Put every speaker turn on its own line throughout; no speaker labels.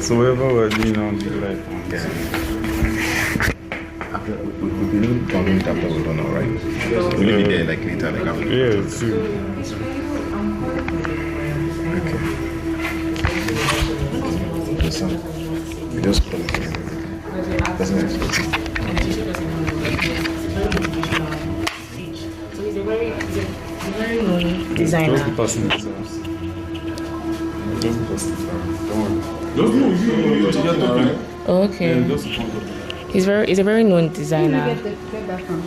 So whatever we're doing on the live.
We'll be doing it after we're done, alright? Will you be there like later, like after?
Yeah, too.
Okay. Listen, we just put it. Doesn't expect it.
So he's a very known designer.
Just the person themselves. Just the person themselves. Don't worry. Just you're talking.
Oh, okay.
Yeah, just the front of it.
He's a very known designer.
Get back from.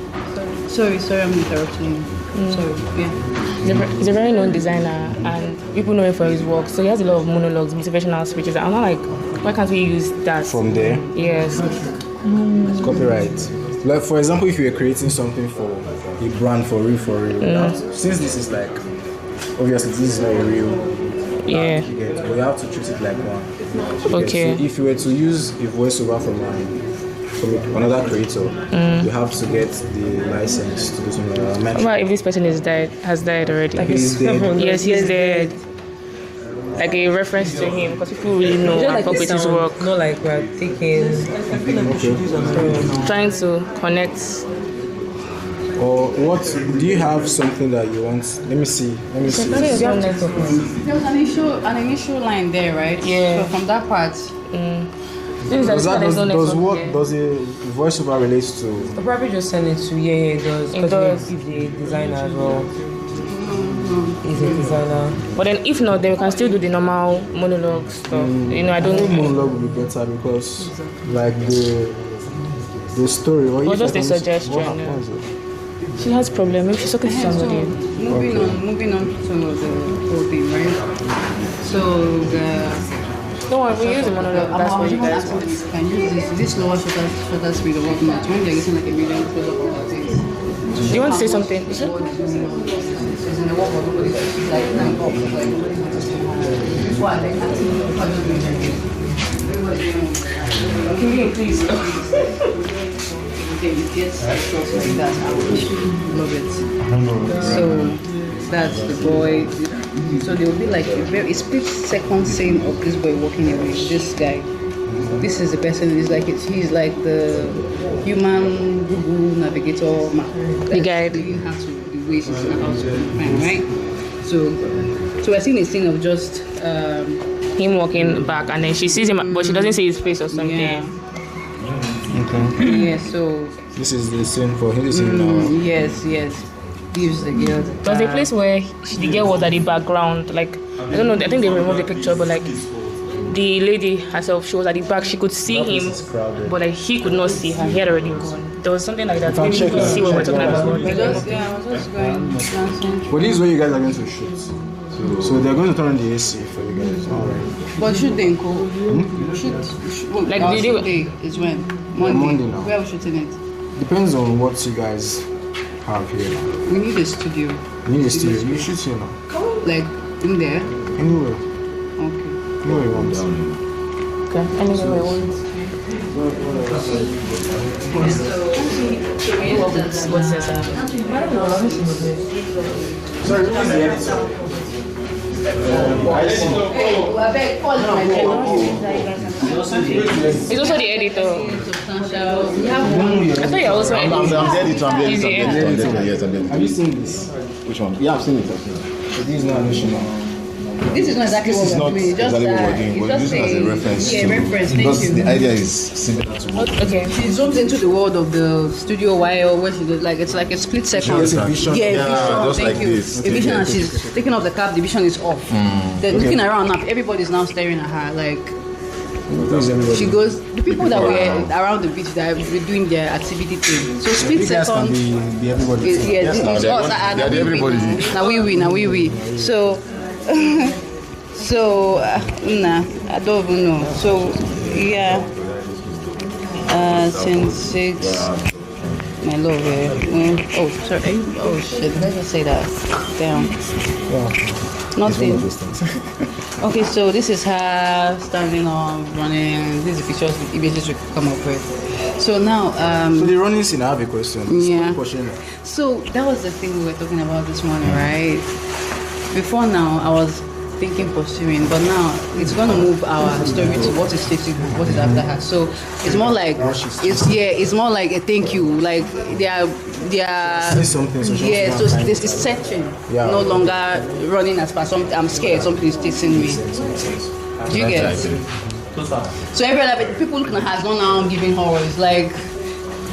Sorry, I'm interrupting you. Sorry, yeah.
He's a very known designer, and people know him for his work. So he has a lot of monologues, motivational speeches. I'm not like, why can't we use that?
From there,
Yes.
it's copyright. Like for example, if you were creating something for a brand for real, since this is like, obviously this is not a real.
Yeah.
You get, but you have to treat it like one.
Okay.
So if you were to use a voiceover from another creator, you have to get the license to do something like that.
What if this person has died already?
He's dead.
Yes, he's dead. Like a reference to him, because people really know and fuck with his work.
Not like we're taking.
Trying to connect.
Or what? Do you have something that you want? Let me see.
There was an initial line there, right?
Yeah.
So from that part,
Does
Does a voiceover relate to?
I'll probably just send it to it does.
It does.
He's a designer as well. He's a designer.
But then if not, then we can still do the normal monologue stuff. You know, I
I think
don't.
monologue would be better because like the story or
just a suggestion,
What
yeah.
happens?
She has problem. Maybe she's talking to
so
somebody.
moving on to the whole thing, right? So
Don't worry, we use the monologue. That's what you guys want.
can use this lower shutter speed or whatnot when they're getting like a million close up of things.
Do you want to say something?
It's in the work of nobody. Like now, this one, like
Can you please?
it gets like that. I love it. So that's the boy. So there will be like a split second scene of this boy walking away. This guy. This is the person. He's like he's like the human Google navigator map.
The guide.
Leading her to the way she's how to find, right? So we're seeing a scene of just
Him walking back, and then she sees him, but she doesn't see his face or something.
yeah.
Okay.
Yeah. So
This is the scene for him. This is now.
yes. Gives the girl.
There's a place where the girl was at the background. Like, I don't know, I think they removed the picture, but like the lady herself, she was at the back. She could see him, but like he could not see her. He had already gone. There was something like that. Maybe you could see what we're talking about.
I was just going dancing.
But this is where you guys are going to shoot. So they're going to turn on the AC for you guys. Alright.
But shoot then, cool. Shoot.
Like,
our
did you-
shoot day is when? Monday.
Monday now.
Where are we shooting it?
Depends on what you guys have here.
We need a studio.
You need a studio. You shoot here now.
Like, in there?
Anywhere.
Okay.
Anywhere you want.
Okay, anyway, I want. What's this?
Sorry, what is the editor?
He's also the editor. I thought you're also
I'm the editor.
He's the editor.
Yes, I'm the editor.
Have you seen this?
Which one? Yeah, I've seen it.
This is not national.
This is not exactly
This
what
is
we're
not
doing. It's just
exactly what we're
that
doing.
it's
We're
just
using it as a reference.
Yeah, reference.
Because
Thank
the
you.
idea is similar to what.
Okay.
She zooms into the world of the studio while where she does like it's like a split second.
It's a vision.
Yeah,
Yeah,
vision.
just
Thank
like
you.
this.
A vision, and she's taking off the cap. The vision is off. Then looking around now, everybody's now staring at her like.
Who's everybody?
She goes. The people that were around the beach that were doing their activity thing. So split
You guys can
second.
be everybody.
Is, yeah,
Yes, now
it's
they're
us.
one- they're everybody.
Now we. So, nah, I don't even know. So, yeah. Since 6. My love, oh, sorry. Oh, shit. Did I just say that? Damn. Nothing. Okay, so this is her standing up, running. This is the pictures, the images we come up with. So now,
So the running scene, I have a question.
Yeah.
Question.
So that was the thing we were talking about this morning, right? Before now, I was thinking pursuing, but now it's gonna move our story to what is chasing her, what is after her. So it's more like it's more like a thank you. Like they are
See something, so she
yeah.
wants to
So
find
this
it.
is searching,
Yeah.
no longer running as fast. I'm scared something is chasing me. Do you get? So every other people looking at her is not now giving horror. It's like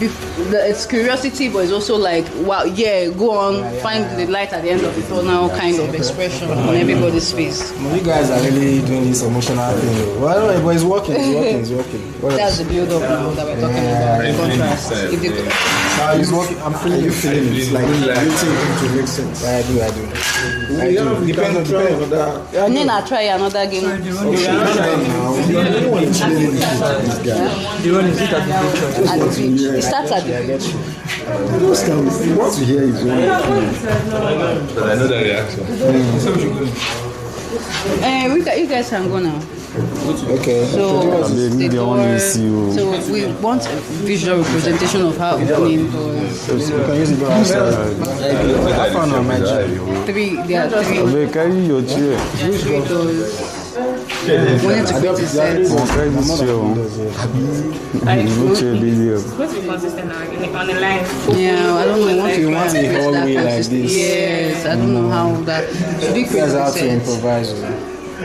it's curiosity, but it's also like, wow, yeah, go on, find the light at the end of the tunnel kind of expression on everybody's face.
You guys are really doing this emotional thing. Well, but it's working. It's working. What
That's
else?
the build up now that we're talking about. The contrast. If the,
It's working. I'm feeling you feeling it. It's like you think to make sense. I do. Depends on that.
and then I try another game.
Now,
The one is it at the picture.
At the beach. It starts at the beach.
What you hear is one. But I know that reaction.
You guys can go now.
okay.
So, the door, so we want a visual representation of how opening doors.
You can use it by outside. I found a magic.
There are three
Carry your chair.
doors. Wanted to create a set.
Carry this chair. No chair, baby.
It's supposed to be consistent now, on the line.
Yeah, I don't know. Want to
You want
try and
a
create
hallway
that
like
consistent-
this?
Yes, I don't know how that. Should we
You
create
guys
a
have to
set?
improvise.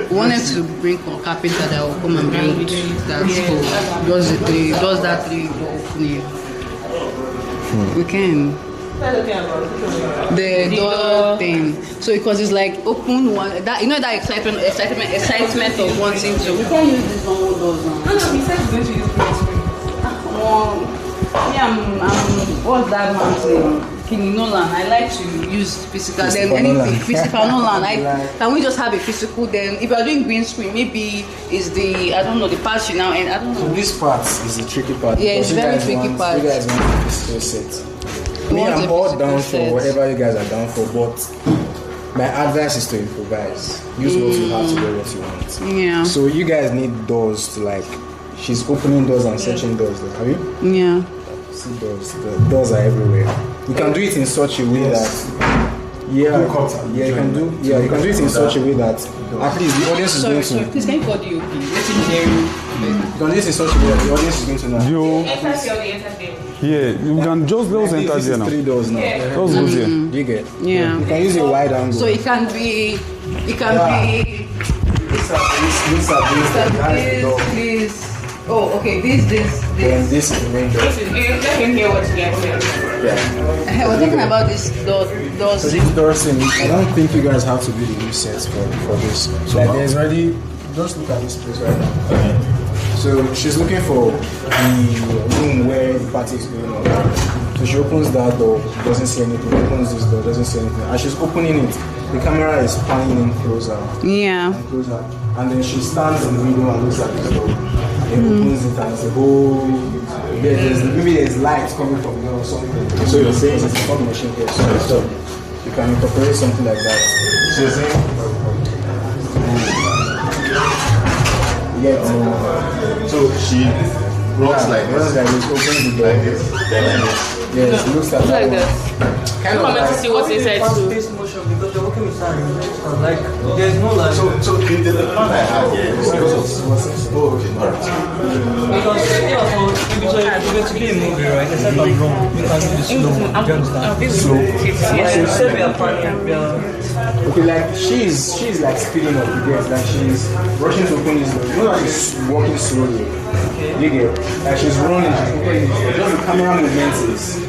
We wanted to bring a carpenter that will come and build that school. Does that three door opening. We can. The door thing. So because it's like open one that that excitement of wanting to. We can use this normal doors now.
No, he said he's going to use green screen.
I'm what's that man's name? King Nolan. I like to use physical. Then
Christopher Nolan.
anything physical Nolan. Can we just have a physical? Then if you are doing green screen, maybe is the I don't know the part she now and I don't know.
This part is the tricky part.
Yeah, it's
because you
very
guys
tricky
want-
part.
You guys want a physical set.
We
Me,
want
I'm
a
all
physical
down
set.
for whatever you guys are down for, but my advice is to improvise. Use what you have to get what you want.
Yeah.
So you guys need doors to like. She's opening doors and searching doors. Have you?
Yeah.
See doors. The doors are everywhere. You can do it in such a way that. Yeah, you can do. Yeah, you can do it in such a way that at least the audience is going
Sorry,
to.
please can you call the OP? Let him hear you.
You can do it in such a way that the audience is going to know.
Yo,
Enter here or the enter there.
yeah, you can just let's enter
This
there
is
now.
3 doors now.
Let's go there.
You get.
Yeah.
You can use a wide angle.
So it can be.
These are
This. Oh, okay. This.
Then this is the main door.
Let him hear what you guys said.
We're talking about this doors.
So this door thing, I don't think you guys have to do the new sets for this. So like there's already. Just look at this place right now. So she's looking for the room where the party is going on. So she opens that door, doesn't see anything. Opens this door, doesn't see anything. As she's opening it, the camera is panning in closer
Yeah.
and closer. And then she stands in the window and looks at the door. Then opens it and it's a whole. Maybe there's light coming from there or something. So you're saying it's a fog machine here. So you can incorporate something like that. So you're saying.
So she rocks like
Runs
this.
like this, opens the door.
Like this. Then like this.
Yes, looks like
Like
that.
that.
Kind
Come
of
on, let's
like,
see what's inside too.
This motion because you're working with sand. Like there's no like
So the plan I had here is because of. Oh, okay, alright.
because if it's be a movie, right? Except I'm wrong. You can do the slow. Do you understand? So say we are planning.
okay, like she's like speeding up, you get, like she's rushing to open this door. You know, like she's walking slowly. You get, like she's running, she's opening this door. Just the camera movement is.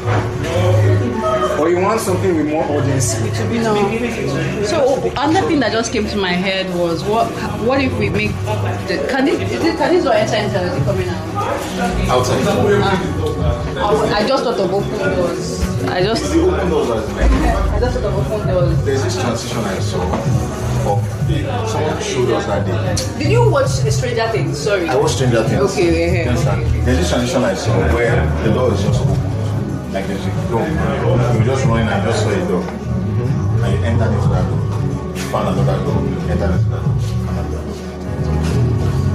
Or you want something with more urgency.
No. So another thing that just came to my head was what if we make can this door enter into the coming out?
Outside.
I just thought of open doors. I just
The open doors are like.
thought of open doors.
There's this transition I saw of someone showed us that day.
Did you watch Stranger Things? Sorry.
I watched Stranger Things.
Okay, yeah.
You understand? There's this transition I saw where the door is just open. Like there's a door. You were just running and you just saw a door. And you entered into that door. You found another door. You entered into that door.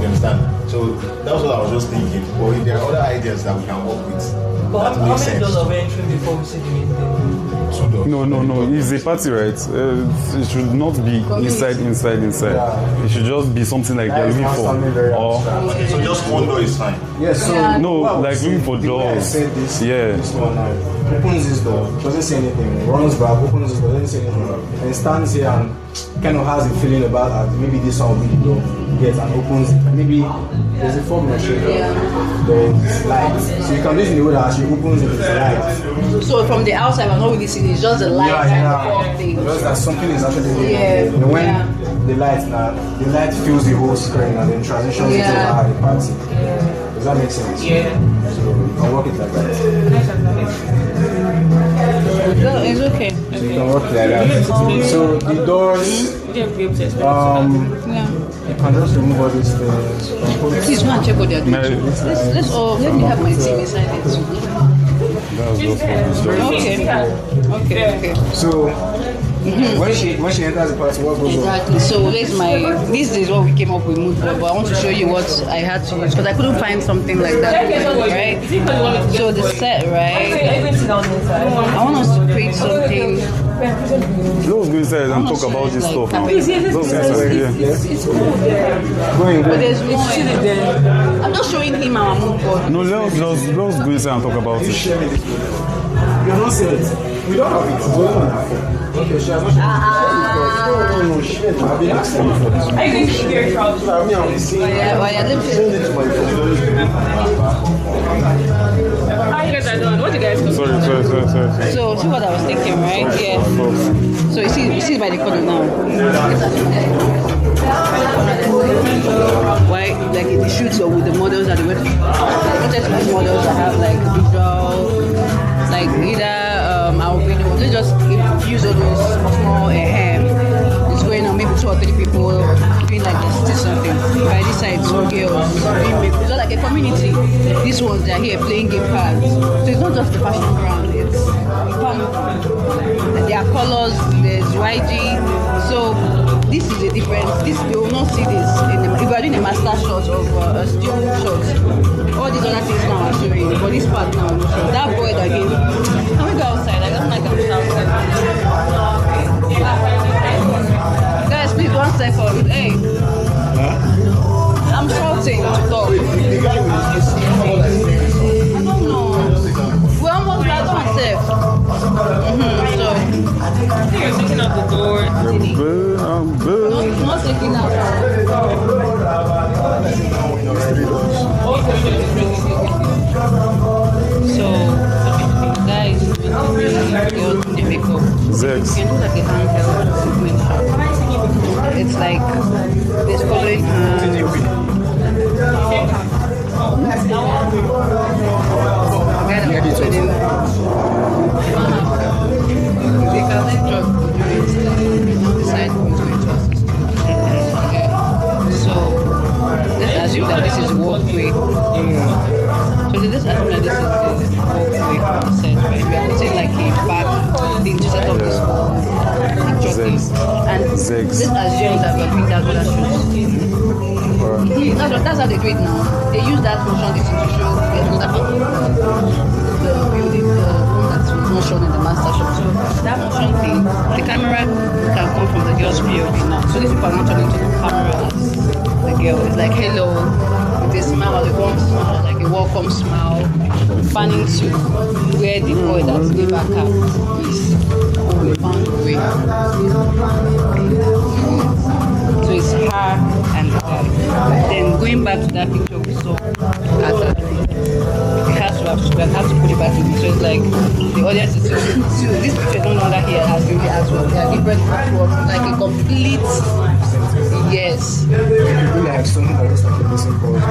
You understand? So that's what I was just thinking. Or if there are other ideas that we can work with
But how many doors are we entering before we see the main thing?
No. It's a party, right? It should not be inside. It should just be something like you're looking for. Or
So just one door is fine.
Yes, so
no, like looking for
the way I
doors.
said this,
Yeah.
this one now opens this door, doesn't say anything, runs back, opens this door, doesn't say anything, and stands here and kind of has a feeling about maybe this one will be the door. Yes, and opens it. Maybe there's a fog machine. There's light. So you can do it in the way that she opens it, it's light.
So from the outside, I'm not really seeing it. It's just the light and the fog thing.
Just that something is actually there.
Yeah.
And when the light fills the whole screen and then transitions into the party. Does that make sense?
Yeah.
So you can work it like that.
It's okay.
So you can work like that. So the doors, you can just remove all these things.
Please go and check what they're doing. Let me have my team inside it. Okay.
So when she enters the party, what goes on?
Exactly. So this is what we came up with mood board, but I want to show you what I had to use because I couldn't find something like that. Right? So the set, right? I want us to create something.
Let's go inside and talk about this stuff now. Let's go inside, yeah.
But there's more. I'm just showing him our mood board.
No, let's go inside and talk about it.
You're not seeing it. We don't have it. It's only on our phone. Okay, she has not. No, she didn't. I've been asking for this.
I think she's very proud.
I mean, I'm seeing it. Send it to my phone.
How you guys are doing? What do you guys do?
Sorry.
So see what I was thinking, right? Yeah. So you see by the corner now. Why like in the shoots or with the models that they went wanted to use models that have like visual like either albino, they just use all those small it's going on maybe 2 or 3 people doing like this something. By this side it's girls it's not like a community. These ones they're here playing game cards. So it's not just the fashion brand, it's there are colors, there's YG. So this is a difference. You will not see this if you are doing a master shot of a still shot. All these other things now are showing, but this part now is showing. That boy that gave. Can we go outside? I don't like outside. Guys, please 1 second. Hey. I'm shouting to talk. I don't know. We're almost done safe. So
I think you're taking out the door.
not taking out. So guys, the makeup.
Zex.
You can do like a handheld. It's like this following let's assume that this is walkway. So let's assume that this is the walkway for the set, right? We are putting like a back thing to set up this picture thing. And let's assume that we're doing that with our shoes. That's how they do it now. They use that motion to show the building, the one that was not shown in the master shot. So that motion thing, the camera can come from the girl's POV now. So these people are not turning to the camera as the girl. It's like hello, with a smile, a warm smile, like a welcome smile, fanning to where the boy that's the back up is. We found the way. So it's her and the guy. Then going back to that picture we saw at we have to put it back in. So it's like the audience is so this picture no longer here as really as well. They are different artworks, like a complete yes.
People like something like this, like a missing pose.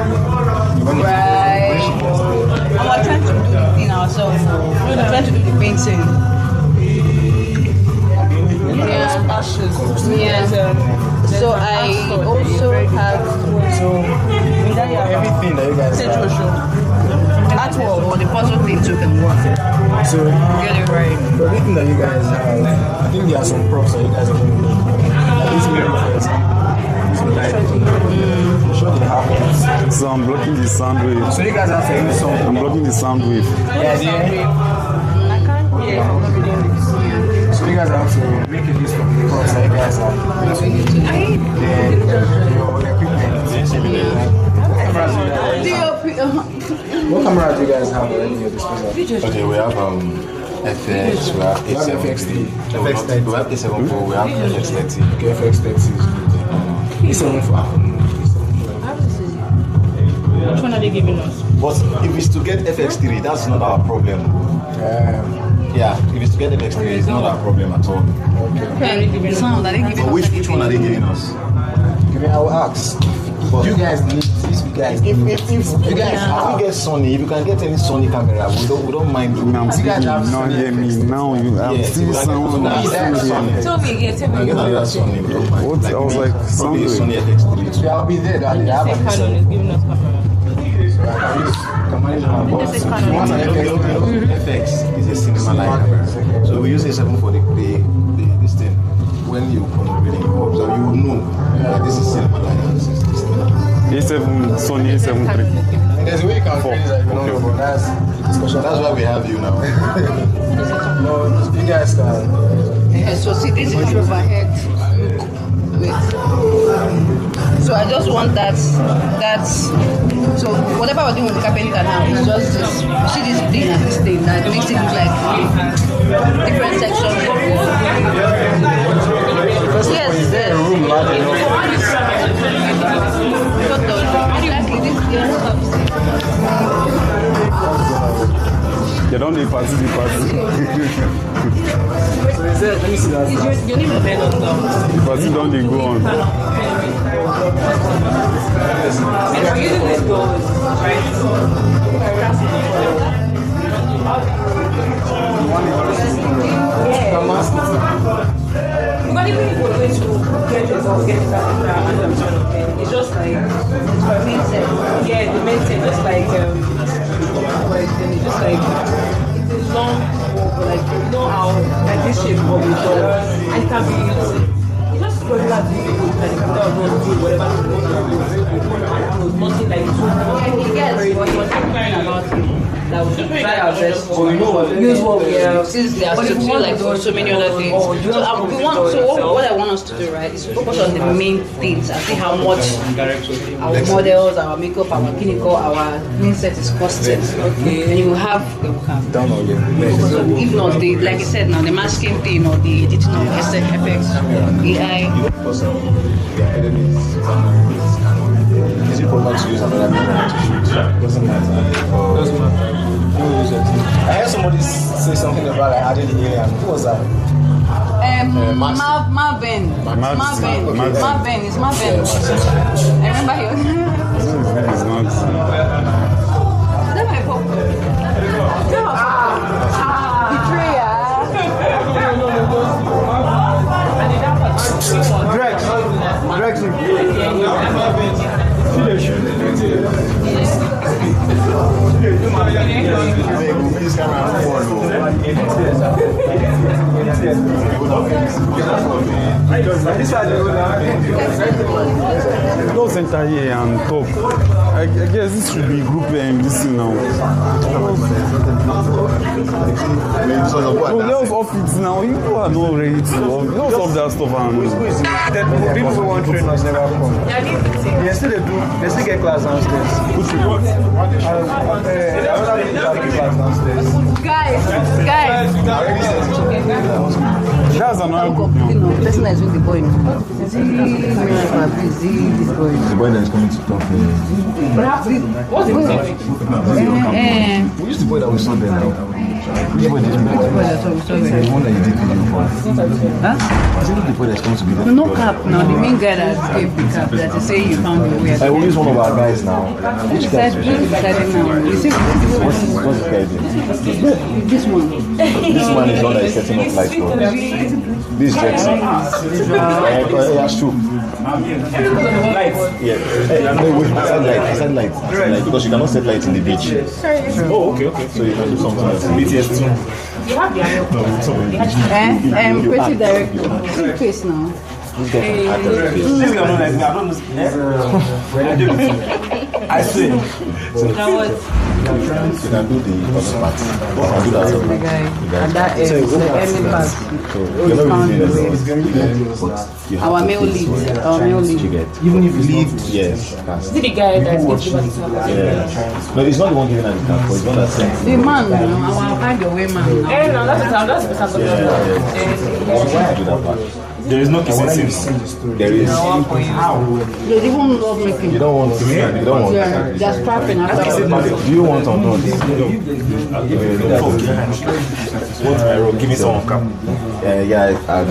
Right. And we're trying to do the thing ourselves. We're trying to do the painting. Yeah. So I also have
everything that you guys have.
artwork or the puzzle thing too can work.
So
Get it right.
everything that you guys have, I think there are some props that you guys are going to do. Like this mirror, for example. So like I'm sure they have it.
So I'm blocking the sound wave.
So you guys have to use something.
I'm blocking the sound wave.
Yeah, yeah.
I can't hear.
So you guys have to make a list of the products that you guys have. Then your equipment. What cameras do you guys have already in your disposal?
Okay, we have FX, we have
You have FX3.
we have A74, we have FX30.
Okay, FX30 is good. A74.
Which one are they giving us?
But if it's to get FX3, that's not our problem. Yeah, if it's to get FX3, it's not our problem at all.
Sound,
Which one are they giving us?
I will ask. You guys need this. You guys
If
need
you guys
have.
get Sony, if you can get any Sony camera, we don't mind.
Now I'm speaking. Now hear me. Now you. I'm
Yes,
still
you can
sound.
get Sony.
Tell me again. Tell me
Get
again.
another Sony, we don't mind.
What? I was like,
probably a
sound
Sony FX3.
So I'll be there. That they have a
Canon is giving us camera.
FX is a cinema light camera. So we use A7 for this thing. When you come reading it up, so you will know that this is cinema light and this is cinema.
A7 Sony A7 III.
There's a way you can create it that you don't know, but that's the discussion.
That's why we have you now.
No, you guys can.
So see, this is the overhead. Wait. So I just want that. So whatever we're doing with the carpenter now is just this. You see this thing and this thing that makes it look like different sections of the wall. Yes.
Is there a room large enough?
They don't need party.
So is there, let me see that.
Your name is Venom though.
The party don't they go on.
And we're using this doors, right? But even if we're going to get the camera and it's just like the main set. Yeah, the main set, just like it's just like it's long, but like you know how like this shape of it, and it can be it's just regular video and the camera will do whatever you want to do. Nothing like too very what you're talking about. That we should try our best to use what we have.
Since they are still like for so many other things. So what I want us to do, right, is focus on the main things and see how much our models, our makeup, our clinical, our main set is costing. Okay. And you will have
Down on you.
if not the like I said now the masking thing or the editing of FX, AI.
Is it possible to use another camera to shoot? Doesn't matter.
Doesn't matter. You will use it. I heard somebody say something about like adding the alien. Who was that?
Marvin. It's Marvin. I remember him.
It's not.
That's my pop.
This camera
Let's enter here and talk. I guess this should be group this thing now. No, let's off it now. You are not ready to off. Let's off that stuff and
People who want train us never come. They still get class downstairs.
which people?
Class downstairs.
Guys.
That's another group
You
now.
know, the person that is with the boy. Is he this boy?
The boy that is coming to talk to me.
What's the name?
Who is the boy that we saw there now? Which boy did you meet? The one that you did video for.
Huh?
Is it the boy that's coming to be there?
No cap now. The main guy that gave the cap that they say you found the way.
I will use one of our guys now. Which guy?
Said decided now. You see,
What's the guy doing?
this one.
This man is one that is setting up lights for us. This is Jackson. Yeah, shoot. Yeah. No, wait, I said light. Because you cannot set lights in the beach.
Oh, okay.
So you can do something else.
BTS too.
You have the
Creative director. See face now.
This guy can act as a face.
This guy don't like me. I don't know. I swear.
Now what?
You can do the other part. You can do that.
The guy. And that is the Emmy part.
So you're not really doing it.
Our male lead. Our male lead.
You get.
Even if you leave,
Yes.
Is it the guy that gives you the
Yeah. No, it's not the one giving at the camp, but it's one that sends.
The man, you know, our hide your way man.
no, that's what I'm talking about.
there is no kissing scene.
There is.
They even love making.
You don't want to. You don't want.
Yeah, they're strapping after.
Do you want or not?
What I wrote, give me some of cap.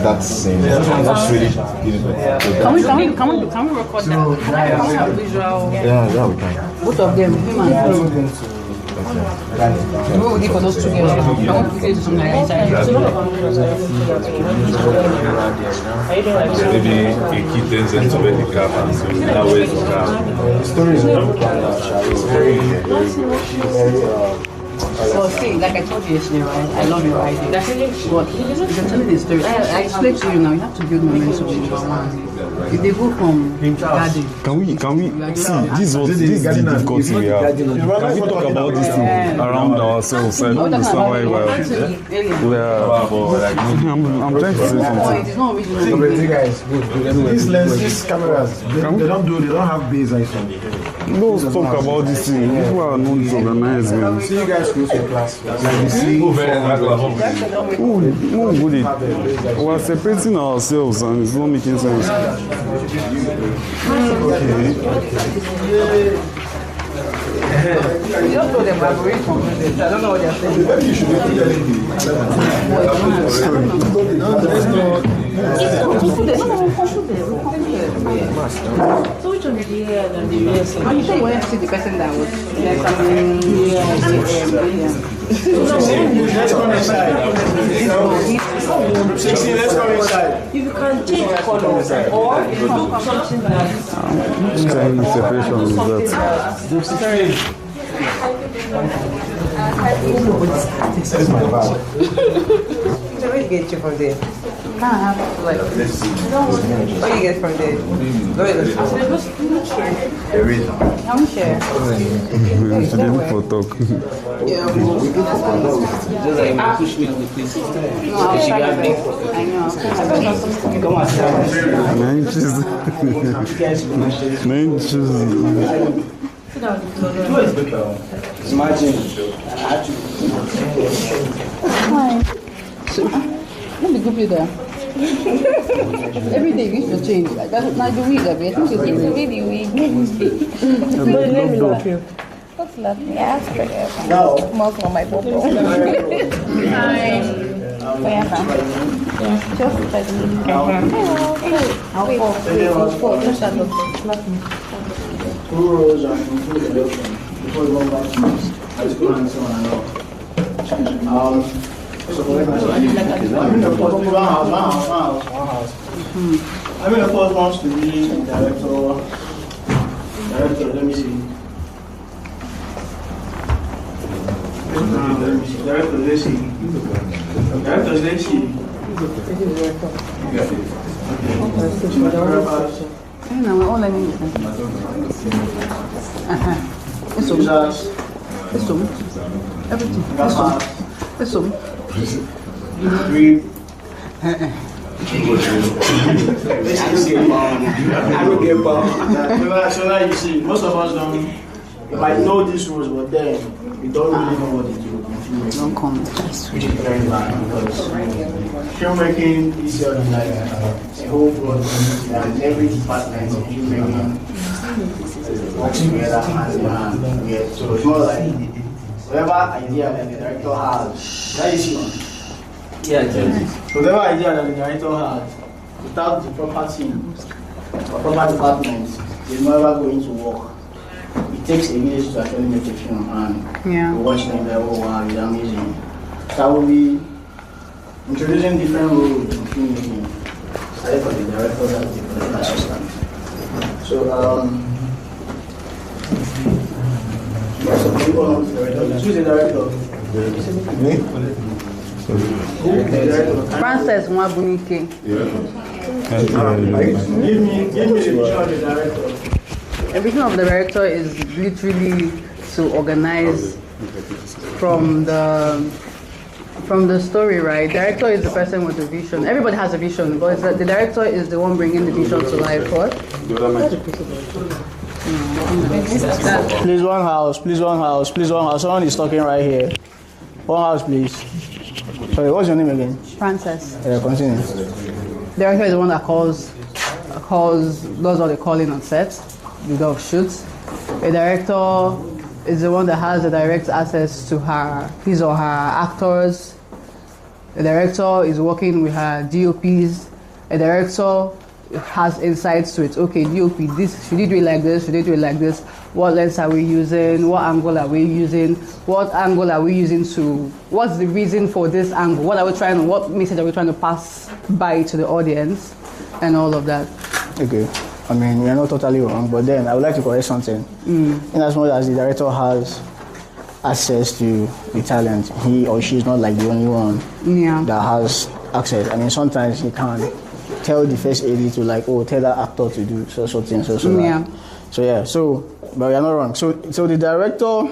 That's same. That's really.
Can we record that? Can I have visual?
Yeah, we can.
Both of them, him and him. We will give for those two girls. I want to do something like that.
Maybe a kid turns into a cap and so that way it's cap.
The story is very
So see, like I told you yesterday, right? I love your idea. But if you're telling the story, I explained to you now, you have to build momentum in your man. If they go from garden,
Can we see this is the difficulty we have. Can we talk about this thing around ourselves? I don't understand why we are. I'm trying to say
oh,
something.
it is not original.
You guys, these lenses, these cameras, they don't have base ISO.
Let's talk about this thing. People are not disorganized, man.
See you guys close to your class. Like you see,
We're separating ourselves and it's not making sense.
You don't know them, I'm very confused. I don't know what they're saying.
maybe you should be
So which one did you hear than the real thing?
I'm sure you want to see the person that was like
let's go inside.
If you can change color or something that
Separation is that.
This is my bag.
So where you get you from there?
can't have like
What you get from there?
can we share?
She didn't for talk.
Yeah, push me to the place.
No, I'll try my best. I know.
Come on,
Nine cheese. Nine cheese.
imagine.
So, let me group you there. Every day we used to change. That's not the week, I think it's the week.
Really weak. What's left me? Ask for it.
No.
Most of my bubble. Hi. Just like me.
Two rows and include the election before we go back to this. Let's go and so on and on. So I'm in the first, one house. I'm in the first wants to be director, let me see. Director, let's see. Directors, let's see.
I know, we're all learning this. Everything.
Breathe. So now you see, most of us don't, you might know these rules, but then we don't really know what they do.
Don't comment.
Which is very bad because filmmaking is like a whole process and every department of filmmaking works together hand in hand. So it's not like whatever idea that the director has, that is yours.
Yeah,
So whatever idea that the director has, without the proper team or proper department, it's never going to work. It takes a village to actually make a film and
Yeah.
you watch them like, oh wow, it's amazing. That will be introducing different roles in filmmaking. Started for the director and the production assistant. So so people know the director. Who's the director?
Me?
Who is the director?
Frances Mwabunike.
Give me the vision of the director.
The vision of the director is literally to organize from the story, right? Director is the person with the vision. Everybody has a vision, but the director is the one bringing the vision to life. What?
Please one house. Someone is talking right here. One house, please. Sorry, what's your name again?
Frances.
Yeah, continue.
Director is the one that does all the calling on set, the dog shoots. A director is the one that has the direct access to his or her actors. The director is working with her DOPs. A director has insights to it. Okay, DOP, this should you do it like this? Should they do it like this? What lens are we using? What angle are we using? What angle are we using to? What's the reason for this angle? What message are we trying to pass by to the audience, and all of that?
Okay. I mean, you're not totally wrong, but then I would like to correct something. In as much as the director has access to the talent, he or she is not like the only one that has access. I mean, sometimes he can tell the first AD to tell that actor to do so things, but you're not wrong. So the director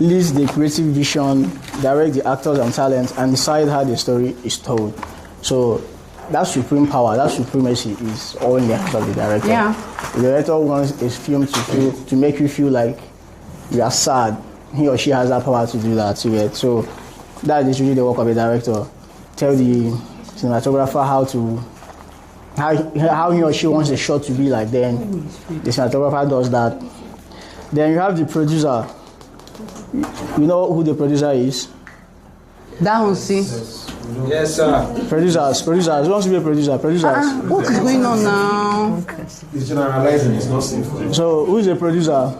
leads the creative vision, direct the actors and talent, and decide how the story is told. So that supreme power, that supremacy is all in the hands of the director. Yeah. The director wants his film to make you feel like you are sad. He or she has that power to do that. So that is really the work of a director. Tell the cinematographer how he or she wants the shot to be like. Then the cinematographer does that. Then you have the producer. You know who the producer is?
That one, see.
Yes, sir.
Producers. Who wants to be a producer?
What is going on now?
It's generalizing, it's not simple.
So, who is a producer?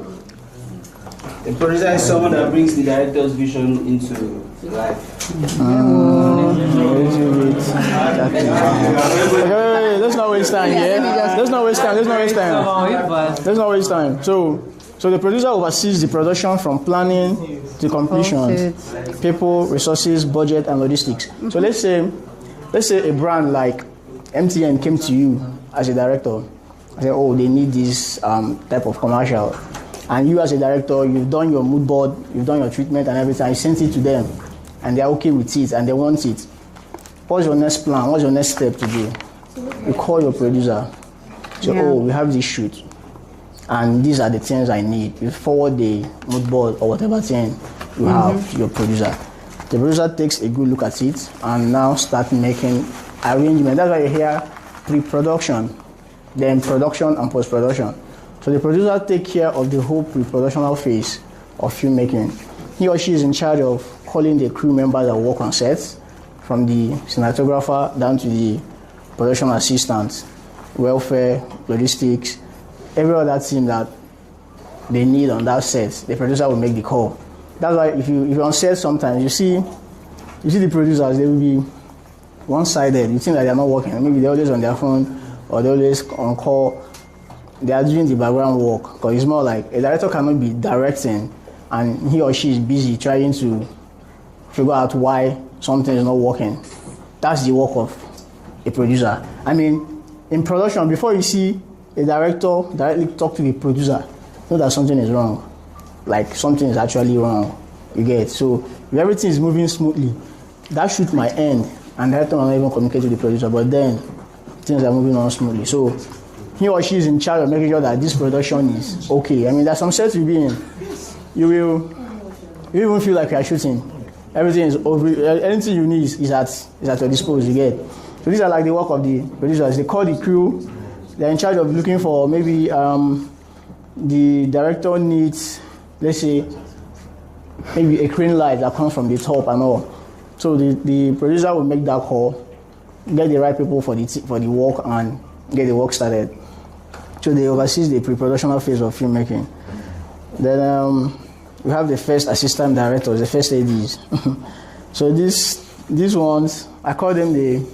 A producer is someone that brings the director's vision into life.
Okay, let's not waste time, yeah? Let's not waste time. So the producer oversees the production from planning to completion, people, resources, budget, and logistics. So let's say a brand like MTN came to you as a director and said, oh, they need this type of commercial. And you as a director, you've done your mood board, you've done your treatment and everything, you sent it to them, and they're okay with it, and they want it. What's your next plan? What's your next step to do? You call your producer. Say, oh, we have this shoot, and these are the things I need. You forward the mood board or whatever thing you have to your producer. The producer takes a good look at it and now start making arrangement. That's why you hear pre-production, then production and post-production. So the producer takes care of the whole pre-productional phase of filmmaking. He or she is in charge of calling the crew members that work on sets, from the cinematographer down to the production assistant, welfare, logistics, every other team that they need on that set. The producer will make the call. That's why if you're on set sometimes, you see the producers, they will be one-sided. You think that they're not working. Maybe they're always on their phone or they're always on call. They are doing the background work, because it's more like a director cannot be directing and he or she is busy trying to figure out why something is not working. That's the work of a producer. I mean, in production, before you see a director directly talk to the producer, know that something is wrong. Like something is actually wrong. You get? So if everything is moving smoothly, that shoot might end and the director will not even communicate to the producer, but then things are moving on smoothly. So he or she is in charge of making sure that this production is okay. I mean, there's some sets you'll be in. You even feel like you are shooting. Everything is over. Anything you need is at your disposal. You get. So these are like the work of the producers. They call the crew. They're in charge of looking for maybe the director needs, let's say, maybe a crane light that comes from the top and all. So the producer will make that call, get the right people for the work and get the work started. So they oversee the pre-productional phase of filmmaking. Then we have the first assistant directors, the first ADs. So these ones, I call them the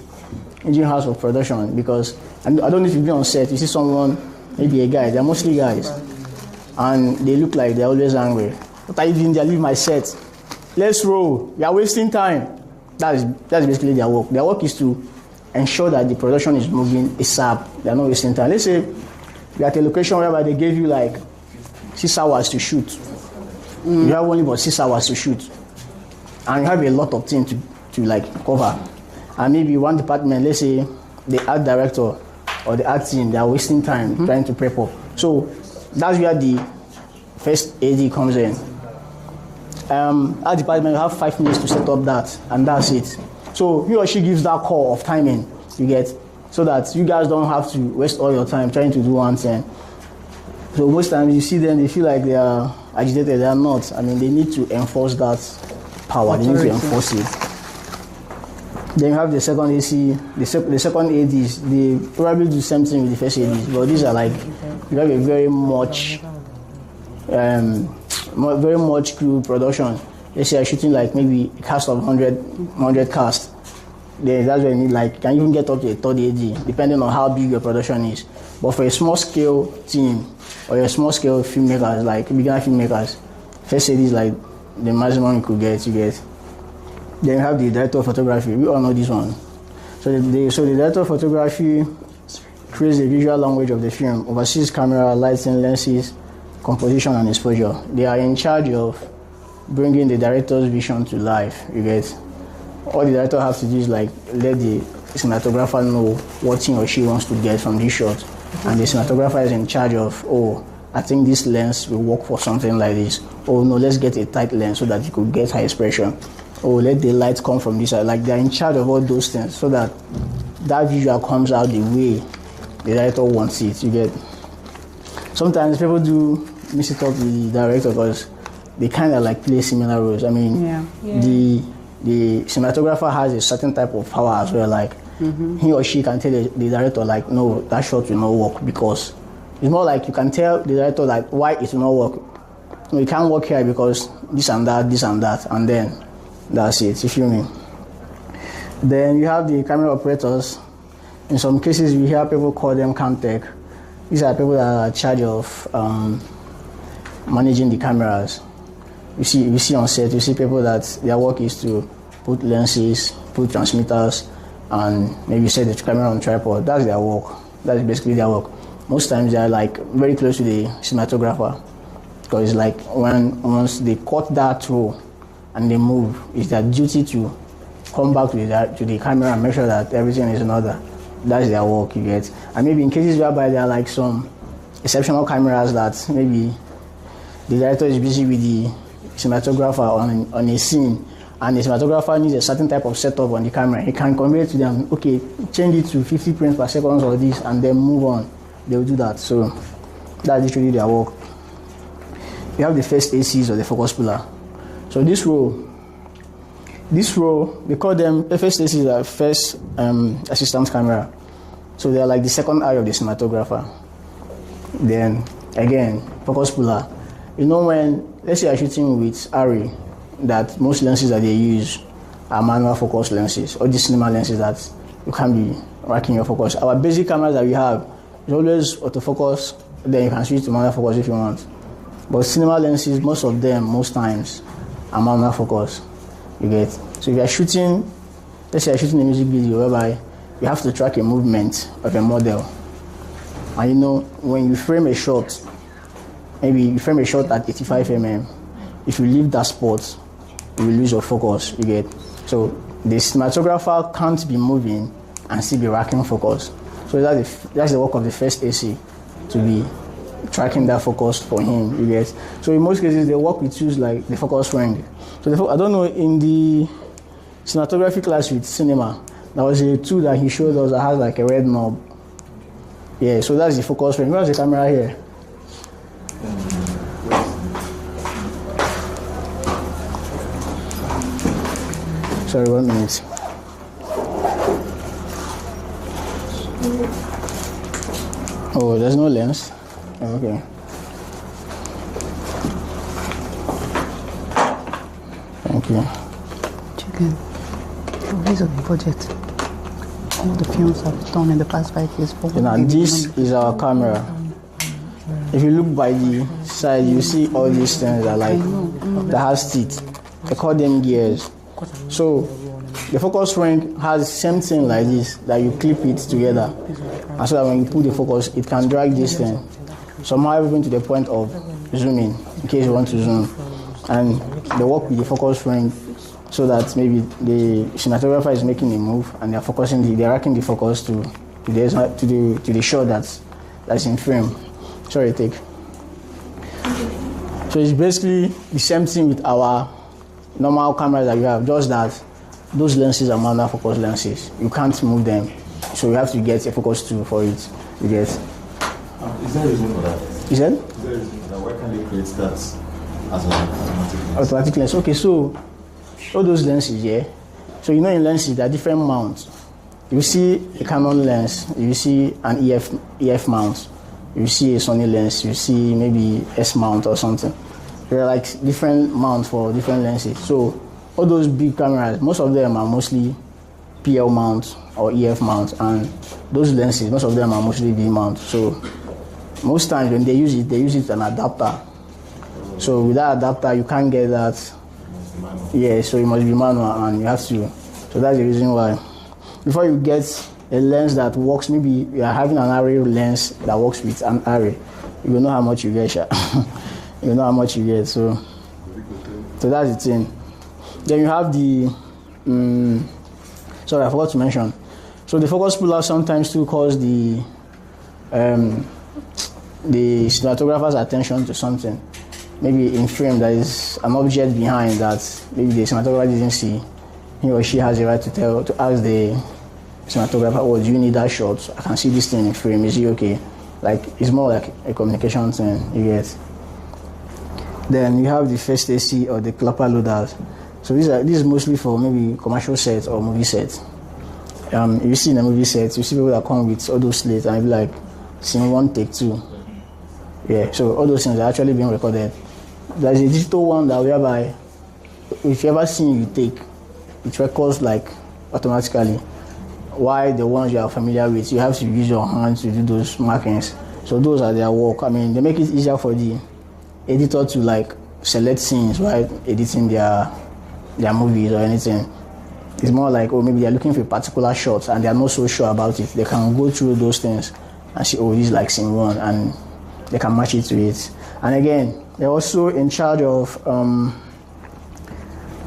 engine house of production, because I don't know if you've been on set, you see someone, maybe a guy, they're mostly guys, and they look like they're always angry. What are you doing there? Leave my set. Let's roll. You're wasting time. That's basically their work. Their work is to ensure that the production is moving ASAP. They're not wasting time. Let's say you're at a location whereby they gave you like 6 hours to shoot. You have only about 6 hours to shoot. And you have a lot of things to like cover. And maybe one department, let's say the art director or the art team, they are wasting time trying to prep up. So that's where the first AD comes in. Art department, you have 5 minutes to set up that, and that's it. So he or she gives that call of timing, you get, so that you guys don't have to waste all your time trying to do one thing. So most times you see them, they feel like they are agitated. They are not. I mean, they need to enforce that power. They need to enforce it. Then you have the second AC, the second ADs. They probably do the same thing with the first ADs, but these are like, you have a very much crew production. Let's say you're shooting like maybe a cast of 100 cast. Then that's when you need like, can even get up to a third AD, depending on how big your production is. But for a small scale team, or your small scale filmmakers, like beginner filmmakers, first AD is like the maximum you could get, Then you have the director of photography. We all know this one. So the director of photography creates the visual language of the film, oversees camera, lighting, lenses, composition, and exposure. They are in charge of bringing the director's vision to life, you get. All the director has to do is like let the cinematographer know what he or she wants to get from this shot. And the cinematographer is in charge of, oh, I think this lens will work for something like this. Oh no, let's get a tight lens so that you could get high expression. Oh, let the light come from this side. Like they're in charge of all those things so that that visual comes out the way the director wants it, you get. Sometimes people do mix it up with the director because they kind of like play similar roles. I mean, the cinematographer has a certain type of power as well. Like he or she can tell the director like, no, that shot will not work, because it's more like you can tell the director like why it will not work. No, you can't work here because this and that, and then that's it. You feel me? Then you have the camera operators. In some cases, we hear people call them cam tech. These are people that are in charge of managing the cameras. You see on set, you see people that their work is to put lenses, put transmitters, and maybe set the camera on tripod. That's their work. That's basically their work. Most times they are like very close to the cinematographer, because it's like once they cut that roll and they move, it's their duty to come back to the camera and make sure that everything is in order. That's their work, you get. And maybe in cases whereby there are like some exceptional cameras that maybe the director is busy with the cinematographer on a scene, and the cinematographer needs a certain type of setup on the camera, he can convey to them, okay, change it to 50 frames per second or this, and then move on. They will do that. So that's literally their work. You have the first ACs or the focus puller. So this row, they call them first ACs, are first assistant camera. So they're like the second eye of the cinematographer. Then again, focus puller. You know, when let's say you're shooting with ARRI, that most lenses that they use are manual focus lenses, or the cinema lenses that you can be racking your focus. Our basic cameras that we have is always autofocus, then you can switch to manual focus if you want. But cinema lenses, most times, are manual focus. You get. So if you're shooting, let's say you're shooting a music video whereby you have to track a movement of a model, and you know when you frame a shot, maybe you frame a shot at 85 mm. If you leave that spot, you will lose your focus, you get. So the cinematographer can't be moving and still be racking focus. So that's the work of the first AC, to be tracking that focus for him, you get. So in most cases, they work with tools like the focus ring. So I don't know, in the cinematography class with cinema, there was a tool that he showed us that has like a red knob. Yeah, so that's the focus ring. Where's the camera here? Sorry, 1 minute. Oh, there's no lens? Okay. Thank you.
Chicken. Always on the budget. All the films I've done in the past 5 years.
Now, this is our camera. If you look by the side, you see all these things that that has teeth. They call them gears. So The focus ring has the same thing like this, that you clip it together. And so that when you put the focus, it can drag this thing. Somehow even to the point of zooming, in case you want to zoom. And they work with the focus ring so that maybe the cinematographer is making a move and they're racking the focus to the shot that's in frame. Sorry, take. So it's basically the same thing with our normal cameras that we have, just that those lenses are manual focus lenses. You can't move them, so you have to get a focus tool for it. You get.
Is there a reason for that?
Is that?
Is there a reason for that? Why can't they create that as an automatic lens?
Automatic lens. Okay, so all those lenses, yeah. So you know in lenses there are different mounts. You see a Canon lens, you see an EF mount, you see a Sony lens, you see maybe S mount or something. There are like different mounts for different lenses. So all those big cameras, most of them are mostly PL mounts or EF mounts, and those lenses, most of them are mostly V mounts. So most times when they use it with an adapter. So with that adapter, you can't get that. Yeah, so it must be manual, and you have to. So that's the reason why. Before you get a lens that works, maybe you are having an array lens that works with an array, you will know how much you get. You know how much you get. So that's the thing. Then you have the. Sorry, I forgot to mention. So the focus puller sometimes too calls the cinematographer's attention to something. Maybe in frame there is an object behind that maybe the cinematographer didn't see. He or she has the right to ask the cinematographer, oh, do you need that shot? I can see this thing in frame, is it okay? Like, it's more like a communication thing, you get. Then you have the first AC or the clapper loaders. So this is mostly for maybe commercial sets or movie sets. You see in a movie set, you see people that come with all those slates and be like, scene 1, take 2. Yeah, so all those things are actually being recorded. There's a digital one that whereby if you ever see you take, it records like automatically. Why the ones you are familiar with, you have to use your hands to do those markings. So those are their work. I mean, they make it easier for the editor to like select scenes while editing their movies or anything. It's more like, oh, maybe they're looking for a particular shot and they're not so sure about it. They can go through those things and see, oh, this is like scene 1, and they can match it to it. And again, they're also in charge of,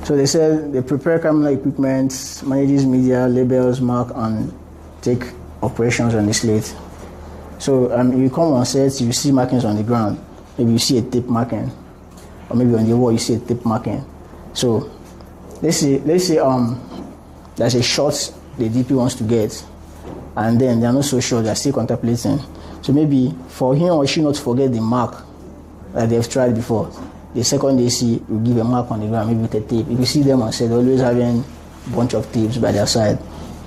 so they said they prepare camera equipment, manages media, labels, mark, and take operations on the slate. So you come on set, you see markings on the ground. Maybe you see a tape marking, or maybe on the wall you see a tape marking. So let's say there's a shot the DP wants to get, and then they're not so sure, they're still contemplating. So maybe for him or she not to forget the mark that they've tried before, the second they see will give a mark on the ground, maybe with a tape. If you see them on set, they're always having a bunch of tapes by their side.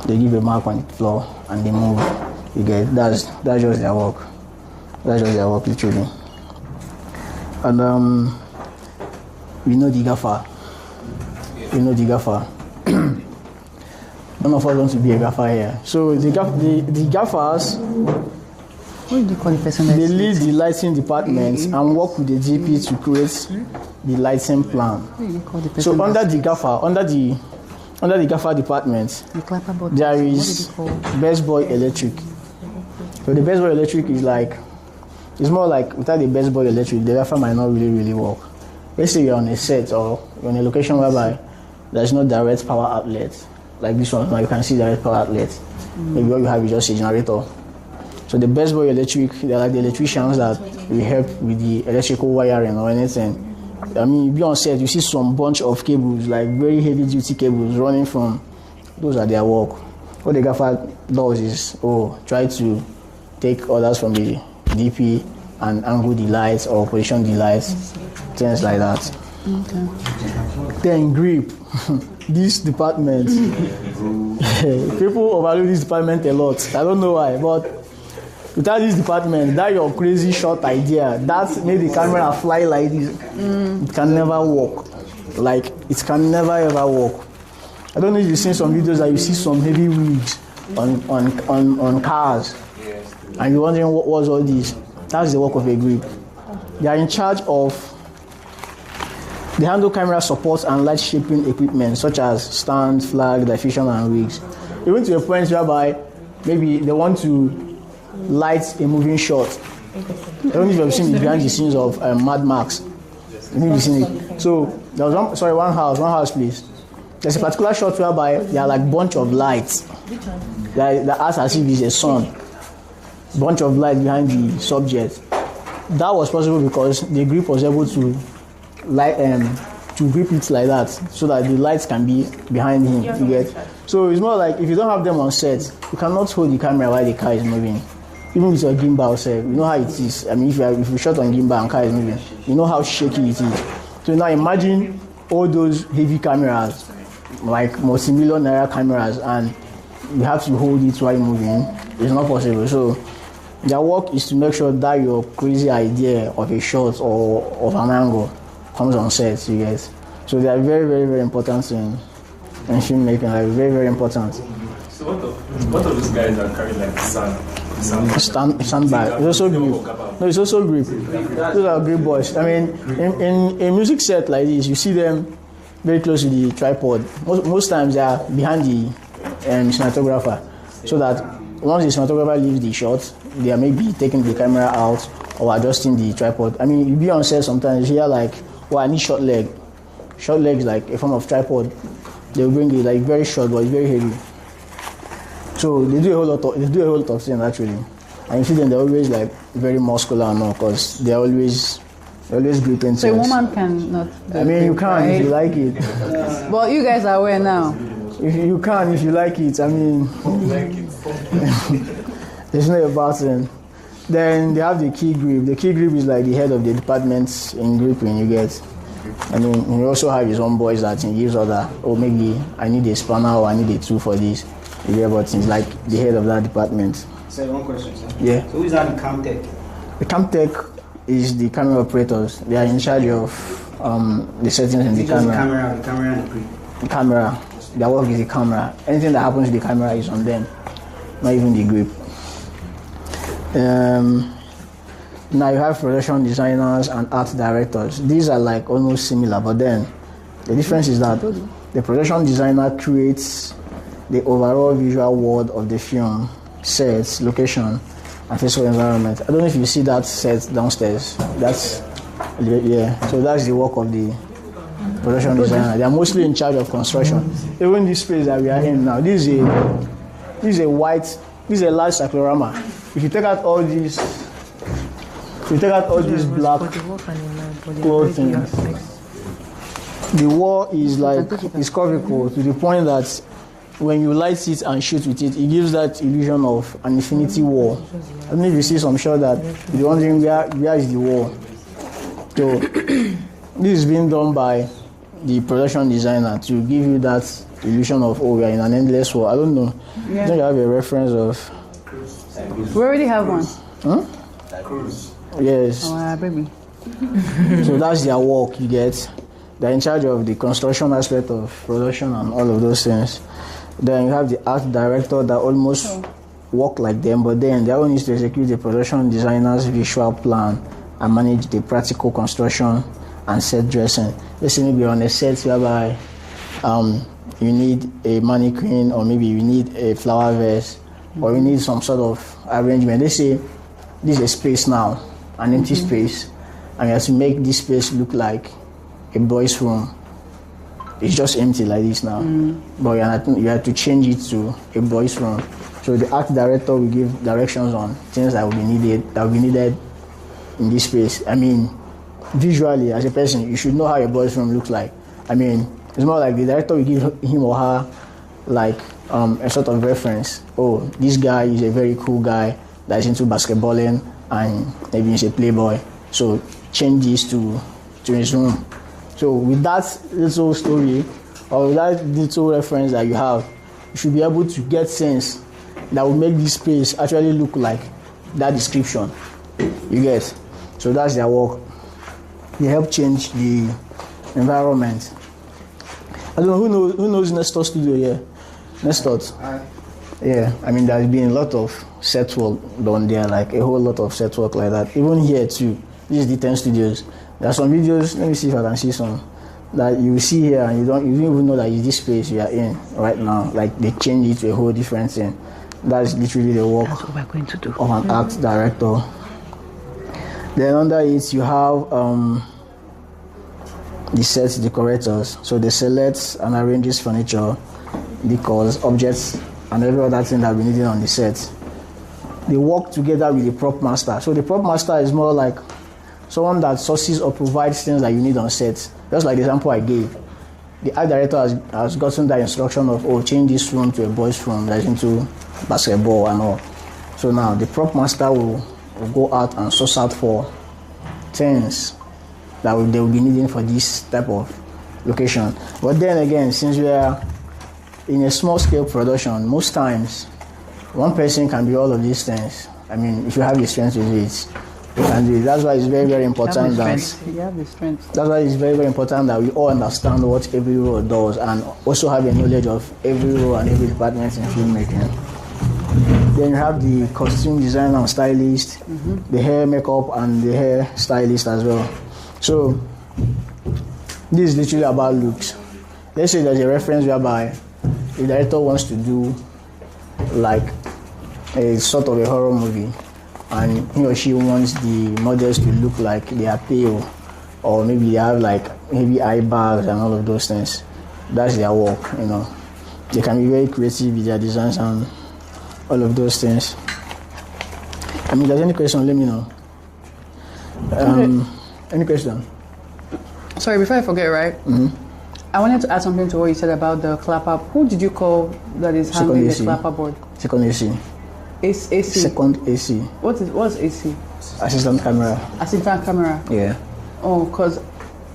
They give a mark on the floor and they move. You get that's just their work. That's just their work, literally. And we know the gaffer. None of us want to be a gaffer here. So the gaffers,
what do you call the person?
They lead the lighting department and work with the GP to create the lighting plan. So under the gaffer department, there is Best Boy Electric. So the Best Boy Electric is like, it's more like without the Best Boy Electric, the gaffer might not really work. Let's say you're on a set or you're on a location whereby there's no direct power outlet, like this one. Now you can see direct power outlet. Maybe what you have is just a generator. So the Best Boy Electric, they're like the electricians that will help with the electrical wiring or anything. I mean, you be on set, you see some bunch of cables, like very heavy duty cables running from, those are their work. What the gaffer does is, try to take orders from the DP and angle the lights or position the lights, things like that. Okay. Then grip, this department, people overlook this department a lot. I don't know why, but without this department, that your crazy shot idea, that made the camera fly like this, it can never work. Like, it can never ever work. I don't know if you've seen some videos that you see some heavy rigs on cars, and you're wondering what was all this. That's the work of a grip. They are in charge of They handle camera support and light shaping equipment such as stands, flags, diffusion, and rigs. Even to a point whereby maybe they want to light a moving shot. I don't know if you've seen the behind the scenes of Mad Max. You've seen it. So there was one house, please. There's a particular shot whereby there are like bunch of lights that acts as if it's a sun. Bunch of light behind the subject. That was possible because the grip was able to light to grip it like that, so that the lights can be behind him. You get? So it's more like if you don't have them on set, you cannot hold the camera while the car is moving. Even with your gimbal, you know how it is. I mean, if you shot on gimbal and car is moving, you know how shaky it is. So now imagine all those heavy cameras, like multi-million naira cameras, and you have to hold it while moving. It's not possible. So their work is to make sure that your crazy idea of a shot or of an angle comes on set, you get. So they are very, very, very important in filmmaking. Like very, very important.
So what of these guys are carrying like
Sandbag. It's also grip. No, it's also grip. Those are grip boys. I mean, in a music set like this, you see them very close to the tripod. Most times they are behind the cinematographer, so that once the cinematographer leaves the shot, they are maybe taking the camera out or adjusting the tripod. I mean, you be on set sometimes, you hear like, oh, I need short leg. Short leg is like a form of tripod. They will bring it like very short, but it's very heavy. So they do a whole lot of things actually. And you see them, they're always like very muscular and all, because they're always gripping things.
So a woman cannot.
I mean, you can, right? If you like it.
Well, you guys are aware now.
If you can, if you like it. I mean, there's no about it. Then they have the key grip. The key grip is like the head of the department in gripping, you get. I mean, he also have his own boys that he gives order. Oh, maybe I need a spanner or I need a tool for this. Yeah, but he's like the head of that department.
So one question, sir.
Yeah.
So who is that the cam tech?
The cam tech is the camera operators. They are in charge of the settings in the camera.
The camera and the grip.
The camera. Their work is the camera. Anything that happens to the camera is on them, not even the grip. Now you have production designers and art directors. These are like almost similar, but then the difference is that the production designer creates the overall visual world of the film, sets, location, and physical environment. I don't know if you see that set downstairs. So that's the work of the production designer. They are mostly in charge of construction. Even this space that we are in now, this is a large cyclorama. If you take out all these black clothing, the wall is comical to the point that when you light it and shoot with it, it gives that illusion of an infinity wall. I don't know if you see some shot that you're wondering where is the wall. So this is being done by the production designer to give you that illusion of, oh, we are in an endless wall. I don't know.
Yeah.
I think I have a reference of.
We already have one.
Huh? Yes.
Oh, baby.
So that's their work, you get. They're in charge of the construction aspect of production and all of those things. Then you have the art director that almost work like them, but then their own is to execute the production designer's visual plan and manage the practical construction and set dressing. Let's say maybe on a set whereby you need a mannequin, or maybe you need a flower vase, or you need some sort of arrangement. Let's say this is a space now, an empty space, and you have to make this space look like a boy's room. It's just empty like this now, but you have to change it to a boy's room. So the art director will give directions on things that will be needed in this space. I mean, visually as a person, you should know how a boy's room looks like. I mean, it's more like the director will give him or her like a sort of reference. Oh, this guy is a very cool guy that's into basketballing and maybe he's a playboy. So change this to his room. So with that little story, or with that little reference that you have, you should be able to get sense that will make this space actually look like that description. You get? So that's their work. They help change the environment. I don't know who knows Nestor Studio here. Nestor. Yeah, I mean there's been a lot of set work done there, like a whole lot of set work like that. Even here too. This is the 10 studios. There are some videos, let me see if I can see some. that you see here and you don't even know that it's this space you are in right now. Like they change it to a whole different thing. That's literally the work
That's what we're going to do.
of an art director. Then under it you have the set decorators. So they select and arranges furniture, decors, objects, and every other thing that we needed on the set. They work together with the prop master. So the prop master is more like someone that sources or provides things that you need on set. Just like the example I gave. The art director has gotten that instruction of, oh, change this room to a boys' room that's into basketball and all. So now the prop master will go out and source out for things that they will be needing for this type of location. But then again, since we are in a small scale production, most times one person can do all of these things. I mean, if you have the strength to do it, you can do it. That's why it's very, very important that's why it's very, very important that we all understand what every role does and also have a knowledge of every role and every department in filmmaking. Then you have the costume designer and stylist, the hair makeup and the hair stylist as well. So this is literally about looks. Let's say there's a reference whereby the director wants to do like a sort of a horror movie, and he or she wants the models to look like they are pale, or maybe they have like heavy eye bags and all of those things. That's their work, you know. They can be very creative with their designs and all of those things. I mean, if there's any question, let me know. Any question?
Sorry, before I forget, right? I wanted to add something to what you said about the clapper. Who did you call that is handling the clapper board?
Second AC.
AC.
Second AC.
What's AC?
Assistant camera.
Assistant camera.
Yeah.
Oh, because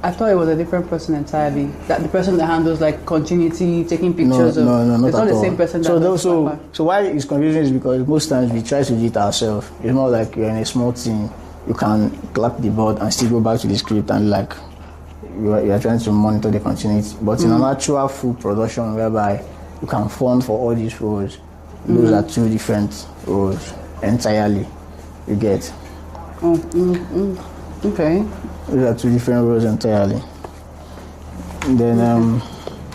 I thought it was a different person entirely. That the person that handles like continuity, taking pictures
No, not
it's
at
not the
all.
same person that does clapper.
So why it's confusing is because most times we try to do it ourselves. It's more like you're in a small team. You can clap the board and still go back to the script and like you are trying to monitor the continuity. But in an actual full production whereby you can fund for all these roles, those are two different roles entirely. You get?
Okay.
Those are two different roles entirely. Then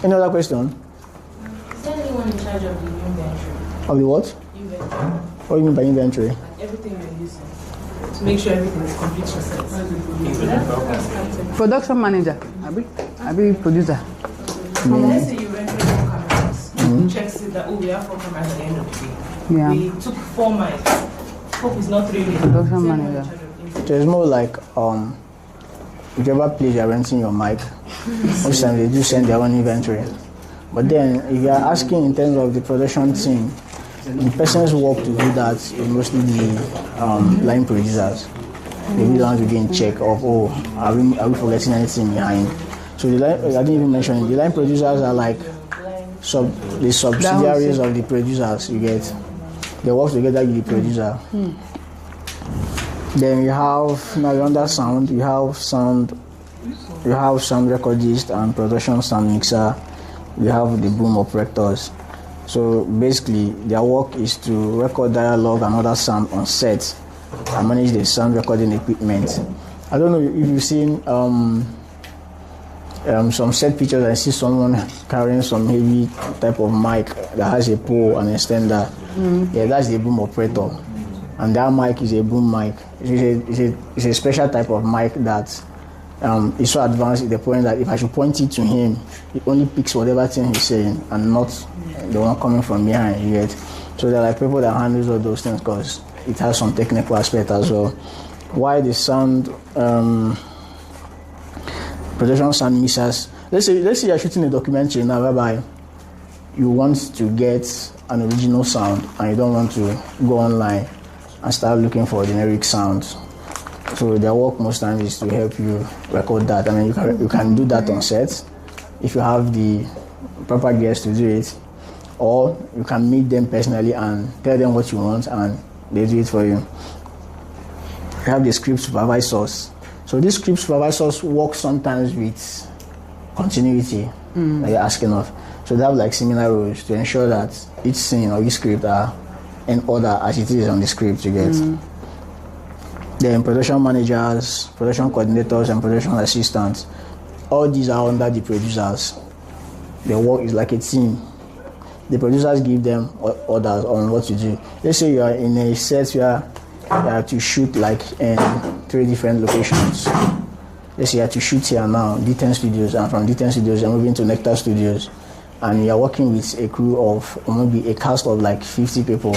any other question?
Is there anyone in charge of the inventory?
Of the what?
Inventory.
What do you mean by inventory?
Like everything you're using. To make sure everything is complete for set.
Production manager. Abi producer.
Let's say you rented 4 cameras. Checks it that, oh, we have 4 cameras at the end of the day.
Yeah.
We took 4 mics. Hope it's not 3 minutes.
Production manager.
So it's more like whichever place you're renting your mic, most times they do send their own inventory. But then if you are asking in terms of the production team, the person's work to do that is mostly the line producers. They be the ones who be in check of, oh, are we forgetting anything behind? So the line, I didn't even mention it, the line producers are like the subsidiaries of the producers, you get. They work together with the producer. Then you have, now you're under sound, you have sound recordist and production sound mixer, you have the boom operators. So basically their work is to record dialogue and other sound on set and manage the sound recording equipment. I don't know if you've seen some set pictures. I see someone carrying some heavy type of mic that has a pole and extender. Yeah, that's the boom operator. And that mic is a boom mic. It's a special type of mic that is so advanced at the point that if I should point it to him, it only picks whatever thing he's saying and not the one coming from behind, you get. So there are like people that handle all those things because it has some technical aspect as well. Why the sound production sound mixers? Let's say you're shooting a documentary now whereby you want to get an original sound and you don't want to go online and start looking for generic sounds. So their work most times is to help you record that. I mean, you can do that on set if you have the proper gears to do it, or you can meet them personally and tell them what you want and they do it for you. You have the script supervisors. So these script supervisors work sometimes with continuity that you're asking of. So they have like similar roles to ensure that each scene or each script are in order as it is on the script you get. Then production managers, production coordinators and production assistants. all these are under the producers. Their work is like a team. The producers give them orders on what to do. Let's say you are in a set where you have to shoot like in 3 different locations. Let's say you have to shoot here now, D10 Studios, and from D10 Studios you're moving to Nectar Studios, and you're working with a crew of, or maybe a cast of like 50 people.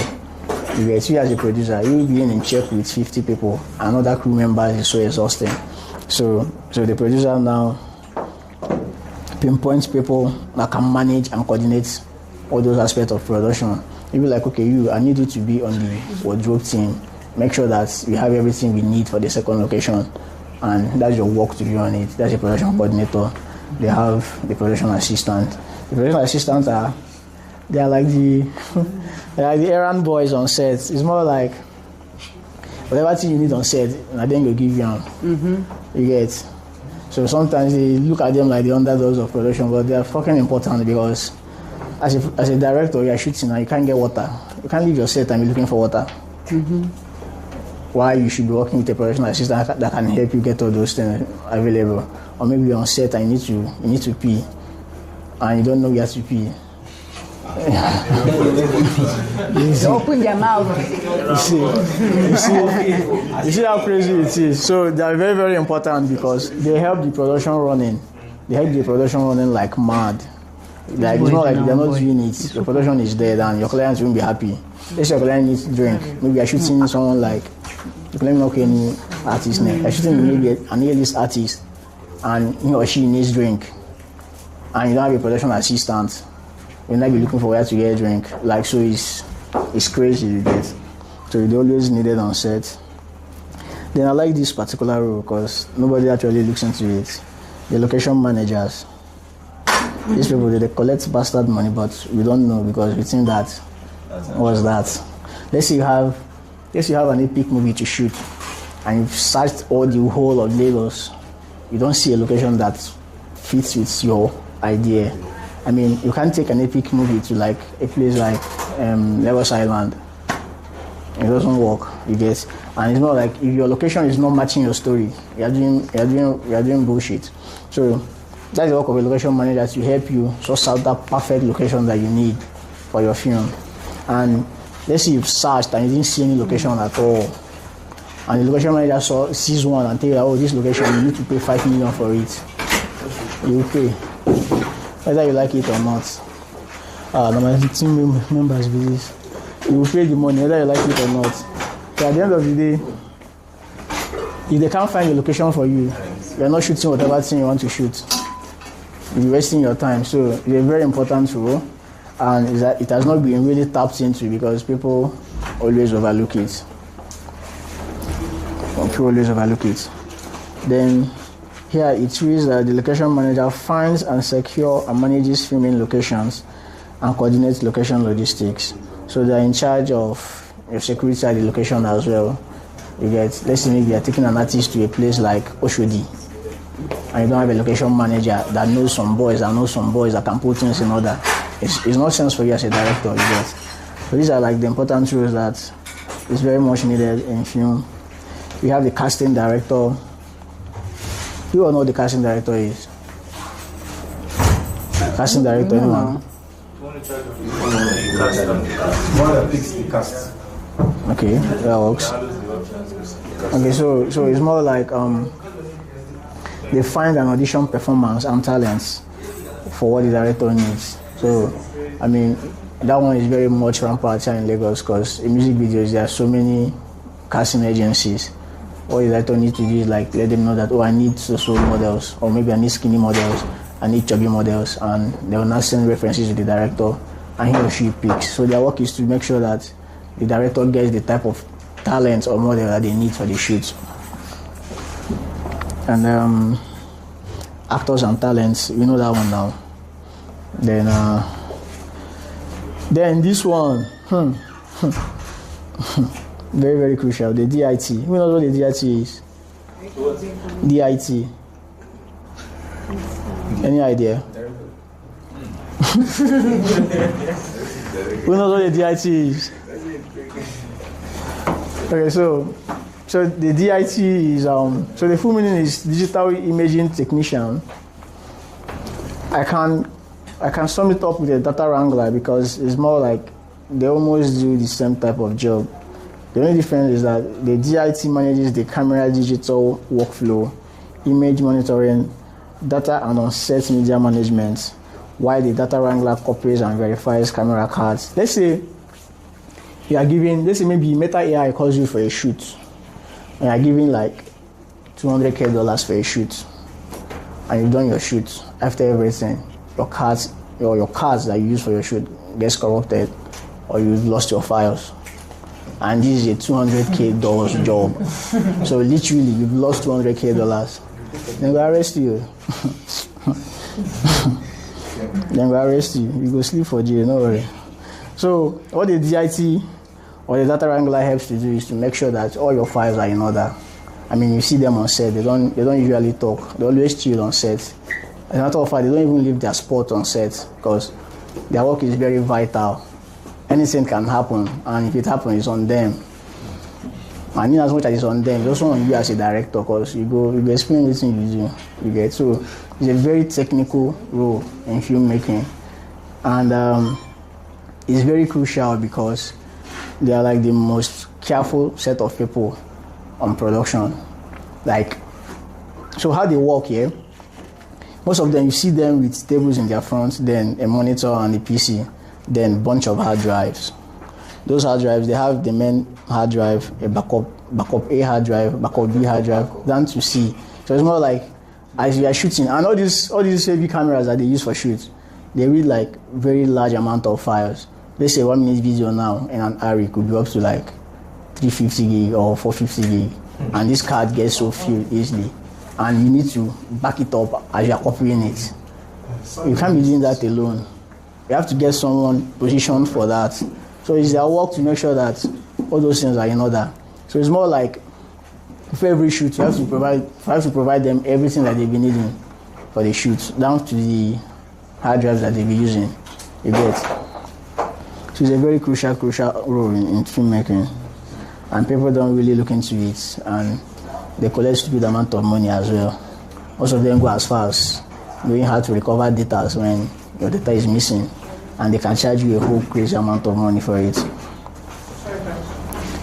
You get you as a producer, you'll be in check with 50 people, and other crew members is so exhausting. So the producer now pinpoints people that can manage and coordinate all those aspects of production. You'll be like, okay, I need you to be on the wardrobe team. Make sure that we have everything we need for the second location, and that's your work to do on it. That's the production coordinator. They have the production assistant. The production assistants are like the errand boys on set. It's more like whatever thing you need on set, and then they'll give you. You get. So sometimes they look at them like the underdogs of production, but they are fucking important, because as a director, you are shooting and you can't get water. You can't leave your set and be looking for water. Why you should be working with a production assistant that can help you get all those things available. Or maybe you're on set and you need to pee, and you don't know where to pee.
You open their mouth.
You see how crazy it is. So they are very, very important, because they help the production running. They help the production running like mad. Like it's not like they're not doing it. The production is dead and your clients won't be happy. Let's say your client needs drink. Maybe you're shooting someone like, you claim not any artist name. You're shooting maybe an A-list artist, and he or she needs drink, and you don't have a production assistant. You'll not be looking for where to get a drink. Like, so it's crazy, you get. So they always needed on set. Then I like this particular role because nobody actually looks into it. The location managers. These people, they collect bastard money, but we don't know, because we think that what's that. Let's say you have an epic movie to shoot, and you've searched all the whole of Lagos. You don't see a location that fits with your idea. I mean, you can't take an epic movie to like a place like Lagos Island. It doesn't work, you get. And it's not like, if your location is not matching your story, you're doing bullshit. So that's the work of a location manager, to help you source out that perfect location that you need for your film. And let's say you've searched and you didn't see any location at all, and the location manager sees one and tell you, oh, this location, you need to pay 5 million for it. You will pay, whether you like it or not. My team members do this. You will pay the money whether you like it or not. So at the end of the day, if they can't find a location for you, you're not shooting whatever thing you want to shoot. You're wasting your time. So it's a very important role, and it has not been really tapped into, because people always overlook it. Then here it reads that the location manager finds and secures and manages filming locations and coordinates location logistics. So they're in charge of your security at the location as well. You get, let's say maybe you're taking an artist to a place like Oshodi, and you don't have a location manager that knows some boys that can put things in order. It's not sense for you as a director, you get. So these are like the important rules that is very much needed in film. We have the casting director. You all know what the casting director is? Casting director, anyone? Okay, that works. Okay, so it's more like they find an audition performance and talents for what the director needs. So, I mean, that one is very much rampant here in Lagos, because in music videos there are so many casting agencies. What the director needs to do is like let them know that, oh, I need social models, or maybe I need skinny models, I need chubby models, and they will not send references to the director, and he or she picks. So their work is to make sure that the director gets the type of talent or model that they need for the shoot. And actors and talents, we know that one now. Then this one, very, very crucial, the DIT. Who knows what the DIT is? DIT. Any idea? Who knows what the DIT is? Okay, so the DIT is so the full meaning is digital imaging technician. I can sum it up with a data wrangler because it's more like they almost do the same type of job. The only difference is that the DIT manages the camera digital workflow, image monitoring, data and on-set media management, while the data wrangler copies and verifies camera cards. Let's say maybe Meta AI calls you for a shoot, and you're giving like $200K for a shoot, and you've done your shoot. After everything, your cards that you use for your shoot gets corrupted, or you've lost your files, and this is a $200K job. So literally, you've lost $200K. Then we arrest you. Then we arrest you. You go sleep for jail, no worry. So what the DIT or the data wrangler helps to do is to make sure that all your files are in order. I mean, you see them on set. They don't usually talk. They always chill on set. As a matter of fact, they don't even leave their spot on set because their work is very vital. Anything can happen, and if it happens, it's on them. And in as much as it's on them, it's also on you as a director because you explain everything you do. You get so it's a very technical role in filmmaking, and it's very crucial because they are like the most careful set of people on production. Like, so how they work here? Most of them, you see them with tables in their front, then a monitor and a PC, then a bunch of hard drives. Those hard drives, they have the main hard drive, a backup A hard drive, backup B hard drive, down to C. So it's more like as you are shooting, and all these heavy cameras that they use for shoots, they read like very large amount of files. Let's say 1 minute video now in an ARRI could be up to like 350 gig or 450 gig, and this card gets so filled easily, and you need to back it up as you are copying it. You can't be doing that alone. You have to get someone positioned for that. So it's their work to make sure that all those things are in order. So it's more like for every shoot, you have to provide them everything that they've been needing for the shoot, down to the hard drives that they'll be using. You get. So it's a very crucial role in filmmaking, and people don't really look into it, and they collect stupid amount of money as well. Most of them go as far as knowing how to recover data when your data is missing, and they can charge you a whole crazy amount of money for it.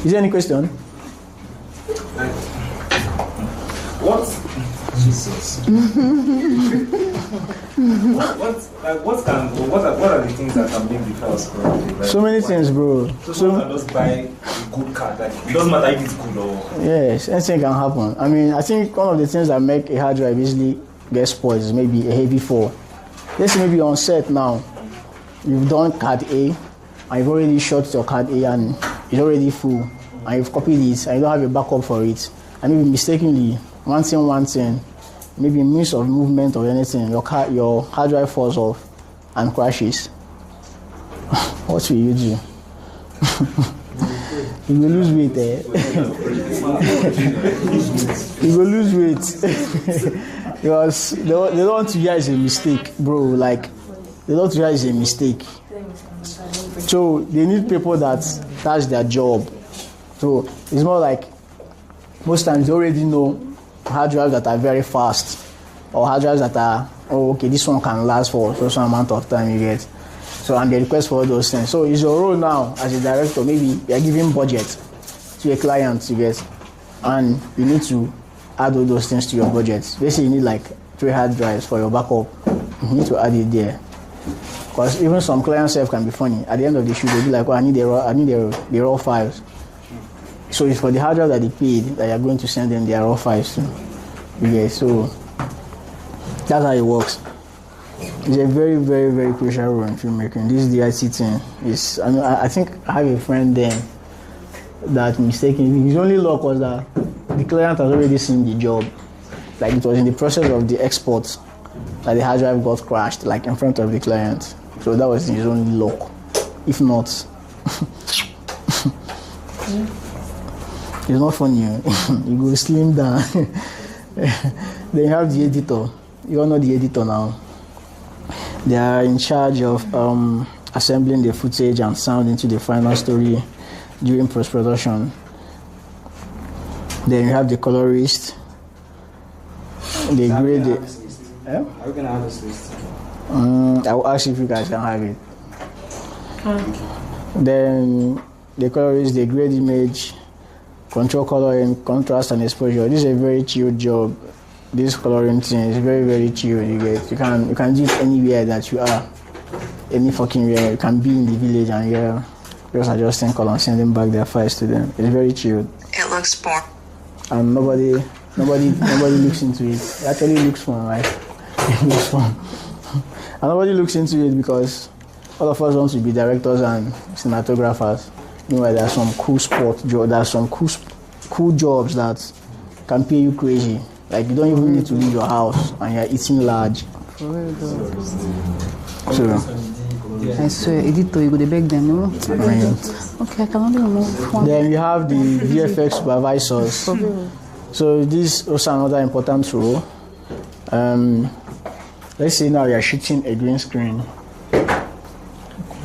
Is there any question?
What? Jesus. What are the things that can make the files corrupt? Like,
so many things, bro.
So can just buy a good card. Like, it doesn't matter if it's good or.
Yes, anything can happen. I mean, I think one of the things that make a hard drive easily get spoiled is maybe a heavy fall. Let's say maybe on set now, you've done card A, and you've already shot your card A and it's already full, and you've copied it, and you don't have a backup for it, and maybe mistakenly, one thing, maybe means of movement or anything, your hard drive falls off and crashes. What will you do? You will lose weight, eh? You will lose weight. Because they don't want to hear it's a mistake, bro. Like, they don't want to hear it's a mistake. So they need people that's their job. So it's more like most times they already know hard drives that are very fast, or hard drives that are, oh, okay, this one can last for some amount of time, you get. So, and they request for all those things. So it's your role now as a director, maybe you're giving budget to a client, you get, and you need to add all those things to your budget. Basically, you need like 3 hard drives for your backup. You need to add it there. Because even some client self can be funny. At the end of the shoot, they'll be like, oh, I need the raw files. So it's for the hard drive that they paid that you're going to send them their raw files to. Yeah, so that's how it works. It's a very, very, very crucial role in filmmaking. This DIT thing is, I think I have a friend then that mistakenly, his only luck was that the client has already seen the job. Like, it was in the process of the export that the hard drive got crashed, like in front of the client. So that was his only luck. If not, it's not funny. You go slim down. Then you have the editor. You all know the editor now. They are in charge of assembling the footage and sound into the final story during post-production. Then you have the colorist. They grade it.
Are we gonna have this list?
I will ask if you guys can have it. Then the colorist, the grade image, control coloring, contrast and exposure. This is a very chill job. This coloring thing is very, very chill. You can do it anywhere that you are. Any fucking where. You can be in the village and just adjusting color and sending back their files to them. It's very chill.
It looks boring.
And nobody looks into it. It actually looks fun, right? It looks fun. And nobody looks into it because all of us want to be directors and cinematographers. Meanwhile, there are some cool there are some cool jobs that can pay you crazy. Like you don't even need to leave your house and you're eating large.
For real though.
So
I swear, editor, you go to beg them, no? Okay, I can only remove one.
Then we have the VFX supervisors.
For real.
So this is also another important role. Let's say now you are shooting a green screen.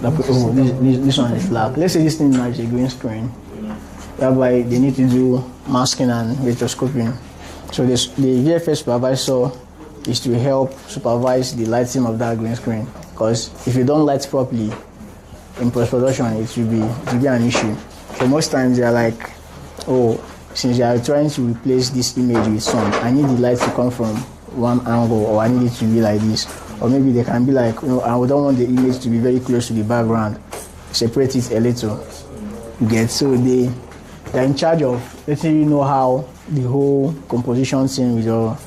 This one is black. Let's say this thing now is a green screen. Whereby they need to do masking and rotoscoping. So the VFX supervisor is to help supervise the lighting of that green screen. Because if you don't light properly in post-production, it will be an issue. So most times they are like, oh, since you are trying to replace this image with some, I need the light to come from one angle, or I need it to be like this. Or maybe they can be like, I don't want the image to be very close to the background. Separate it a little. You get, so they're in charge of letting you know how the whole composition thing with your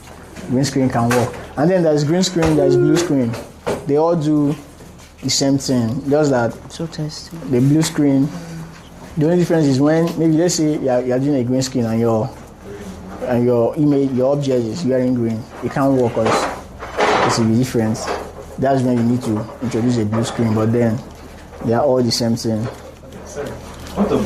green screen can work. And then there's green screen, there's blue screen. They all do the same thing, just that
so testing.
The blue screen, the only difference is when maybe let's say you're doing a green screen and your image, your object is wearing green, it can't work because it will be different. That's when you need to introduce a blue screen, but then they are all the same thing.
What of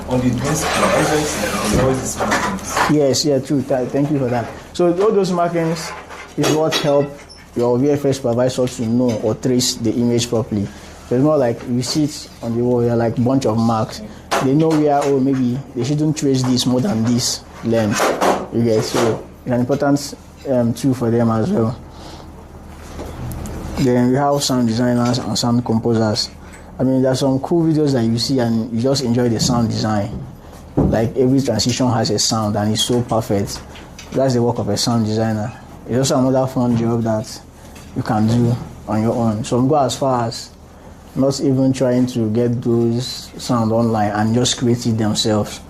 on the green screen, there's always these markings.
Yes, yeah, true. Thank you for that. So all those markings is what help your VFX supervisor to know or trace the image properly. So it's more like you see it on the wall, you're like a bunch of marks. They know where, oh, maybe they shouldn't trace this more than this length. You get, so it's an important tool for them as well. Then we have sound designers and sound composers. I mean, there's some cool videos that you see and you just enjoy the sound design. Like every transition has a sound and it's so perfect. That's the work of a sound designer. It's also another fun job that you can do on your own. Some go as far as not even trying to get those sound online and just create it themselves.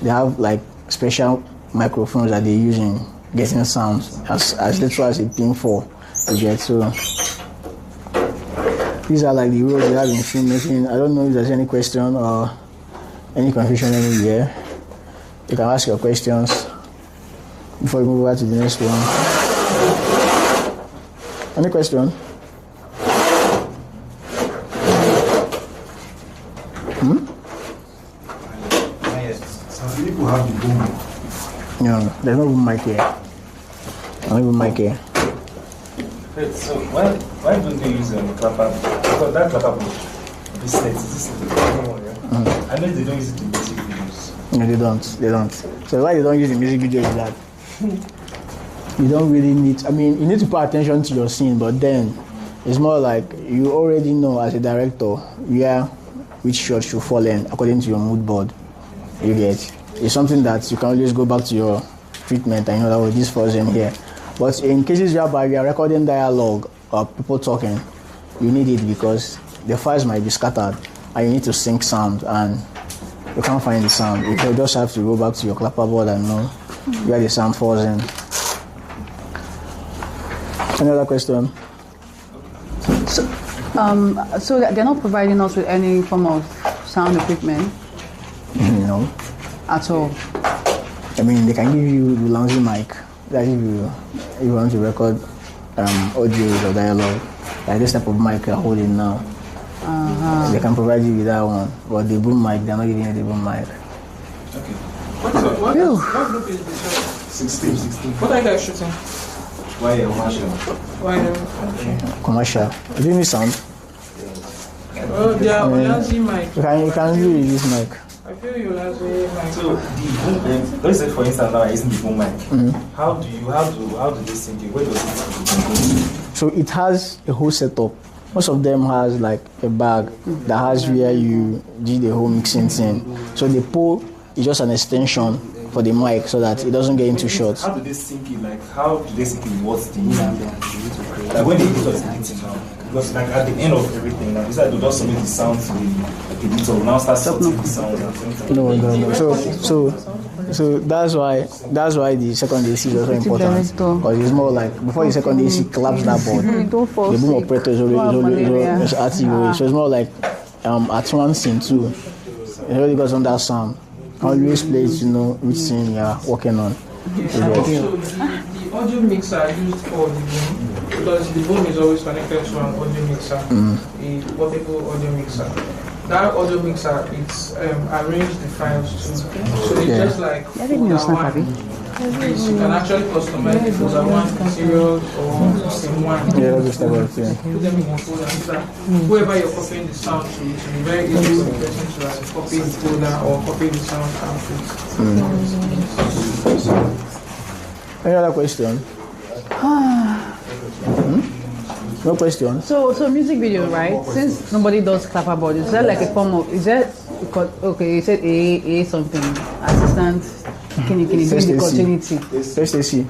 They have like special microphones that they use in getting sounds as little as a pin 4 to get. So these are like the roles they have in filmmaking. I don't know if there's any question or any confusion anywhere. You can ask your questions before we move over to the next one. Any question?
Some people have the boom.
No, there's no boom mic here. No boom mic here.
Wait, so why don't they use clapper? Because that clapper this is the one, yeah? I know they don't use it in music videos.
No, they don't. So why they don't use the music video is that you don't really need, I mean, you need to pay attention to your scene, but then it's more like you already know as a director which shot should fall in according to your mood board. You get, it's something that you can always go back to your treatment and you know that this falls in here. But in cases whereby you are recording dialogue or people talking, you need it because the files might be scattered and you need to sync sound and you can't find the sound. You just have to go back to your clapper board and know where the sound falls in. Any other question?
So they're not providing us with any form of sound equipment?
No.
At all?
I mean, they can give you the lousy mic that if you want to record audio or dialogue, like this type of mic you're holding now. They can provide you with that one, but the boom mic, they're not giving you the boom mic.
Okay.
What group is this?
16.
What are you guys shooting?
Why commercial?
Why
commercial. Do you need sound?
Oh, they are Olazi mic.
You can use this mic.
I feel you Olazi mic.
So the boom, let's say for instance now I'm using the boom mic. How do they sync it? Where does it sync it?
So it has a whole setup. Most of them has like a bag that has where you do the whole mixing thing. So the pole is just an extension for the mic so that it doesn't get into shots.
How do they sync it? Like, how do they sync it? What's the like when the editor is editing now? Because like at the end of everything, like, to just submit the sound to the editor, now start sorting the sound.
No. So that's why the second AC is also important, because it's more like before the second AC claps that board, the boom operator is always active. So it's more like at one scene too. It really goes on that sound. Always plays to know which scene you're working on.
So the audio mixer used for the boom, because the boom is always connected to an audio mixer, a portable audio mixer. That audio mixer, it's arranged the files too. So it's just like you can actually customize it for one serial or in one. Put them in one folder. Whoever you're copying the sound to, it will be very easy for the person to copy the folder or copy the sound output.
Any other question? No question.
So music video, right? Since nobody does clapperboard, is that like a form of? Is that okay? You said a something assistant. Can you do the continuity?
First AC.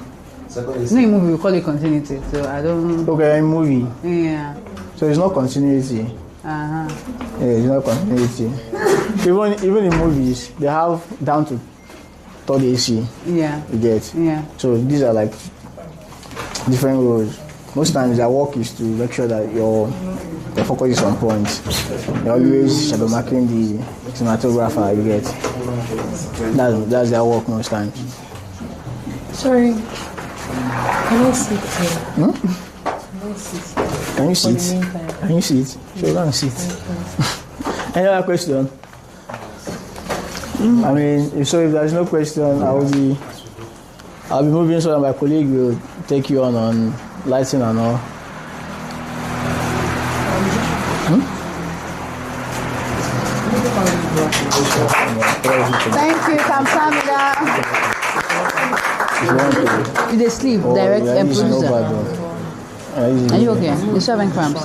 No, in movie we call it continuity. So I don't.
Okay, in movie.
Yeah.
So it's not continuity.
Yeah,
it's not continuity. even in movies, they have down to third AC.
Yeah.
You get.
Yeah.
So these are like different roles. Most times their work is to make sure that your focus is on point. You're always shadow marking the cinematographer, you get. That's their work most times.
Sorry. Can I sit here?
Can you sit? Can you sit? Sure, go and sit. Any other question? I mean, if there's no question, I'll be moving so that my colleague will take you on lighting and all.
Thank you, Kamsamida. You dey sleep, direct and producer. Are you okay? You're having cramps.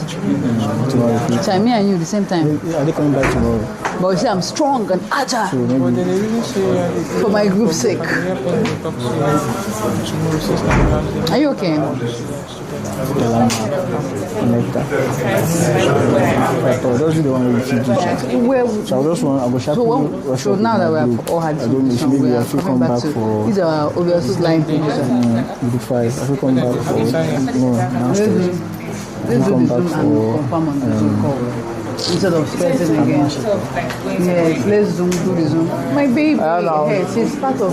So me and you at the same time.
Are they coming back tomorrow?
But you say I'm strong and agile for my group's sake. Are you okay?
Those are the ones we feed each other.
So now that we have all had discussion, we are coming back to these are obviously line producer.
I should come back for
Let's do the Zoom and confirm on the Zoom call instead of stressing again. Yes, let's do the Zoom. My baby, hey, she's part of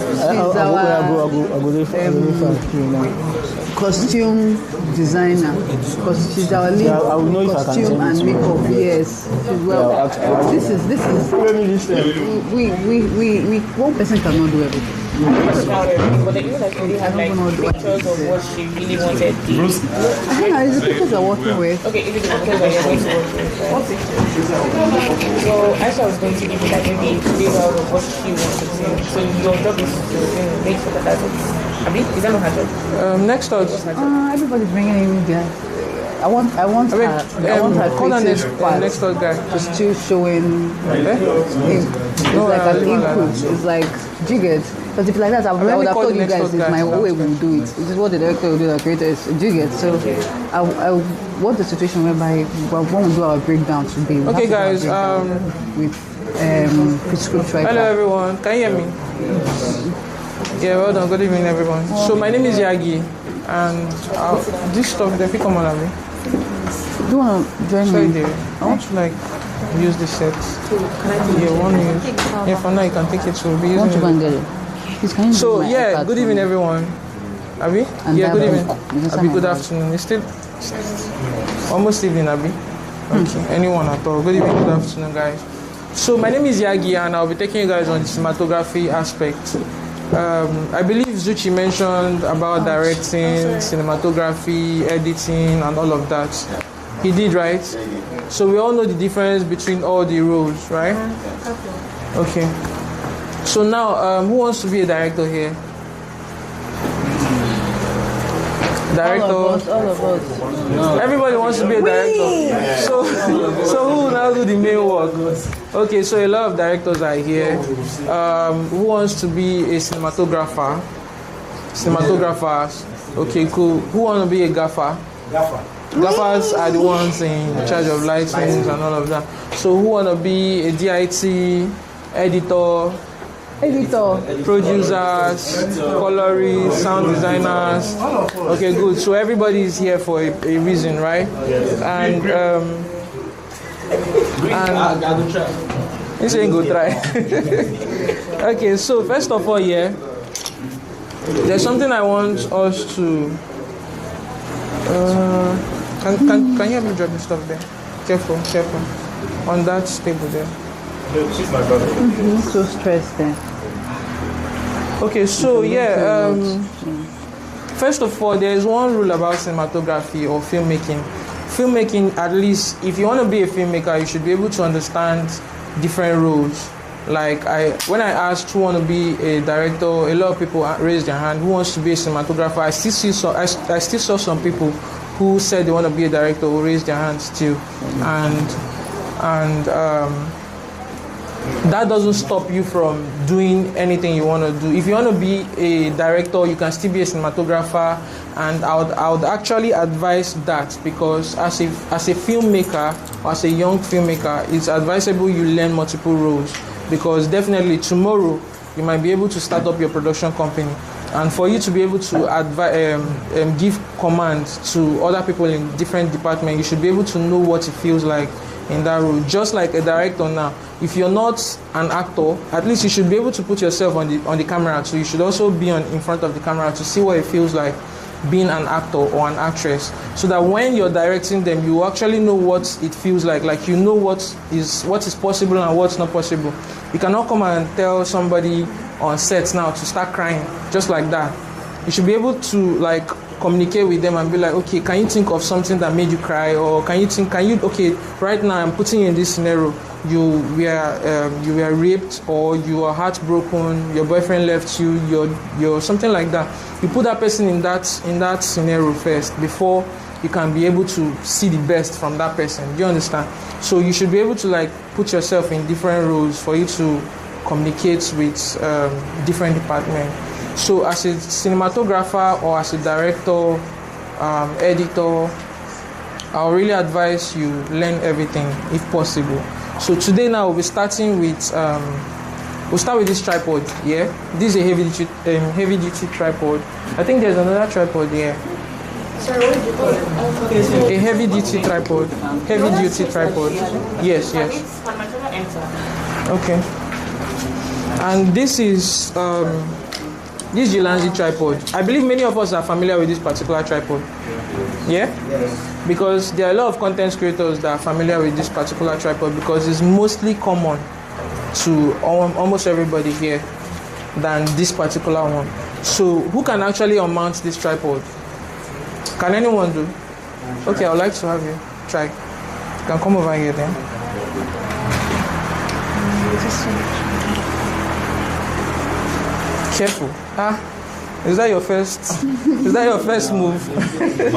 costume designer, because she's our lead costume and makeup. Yes, well, this is we one person cannot do everything.
But the even like really have like pictures of what she really wanted.
I don't know, it's the pictures I'm working with.
Okay, is it the pictures that you're going to work with? Right? What pictures? So Aisha was going to give you like maybe 3 hours of what she wants to see. So your job is to make sure that that's it. Abi, is that not her job?
Next thought.
Everybody's bringing in there. I want her creative part.
Next thought guy.
Just still showing. It's like an input. It's like jiggered. Because if like that, I would have told you guys it's my way we will do it. This is what the director will do, the creator is jiggered. So I want the situation whereby when we do our breakdown today.
Okay, guys.
With prescription.
Hello, everyone. Can you hear me? Yeah, well done. Good evening, everyone. So my name is Yagi, and this stuff, if you come on me.
Do you want to join me?
I want to like use the set. Yeah, one use. Yeah, for now you can take it to be using it. So yeah, good evening, everyone. Abi? Yeah, good evening. Abi, good afternoon. It's still almost evening, Abi. Okay, anyone at all. Good evening, good afternoon, guys. So my name is Yagi, and I'll be taking you guys on the cinematography aspect. I believe Zuchi mentioned about directing, cinematography, editing, and all of that. He did, right? So we all know the difference between all the roles, right? Okay. So now, who wants to be a director here? Director.
All of us.
Everybody wants to be a director. So who will now do the main work? Okay, so a lot of directors are here. Who wants to be a cinematographer? Cinematographers. Okay, cool. Who want to be a gaffer? Gaffers are the ones in charge of lightings and all of that. So who want to be a DIT, editor, producers, colorists, sound designers? Okay, good. So everybody is here for a reason, right? And this ain't go try. Okay, so first of all, yeah, there's something I want us to. Can you help me drop the stuff there? Careful. On that table there.
She's my brother.
So stressed there.
Okay, so yeah, first of all, there is one rule about cinematography or filmmaking. Filmmaking, at least, if you want to be a filmmaker, you should be able to understand different roles. Like when I asked who want to be a director, a lot of people raised their hand. Who wants to be a cinematographer? I still saw some people who said they want to be a director who raised their hands still, and that doesn't stop you from doing anything you want to do. If you want to be a director, you can still be a cinematographer, and I would actually advise that, because as a filmmaker, or as a young filmmaker, it's advisable you learn multiple roles, because definitely tomorrow you might be able to start up your production company, and for you to be able to give commands to other people in different departments, you should be able to know what it feels like in that role. Just like a director now, if you're not an actor, at least you should be able to put yourself on the camera, so you should also be in front of the camera to see what it feels like being an actor or an actress, so that when you're directing them, you actually know what it feels like you know what is possible and what's not possible. You cannot come and tell somebody on set now to start crying just like that. You should be able to communicate with them and be like, okay, can you think of something that made you cry, or okay, right now I'm putting you in this scenario. You were raped, or you are heartbroken, your boyfriend left you, you're something like that. You put that person in that scenario first before you can be able to see the best from that person. Do you understand? So you should be able to put yourself in different roles for you to communicate with different departments. So as a cinematographer or as a director, editor, I'll really advise you learn everything if possible. So today now we'll be starting with we'll start with this tripod. Yeah, this is a heavy duty tripod. I think there's another tripod here.
Sorry, what did you call it?
A heavy duty tripod. Heavy duty tripod. Yes. Okay. And this is Jilanzi tripod. I believe many of us are familiar with this particular tripod. Yeah? Yes. Because there are a lot of content creators that are familiar with this particular tripod, because it's mostly common to almost everybody here than this particular one. So who can actually unmount this tripod? Can anyone do? Okay, I would like to have you try. You can come over here then. Careful. Is that your first move? Okay.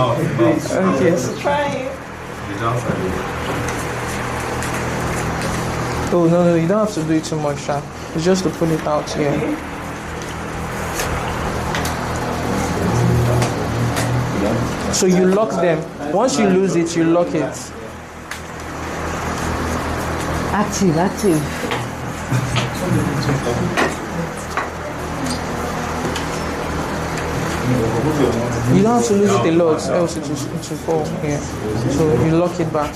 Try it.
Oh no, you don't have to do it too much, Sha. It's just to pull it out here. So you lock them. Once you lose it, you lock it.
Active.
You don't have to lose it a lot, else it will fall here. So you lock it back.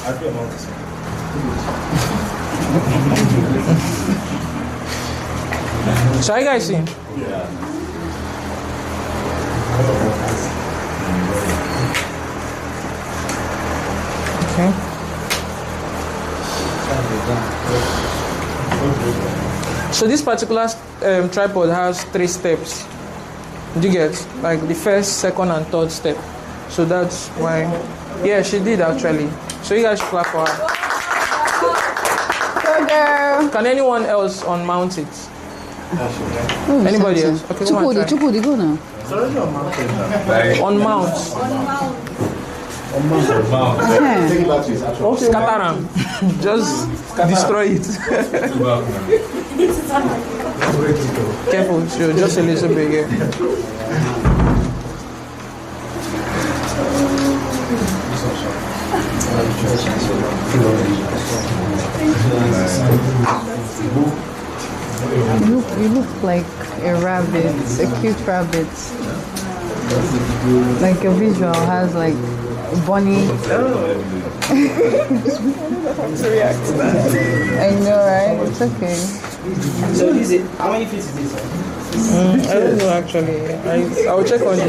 So how you guys see? Okay. So this particular tripod has 3 steps. Do you get? Like the first, second, and third step. So that's why. Yeah, she did actually. So you guys should clap for her.
Go girl.
Can anyone else unmount it? Anybody else? Okay, come on, try.
Chukudi, go now.
On mount.
Take it back to his actual.
Scatter them. Just destroy it. Careful, sure. Just a little bit here.
You look like a rabbit, a cute rabbit. Like your visual has like bunny. I know, right? It's okay.
So is it? How many feet is this?
I don't know actually. I'll check on the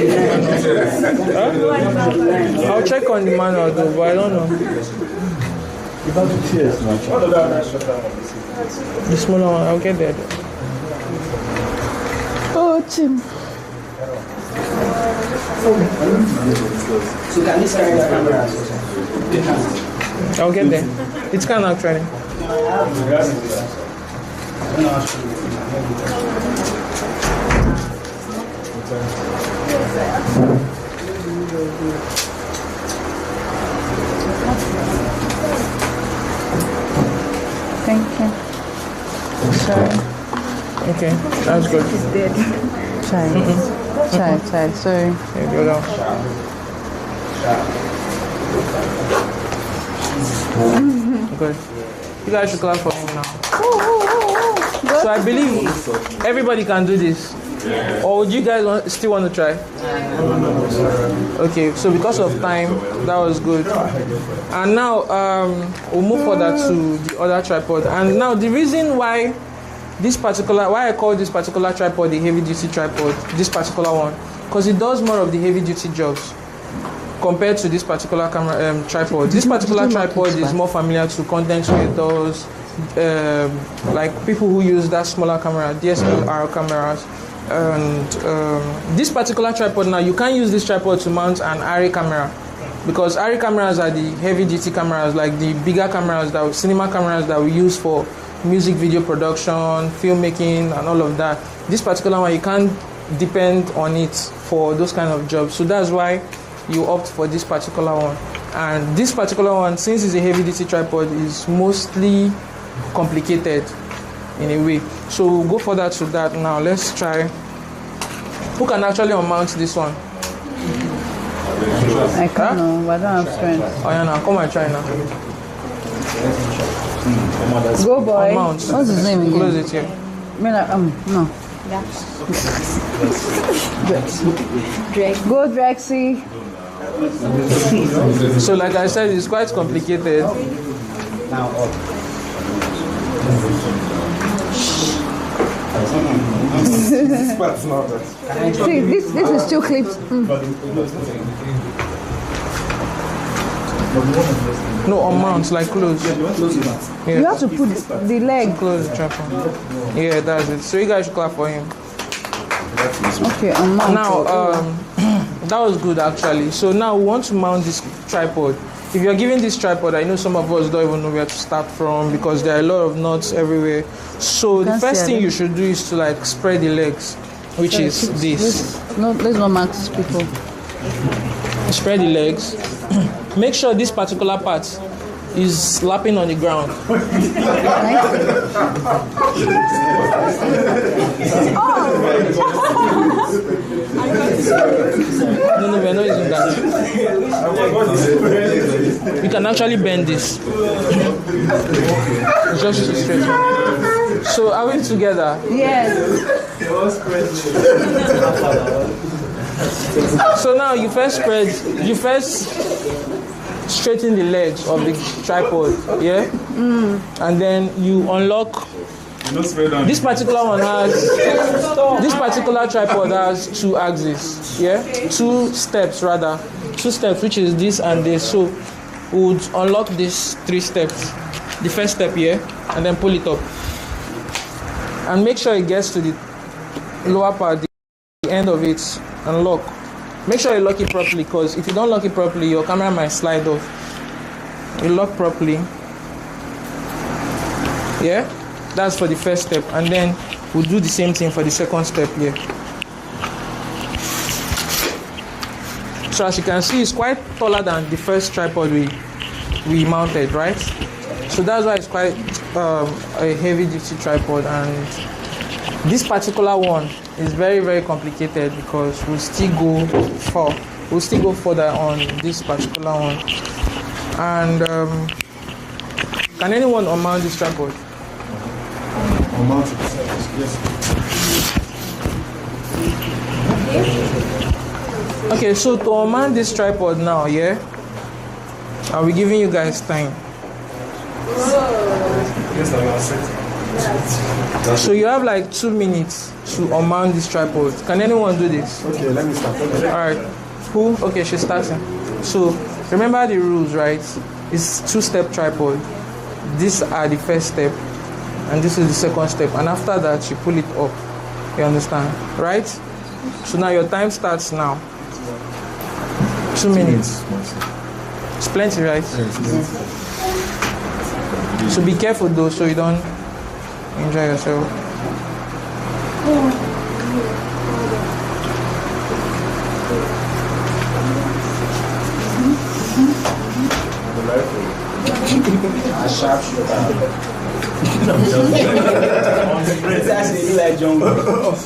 manual. Huh? I'll check on the manual though, but I don't know. The smaller one, I'll get there.
Oh, Tim.
So can this carry the camera?
I'll get there. It can actually.
Thank you. Sorry.
Okay, that's good.
Sorry. Sorry.
Here, go down. Good. You guys should clap for me now. So I believe everybody can do this. Or would you guys still want to try? Okay, so because of time, that was good. And now we'll move further to the other tripod. And now the reason why I call this particular tripod the heavy duty tripod, this particular one, because it does more of the heavy duty jobs compared to this particular camera tripod. This particular tripod is more familiar to content creators, like people who use that smaller camera, DSLR cameras. And this particular tripod now, you can't use this tripod to mount an Arri camera, because Arri cameras are the heavy duty cameras, like the bigger cameras, cinema cameras that we use for music video production, filmmaking and all of that. This particular one, you can't depend on it for those kind of jobs. So that's why you opt for this particular one. And this particular one, since it's a heavy duty tripod, is mostly complicated in a way. So we'll go further to that now. Let's try. Who can actually unmount this one?
I can't know, but I don't have strength.
Oh yeah, now come and try now.
Go boy.
Unmount.
What's his name again?
Close it here.
No. Go Drexy.
So like I said, it's quite complicated.
See, this is still clipped.
No, unmount, like close. Yeah.
You have to put the leg.
Close the tripod. Yeah, that's it. So you guys should clap for him.
Okay, unmount.
Now, that was good actually. So now we want to mount this tripod. If you're given this tripod, I know some of us don't even know where to start from because there are a lot of knots everywhere. So the first thing you should do is to like spread the legs, which is this.
Let's not mark people.
Spread the legs. Make sure this particular part is lapping on the ground. No, we're not using that. You can actually bend this. Just straight. So are we together?
Yes.
So now you first straighten the legs of the tripod, yeah? And then you unlock. This particular tripod has two axes, yeah? Two steps, which is this and this. So we would unlock these 3 steps. The first step here, and then pull it up. And make sure it gets to the lower part, the end of it, and lock. Make sure you lock it properly, because if you don't lock it properly, your camera might slide off. You lock properly. Yeah? That's for the first step. And then we'll do the same thing for the second step here. So as you can see, it's quite taller than the first tripod we mounted, right? So that's why it's quite a heavy duty tripod, and this particular one is very, very complicated because we'll still go further on this particular one. And can anyone unmount this tripod?
Unmount it. Yes.
Okay, so to unmount this tripod now, yeah, I'll be giving you guys time. So you have like 2 minutes to unmount this tripod. Can anyone do this?
Okay, let me start.
Alright. Who? Okay, she's starting. So remember the rules, right? It's 2-step tripod. These are the first step, and this is the second step. And after that, you pull it up. You understand? Right? So now your time starts now. 2 minutes. It's plenty, right? So be careful though, so you don't enjoy yourself.
A sharpshooter. It's actually like jungle.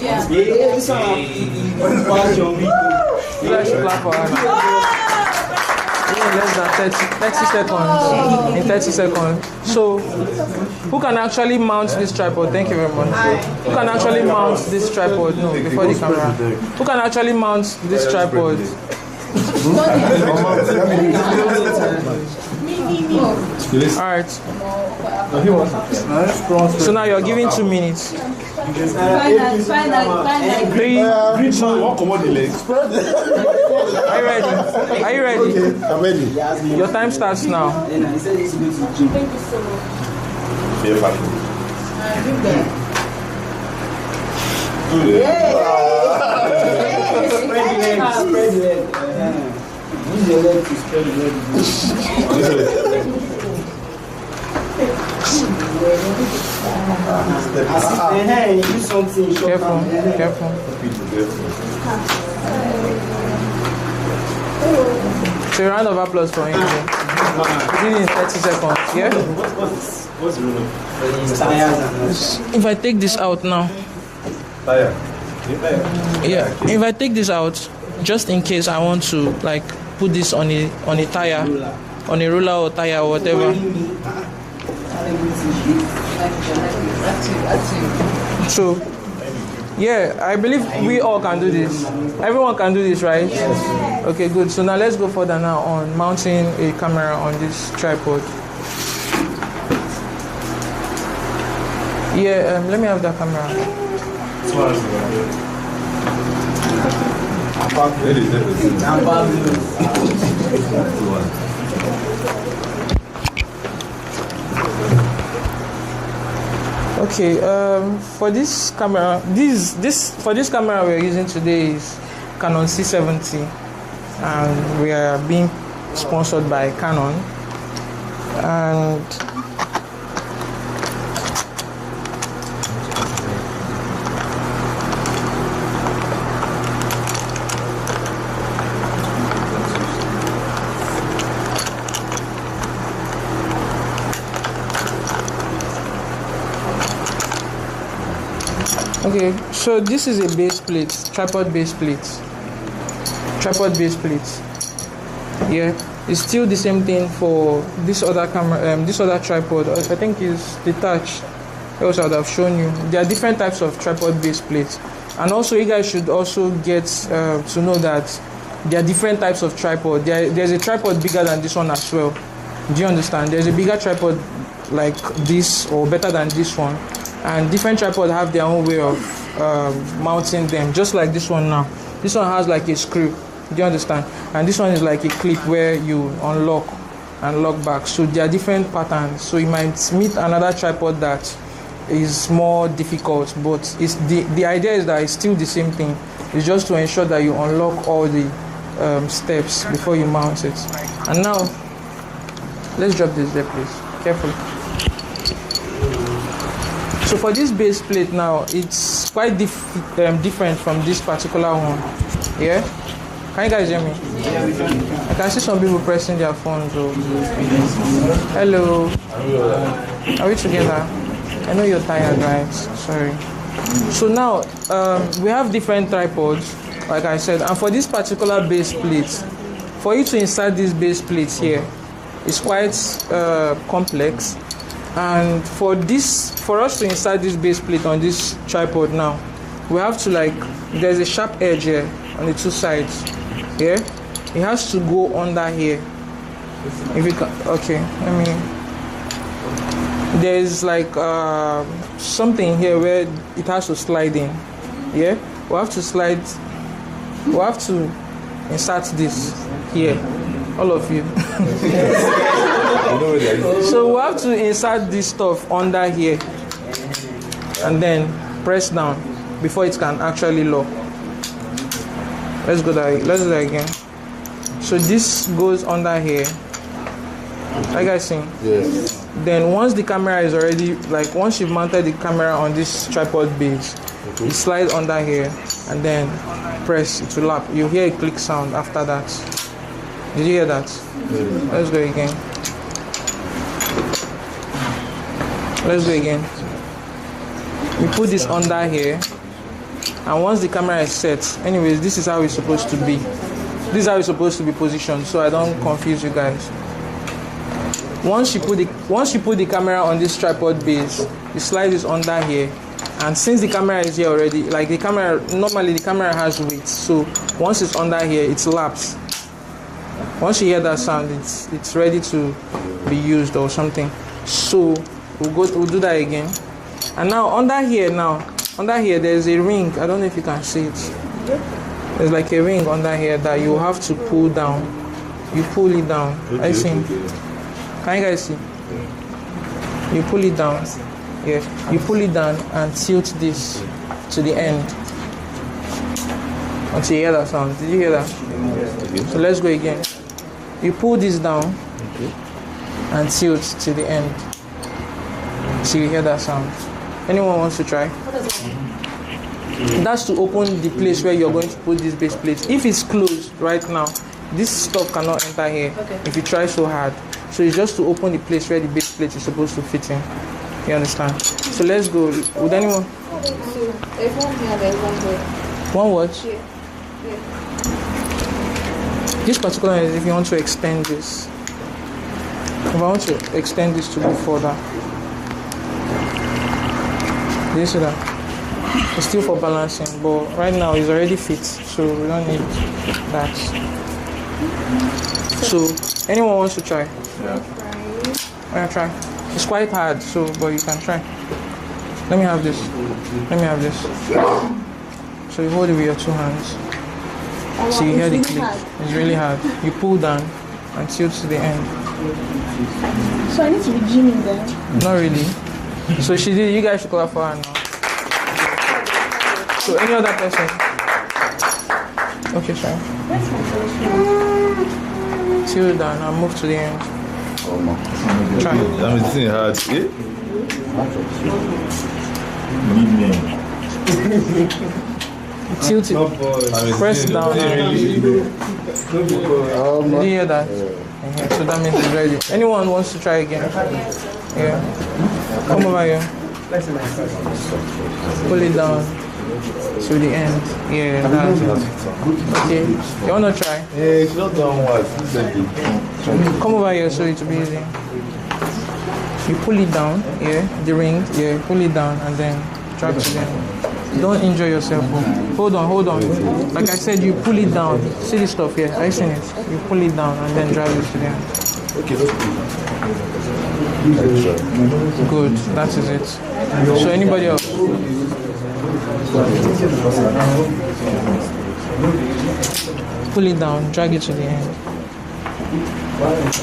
Yeah, this one is jungle.
You guys should clap for her. Less than 30 seconds. In 30 seconds. So, who can actually mount this tripod? Thank you very much. Who can actually mount this tripod? No, before the camera. Who can actually mount this tripod? Alright. So now you're giving 2 minutes. 3, 2. Are you ready? Are you ready?
Okay, I'm ready.
Your time starts now.
He said he's going to the gym. Thank you so much. Spread the leg. Use your leg to spread the leg. Do something.
Careful. So a round of applause for him. We did it in 30 seconds, yeah?
What's the rule?
If I take this out now. Yeah, if I take this out, just in case I want to like put this on a tire, on a roller or tire or whatever. So, yeah, I believe we all can do this. Everyone can do this, right? Yes. Okay, good. So now let's go further now on mounting a camera on this tripod. Yeah, let me have that camera. Okay, for this camera, for this camera we're using today is Canon C70, and we are being sponsored by Canon. And okay, so this is a base plate, tripod base plate. Yeah, it's still the same thing for this other camera, this other tripod. I think is detached. Else I would have shown you. There are different types of tripod base plates, and also you guys should also get to know that there are different types of tripod. There's a tripod bigger than this one as well. Do you understand? There's a bigger tripod like this or better than this one. And different tripods have their own way of mounting them, just like this one now. This one has like a screw, do you understand? And this one is like a clip where you unlock and lock back. So there are different patterns. So you might meet another tripod that is more difficult, but it's the idea is that it's still the same thing. It's just to ensure that you unlock all the steps before you mount it. And now, let's drop this there, please. Careful. So for this base plate now, it's quite different from this particular one. Yeah. Can you guys hear me? I can see some people pressing their phones. Hello. Are we together? I know you're tired, right? Sorry. So now, we have different tripods, like I said, and for this particular base plate, for you to insert this base plate here, it's quite complex. And for us to insert this base plate on this tripod now, we have to there's a sharp edge here on the two sides. Here, it has to go under here. If you can, okay, there's something here where it has to slide in. Yeah, we have to insert this here, all of you. So we have to insert this stuff under here and then press down before it can actually lock. Let's do that again. So this goes under here. Like I see.
Yes.
Then once the camera is already, once you've mounted the camera on this tripod base, you slide under here and then press, it will lap. You hear a click sound after that. Did you hear that? Yeah. Let's go again. You put this under here, and once the camera is set, anyways, this is how it's supposed to be. This is how it's supposed to be positioned, so I don't confuse you guys. Once you put the camera on this tripod base, you slide this under here, and since the camera is here already, normally the camera has weight, so once it's under here, it laps. Once you hear that sound, it's ready to be used or something. So we'll do that again. And now under here, there's a ring. I don't know if you can see it. There's like a ring under here that you have to pull down. You pull it down. I see. Can you guys see? You pull it down. Yeah. You pull it down and tilt this to the end until you hear that sound. Did you hear that? So let's go again. You pull this down and tilt to the end till you hear that sound. Anyone wants to try? That's to open the place where you're going to put this base plate. If it's closed right now, this stuff cannot enter here if you try so hard. So it's just to open the place where the base plate is supposed to fit in. You understand? So let's go. Would anyone? One word? This particular is if you want to extend this. If I want to extend this to go further. Do you see that? It's still for balancing, but right now it's already fit, so we don't need that. So, anyone wants to try? Yeah. I'm gonna try. It's quite hard, but you can try. Let me have this. So you hold it with your two hands. So you hear the click. It's really hard. You pull down and tilt to the end.
So I need to be gymming then?
Not really. So she did. You guys should clap for her now. So any other person? Okay, sorry. Tilt down and move to the end. Try.
I'm seeing hard.
Tilt it. Press down. Did you hear that? So that means it's ready. Anyone wants to try again? Yeah. Come over here. Pull it down to the end. Yeah, that's it. Okay. You wanna try?
Yeah, it's not done what.
Come over here so it will be easy. You pull it down, the ring, pull it down and then drag to the end. Don't injure yourself. Hold on. Like I said, you pull it down. See this stuff here? Are you seeing it? You pull it down and then drag it to the end.
Okay, let's
Good, that is it. So anybody else? Pull it down, drag it to the end. Good.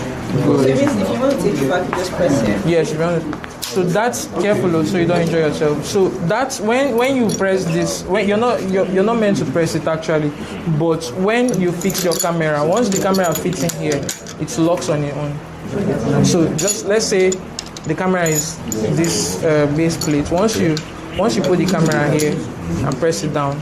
So it means if you want to take it back, you just press it.
Yes, if you want to. So that's careful so you don't injure yourself. So that's when you press this, when you're not meant to press it actually, but when you fix your camera, once the camera fits in here, it locks on your own. So just let's say the camera is this base plate. Once you put the camera here and press it down,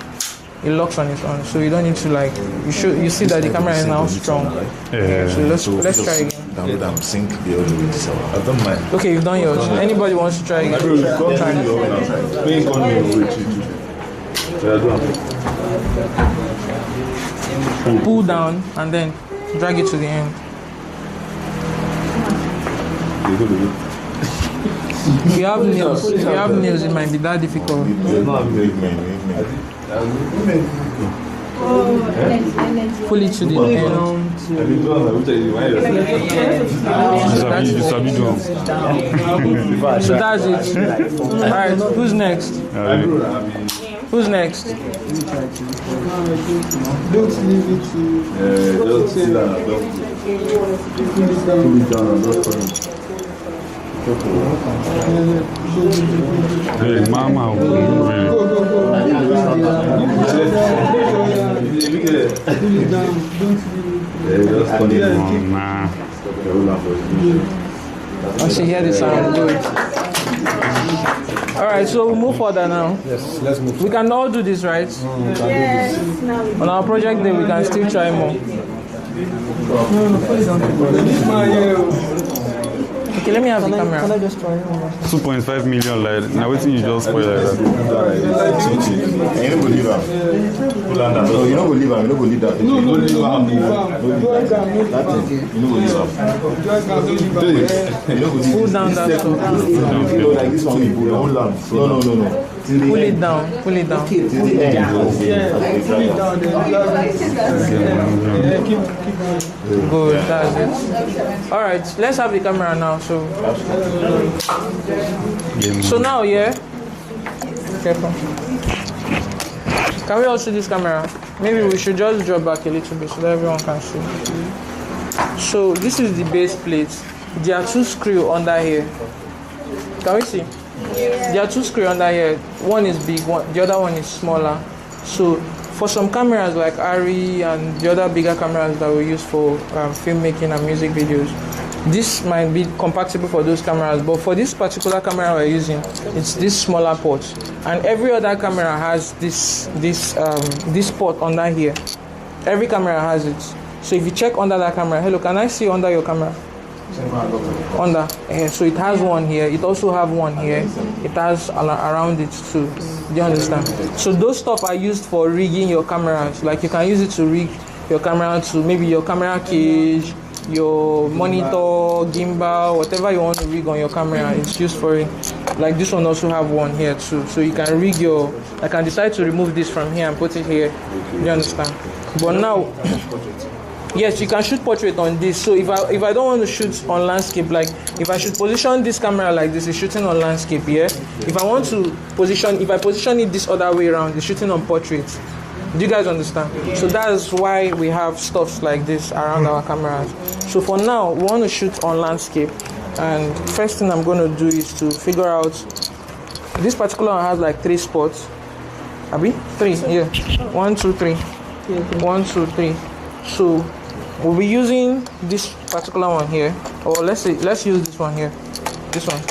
it locks on its own. So you don't need to like. You see that the camera is now strong.
Yeah.
So let's try again.
Download and sync the audio with this. I've done mine.
Okay, you've done yours. Anybody wants to try again? Try. Pull down and then drag it to the end. If you have nails, it might be that difficult. Pull it to the end. So that's it. Alright, who's next? Who's next?
Don't leave it to. Just sit down and don't pull it down and don't put it.
Hey, mama,
I should hear the sound. Good. Alright, so we'll move further now.
Yes, let's move.
We can all do this, right?
Yes.
On our project day, we can still try more. Okay, let me have the camera.
Can I just try?
2.5 million like now waiting you just spoil like that.
You don't believe that. No, you don't believe that. You don't believe that.
No, no, leave am.
You don't believe that.
Pull down that stuff.
Like this one, you pull down. No.
Pull it down. Pull it down. Good, that's it. Alright, let's have the camera now. So now, yeah. Careful. Can we all see this camera? Maybe we should just drop back a little bit so that everyone can see. So this is the base plate. There are 2 screws under here. Can we see? There are 2 screws under here. One is big, the other one is smaller. So for some cameras like Arri and the other bigger cameras that we use for filmmaking and music videos, this might be compatible for those cameras, but for this particular camera we're using, it's this smaller port. And every other camera has this port under here. Every camera has it. So if you check under that camera, hello, can I see under your camera? Under. So it has one here. It also have one here. It has around it too. Do you understand? So those stuff are used for rigging your cameras. Like you can use it to rig your camera to maybe your camera cage, your monitor, gimbal, whatever you want to rig on your camera, it's used for it. Like this one also have one here too. So you can rig your, I can decide to remove this from here and put it here. Do you understand? But now, yes, you can shoot portrait on this. So if I don't want to shoot on landscape, like if I should position this camera like this, it's shooting on landscape, yeah? If I want to position, if I position it this other way around, it's shooting on portrait. Do you guys understand? So that's why we have stuff like this around our cameras. So for now, we want to shoot on landscape. And first thing I'm going to do is to figure out, this particular one has like 3 spots. Abi? 3, yeah. 1, 2, 3. 1, 2, 3. So we'll be using this particular one here, or let's use this one here, this one.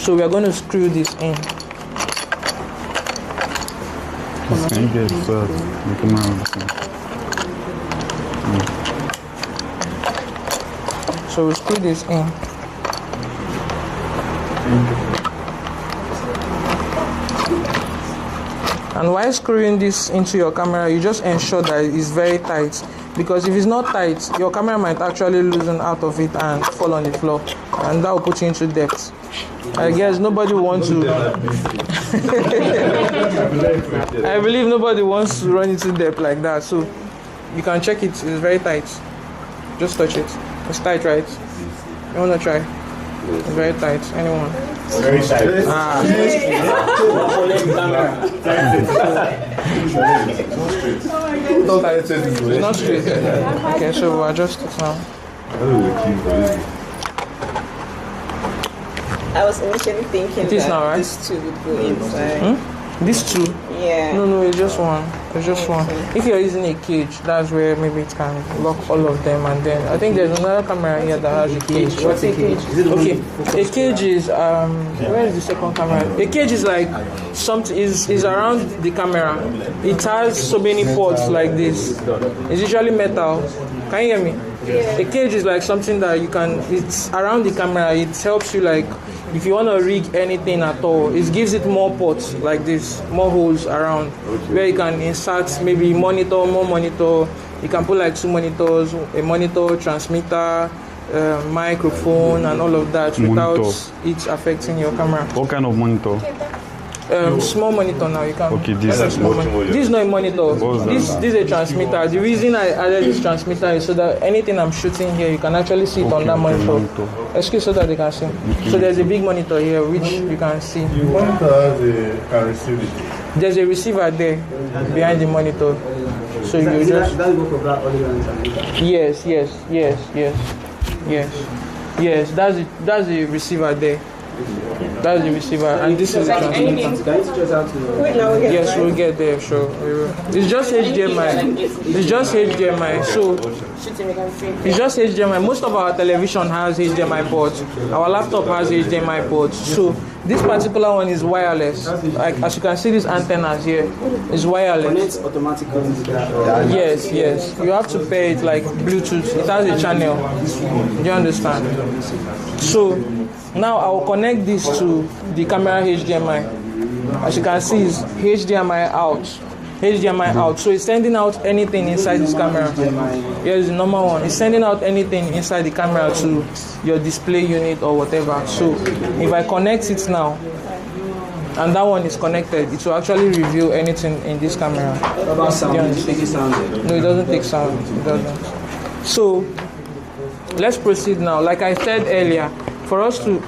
So we are going to screw this in.
Can you get the camera?
So we'll screw this in. And while screwing this into your camera, you just ensure that it's very tight. Because if it's not tight, your camera might actually loosen out of it and fall on the floor. And that will put you into depth. I guess nobody wants to... I believe nobody wants to run into depth like that. So you can check it, it's very tight. Just touch it. It's tight, right? You want to try? It's very tight. Anyone?
Very tight.
It's not straight. Okay, so we'll adjust it now.
I was initially thinking
it is
that
now, right?
this 2 would go inside.
This 2?
Yeah.
No, it's just one. There's just one. If you're using a cage, that's where maybe it can lock all of them, and then I think there's another camera here that has a cage.
What's a cage?
Okay, a cage is where is the second camera? A cage is like something is around the camera. It has so many ports like this. It's usually metal. Can you hear me? A cage is like something that you can. It's around the camera. It helps you like. If you want to rig anything at all, it gives it more ports like this, more holes around where you can insert maybe more monitor. You can put like 2 monitors, a monitor, transmitter, microphone, and all of that without it affecting your camera.
What kind of monitor?
Small monitor now. You can.
Okay, this is
small monitor. This is not a monitor. This is a transmitter. The reason I added this transmitter is so that anything I'm shooting here, you can actually see it on that monitor. Excuse so that they can see. Okay. So there's a big monitor here which you can see.
The monitor can receive it.
There's a receiver there behind the monitor. So you just. Yes. That's the receiver there. That's the receiver, and this is the transmitter. Yes, we'll get there, sure. It's just HDMI. It's just HDMI. So it's just HDMI. Most of our television has HDMI ports. Our laptop has HDMI ports. So this particular one is wireless. Like as you can see, these antennas here is wireless.
Automatically.
Yes. You have to pair it like Bluetooth. It has a channel. Do you understand? So now I will connect this to the camera HDMI. As you can see, it's HDMI out. So it's sending out anything inside this camera. Here's the normal one. It's sending out anything inside the camera to your display unit or whatever. So if I connect it now, and that one is connected, it will actually reveal anything in this camera.
What about sound? Does it take sound?
No, it doesn't take sound. It doesn't. So let's proceed now. Like I said earlier, for us to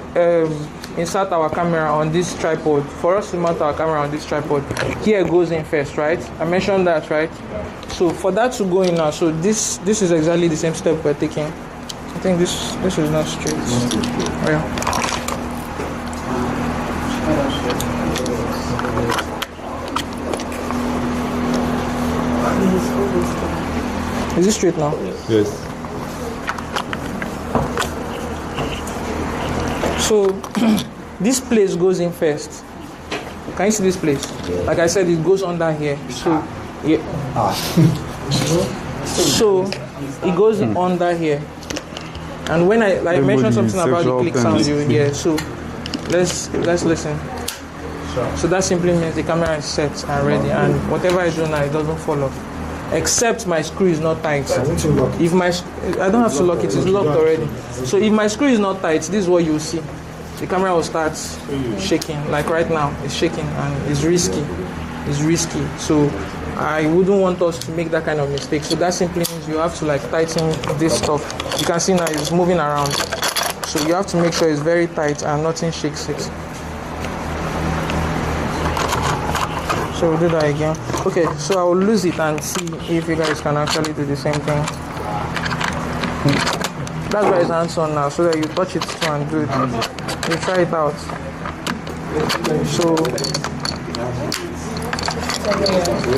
insert our camera on this tripod, here goes in first, right? I mentioned that, right? So for that to go in now, so this is exactly the same step we're taking. I think this is not straight. Yeah. Is it straight now?
Yes.
So this place goes in first. Can you see this place? Like I said, it goes under here. So yeah. So it goes under here. And when I mentioned something about the click sound you will hear. So let's listen. So that simply means the camera is set and ready, and whatever I do now, it doesn't fall off. Except my screw is not tight. If I don't have to lock it, it's locked already. So if my screw is not tight, this is what you'll see. The camera will start shaking. Like right now, it's shaking and it's risky. So I wouldn't want us to make that kind of mistake. So that simply means you have to like tighten this stuff. You can see now it's moving around. So you have to make sure it's very tight and nothing shakes it. So we'll do that again. Okay, so I will lose it and see if you guys can actually do the same thing. That's why it's hands on now, so that you touch it too and do it. You try it out. So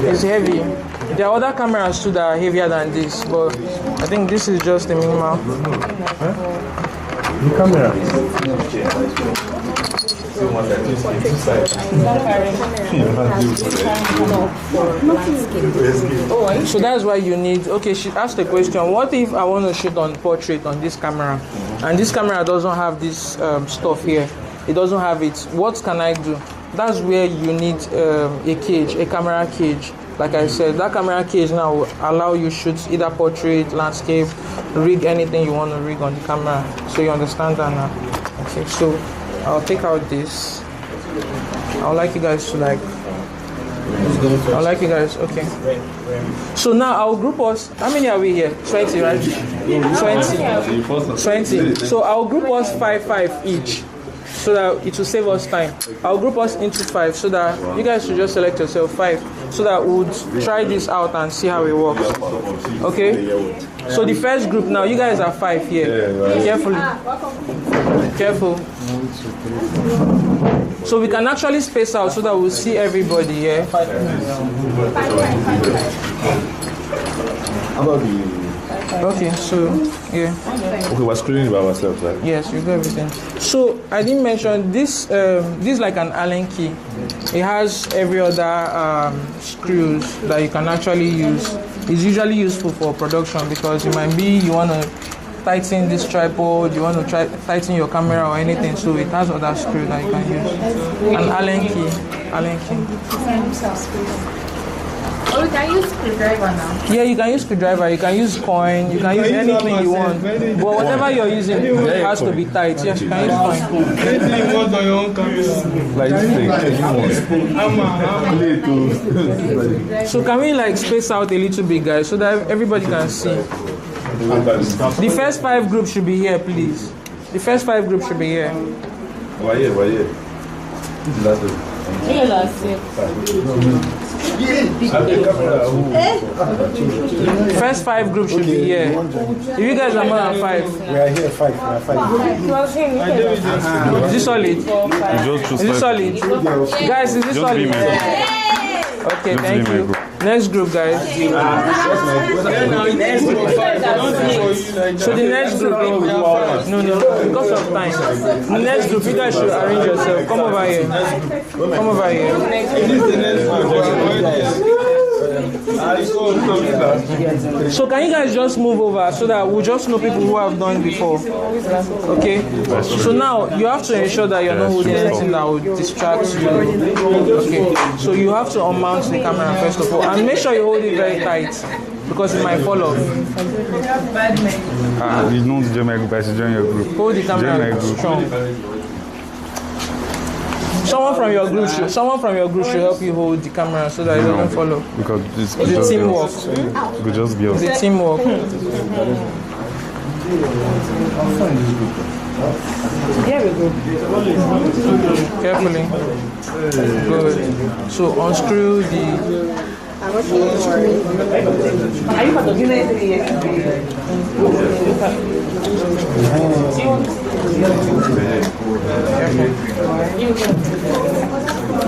it's heavy. There are other cameras too that are heavier than this, but I think this is just the minimal.
The camera.
So that's why you need. Okay, she asked the question, what if I want to shoot on portrait on this camera, and this camera doesn't have this stuff here, it doesn't have it, what can I do? That's where you need a cage, a camera cage. Like I said, that camera cage now will allow you shoot either portrait, landscape, rig anything you want to rig on the camera. So you understand that now. Okay, so I'll take out this. I would like you guys to okay. So now I'll group us. How many are we here? 20, right? 20. So I'll group us 5 each, so that it will save us time. I'll group us into 5, so that you guys should just select yourself 5, so that we'll try this out and see how it works. Okay? So the first group now, you guys are 5 here. Carefully. Careful. So we can actually space out so that we'll see everybody, yeah?
How about the...
Okay, so, yeah.
Okay, we're screening by ourselves, right?
Yes, you got everything. So, I didn't mention this, this is like an Allen key. It has every other screws that you can actually use. It's usually useful for production because it might be you want to tighten this tripod, you want to tighten your camera or anything, so it has other screws that you can use. An Allen key.
Oh, you can use screwdriver now?
Yeah, you can use screwdriver, you can use coin, you can use anything you want. But whatever you're using, it has to be tight. Yes, you can use coin.
Anything you want on your own camera.
Like this
So can we like space out a little bit, guys, so that everybody can see? The first 5 groups should be here, please. The first 5 groups should be here.
Why here?
First 5 groups should be here. If you guys are more than 5,
We are here, 5.
is this solid? Is this solid? Guys, is this solid? Okay, thank you. Next group, guys. So the next group, no, because of time. The next group, you guys should arrange yourself. Come over here. So can you guys just move over so that we'll just know people who have done before? Okay? So now you have to ensure that you're not holding anything that will distract you. Okay? So you have to unmount the camera first of all. And make sure you hold it very tight because it might fall off.
You know the German group, I should join your group.
Hold the camera strong. Someone from your group should help you hold the camera so that it doesn't fall off.
Because
it's the teamwork.
It could just be us.
The teamwork. Here we go. Carefully. Good. So unscrew the.
Are you part of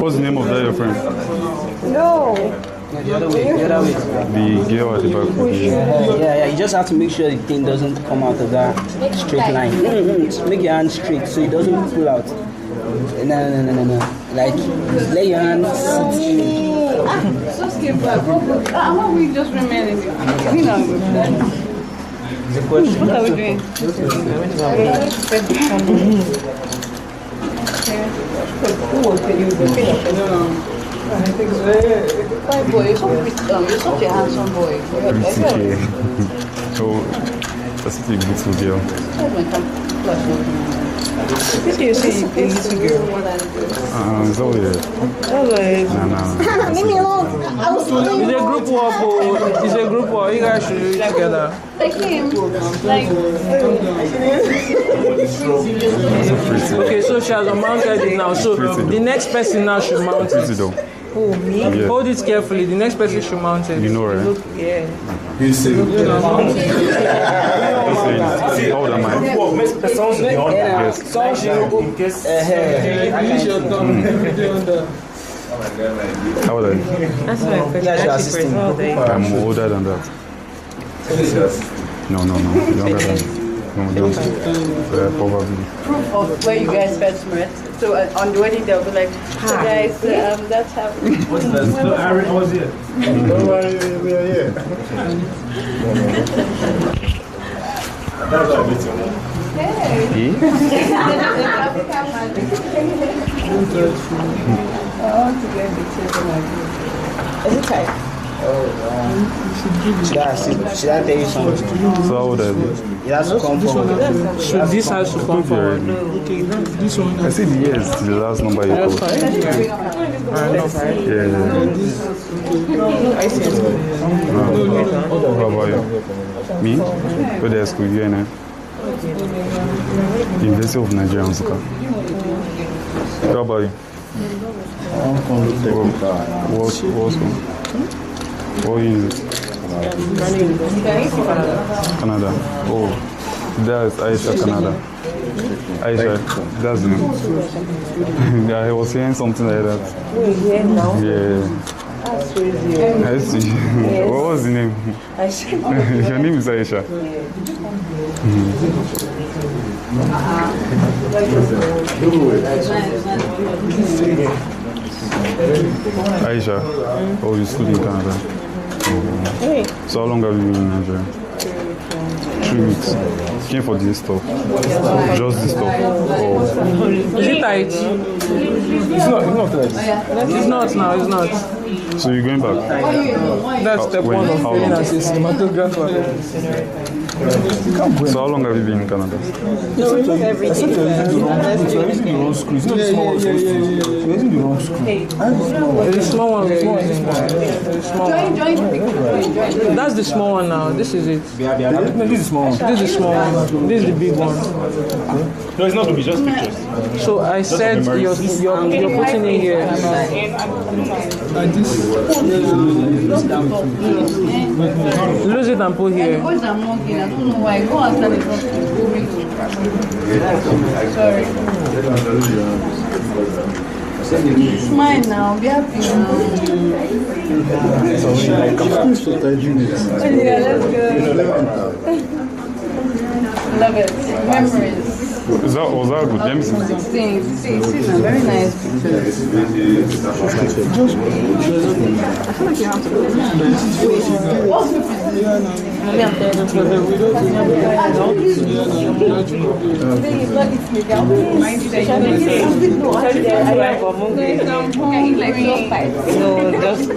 What's the name of that your friend?
No. The other way.
The girl at the back.
Yeah. You just have to make sure the thing doesn't come out of that straight line. Just make your hand straight so it doesn't pull out. No. Like, lay your hand sit.
So skip back. How are we just remaining?
The question.
What are we doing? Who was telling you the Fine boy, you're such a handsome boy.
So, that's a beautiful girl.
This is a little girl.
It's all weird.
No. Leave me alone.
It's a group work. It's a group work. You guys should do it together.
Like him.
Okay, so she has mounted it now. So the next person now should mount it.
Oh, me?
Yeah.
Hold it carefully. The next person should mount it.
You know, right?
Yeah.
You see.
How old am I? Yes. How old are you?
That's my question.
I'm older than that. No. Younger than me. No, probably.
Proof of where you guys first met. So on the wedding they'll be like, so guys, that's happening.
What's that? No, Aaron was here. Don't worry, we are here. That's our meeting.
Hey. I want to get the children like this. Is it tight?
Should I tell you something?
So how old are you?
It has to come forward.
So this has to come forward.
Okay, this one. I see the years, the last number you called. Yeah. How about you? Me? Where the school you in? University of Nigeria, Nsukka. How about you? What is it? Canada. Oh, that is Aisha, Canada. Aisha, that's the name. Yeah, I was hearing something like that. Yeah.
That's crazy.
I see. What was the name?
Aisha.
Your name is Aisha. Aisha, oh, you school in Canada. Oh. So how long have you been in Nigeria? 3 weeks. Came for this stuff. Just this stuff. Oh.
Is it tight?
It's not tight.
It's not now, it's not.
So you're going back?
That's step one of being as a cinematographer.
So how long have you been in Canada?
No, it's not every day. You're using the wrong screw. It's not the small one. You're using the wrong screw.
It's a small one we're using. That's the small one now. This is it.
No, this is the small one.
This is the small one. This is the big one.
No, it's not to be just pictures.
So I said you're putting in here. Lose it and put here.
I don't know why. Go and tell it. Sorry. It's mine now. Be happy now. Yeah, let's go. Love it. Memories.
Was that good? Let me see.
16, very nice pictures. I feel like you have to go. What's the
No,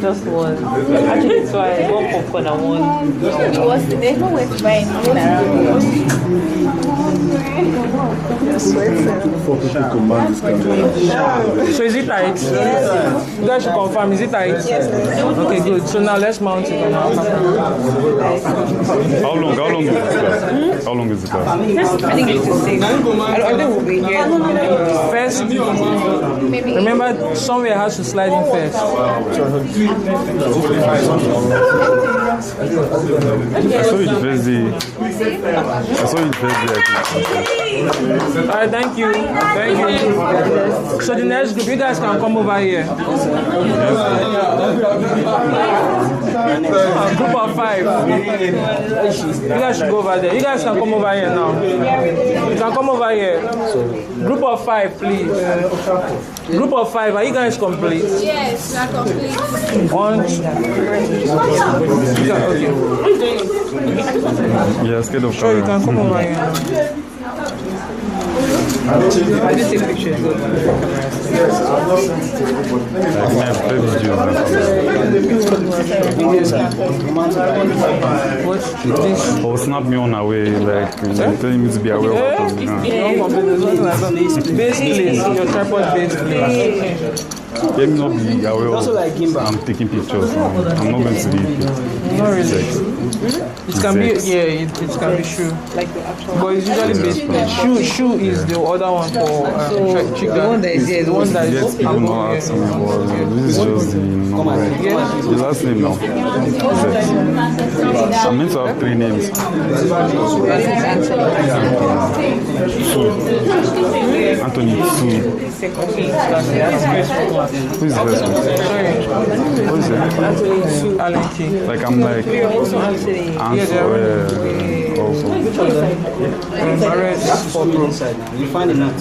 just one. Actually, so I want popcorn and one.
There's no way to buy anything around
So is it tight? You guys should confirm, is it tight? Okay, good. So now let's mount it on our camera.
How long is the class? How long is the class?
I think it's the same. I think we'll be here. First, remember, somewhere has to slide in first.
I saw it first day.
Alright, thank you. Thank you. So the next group, you guys can come over here. Group of 5. You guys should go over there. You guys can come over here now. You can come over here. Group of 5, please. Group of 5, are you guys complete?
Yes, we are complete.
1, 2, okay.
Yeah, scared of
Sure, you can come over here. I did take pictures. What?
Or snap me on away, like telling me to be aware of what I'm doing.
Base place, your tripod base place.
Let me not be aware of I'm taking pictures. I'm not going to be.
Not really. It can be, yeah, it can be shoe. Like the actual. But it's usually base place. Shoe is the other one for chicken. The one that is here, the one that is.
Yes, people not ask me, but this is just the number. The last name now. I'm meant to have 3 names. Anthony, Sue. Who is the first one? What is it? Like I'm like also.
You find it not.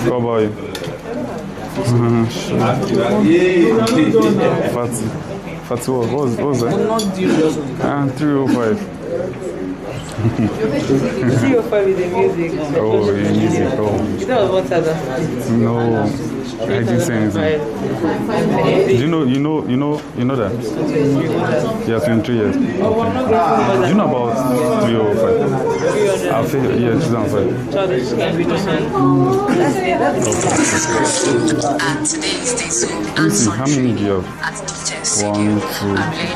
How about you? Fatty, what was that? 305.
305 is the music.
Oh, the music. Oh.
You know what other?
No, I didn't say anything. You know that? Yeah, 23 years. Okay. Do you know about 305? I feel, yeah, 2005. How many do you have? 1, 2, 3.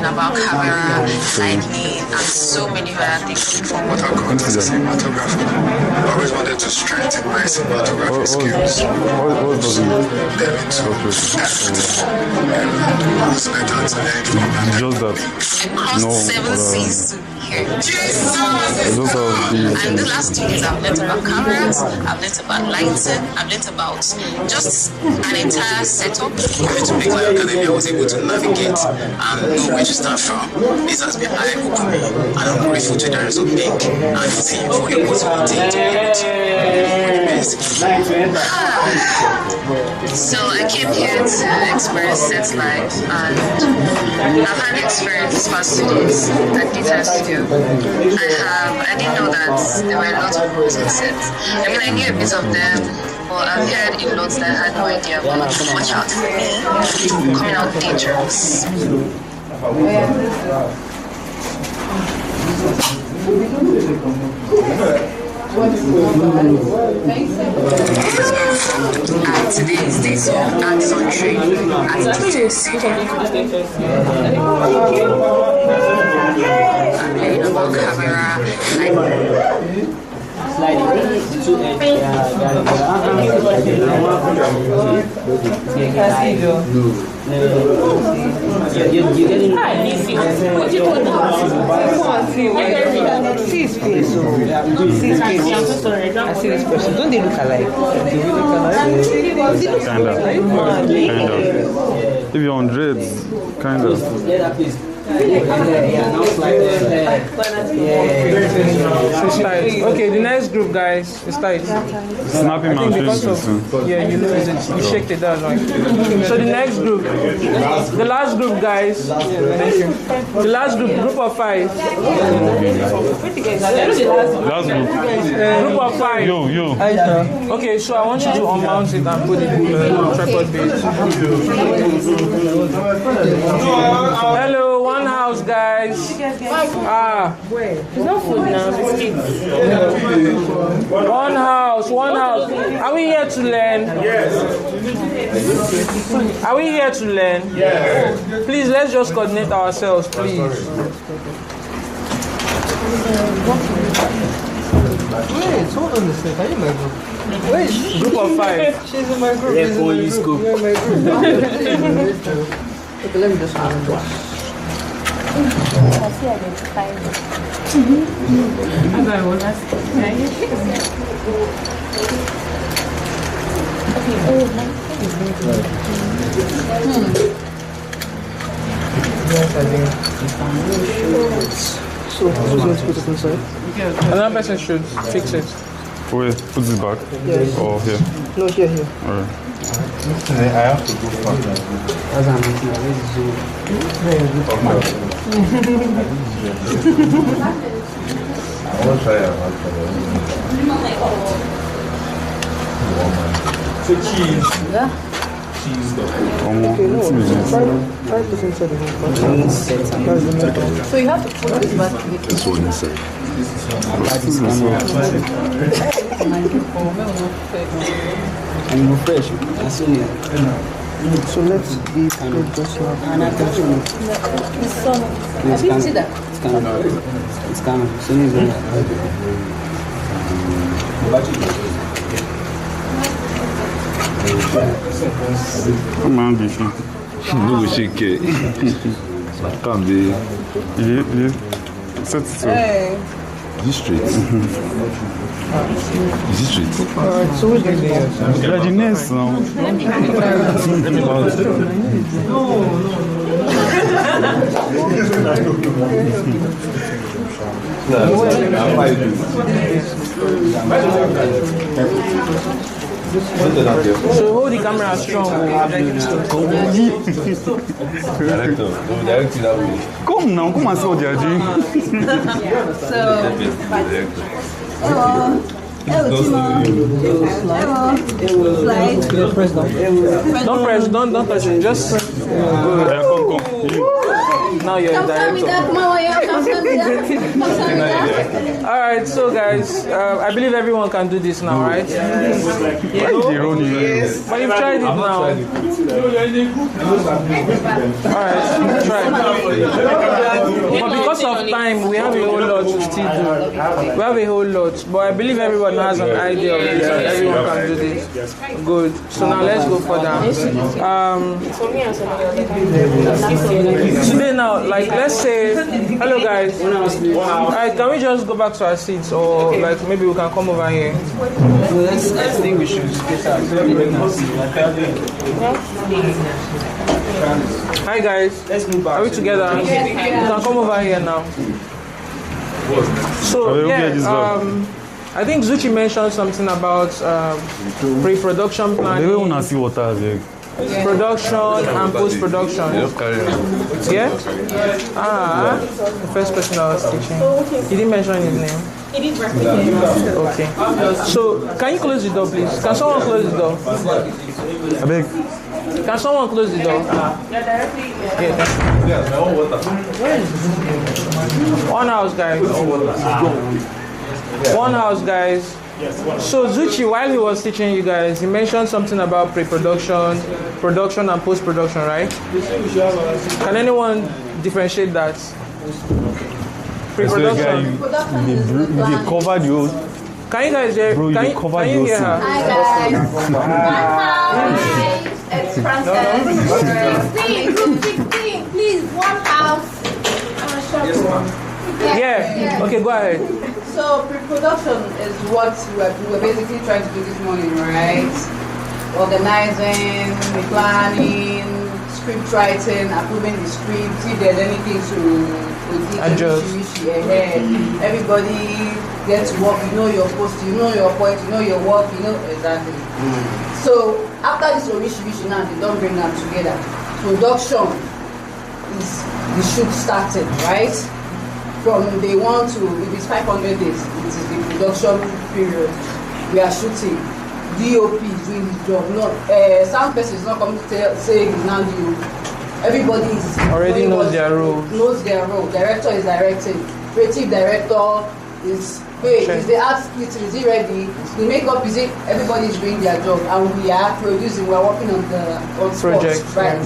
About camera, lighting, and so many other things.
Consider.
to strengthen my cinematography skills.
Just that. No.
And the last 2 years I've learned about cameras, I've learned about lighting, I've learned about just an entire setup.
To make my academy, I was able to navigate and know where to start from. This has been eye-opening, and I'm grateful to the rest of Pink and the team for the opportunity to
So I came here to experience set life, and I've had experience this past 2 days at Guitar Studio. I didn't know that there were a lot of rules on set. I mean, I knew a bit of them, but I've heard a lot that I had no idea about. Watch out for me, coming out dangerous. And today is day 2 and it's on train at Guitar Studio. I'm learning about camera,
See his face. I see this person. Don't they look alike?
Kind of. If you're on dreads, kind of.
It's tight. Okay, the next group, guys, it's tight.
Snapping my face.
Yeah, you lose it. You shake it down, right? So the next group, the last group, guys. Thank you. The last group of 5.
Last group.
Group of 5.
Yo.
Okay, so I want you to unmount it and put it in the tripod base. Hello, one house, guys.
It's not food now, biscuits.
One house. Are we here to learn?
Yes.
Are we here to learn?
Yes.
Please, let's just coordinate ourselves, please.
Wait, hold on a second. Are you in my group?
Wait, group of 5.
She's in my group.
You're in my group.
Okay, let me just remember.
I see identify me.
So, who's going to put it inside?
Another person should fix it.
Wait, put this back?
Yes.
Or here?
No, here.
Alright.
I have to go fast.
As I'm looking at this
I want to try it. So cheese. Cheese.
Okay, no. Try this inside the whole. So you have to put this back.
This one inside.
I'm fresh.
So let's be good just now.
It's kind of.
Come on, Bishi.
No, we shake it. Can't be.
Yeah. Set it to.
Is it straight? Is it straight?
Alright, so who's going to be here?
You're the next now.
So hold the camera strong.
Come now, come and see what they are doing.
Don't press, don't touch it. Just
come.
now you're in director. All right, so guys, I believe everyone can do this now, right? Yes. But you've tried it now. All right, try. But because of time, we have a whole lot to still do. We have a whole lot, but I believe everyone has an idea of this and everyone can do this. Good. So now let's go further. Today now, like let's say, hello guys. Can we just go back to our seats, or like maybe we can come over here?
I think we should split out.
Hi guys. Let's move back. Are we together? You can come over here now. So yeah, I think Zuchi mentioned something about pre-production planning. Production and post-production. Yeah? The first person I was teaching. He didn't mention his name.
He did replicate.
Okay. So, can you close the door, please? Can someone close the door? Can someone close the door? One house, guys. One house, guys. So Zuchi, while he was teaching you guys, he mentioned something about pre-production, production, and post-production, right? Can anyone differentiate that? Pre-production.
They covered you.
Can you guys hear?
Bro,
can you hear her?
Hi guys. It's Frances. Please, one house.
Yeah. Okay, go ahead.
So pre-production is what we're basically trying to do this morning, right? Organizing, planning, script writing, approving the script, if there's anything to
adjust.
Everybody gets to work, you know your post, you know your point, you know your work, you know exactly. So after this Orishibishi now, they don't bring them together. Production is the shoot started, right? From day 1 to, if it's 500 days, it is the production period. We are shooting. DOP is doing his job. Not sound person is not coming to say he's now DOP. Everybody is
already knows their role.
Director is directing. Creative director is is the art splitting, is it ready? The makeup, is it? Everybody is doing their job, and we are producing. We are working on the project, right?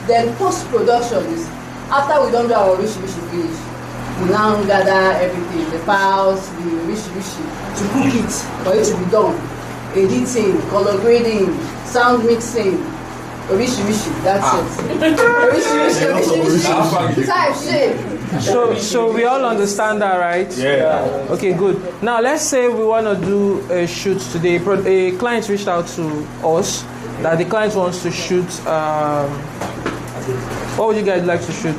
Then post production is after we don't do our wish finish. We now gather everything, the files, the wish to cook it, for it to be done. Editing, color grading, sound mixing, that's it. Type shit.
So we all understand that, right?
Yeah.
Okay, good. Now let's say we want to do a shoot today. A client reached out to us that the client wants to shoot. What would you guys like to shoot?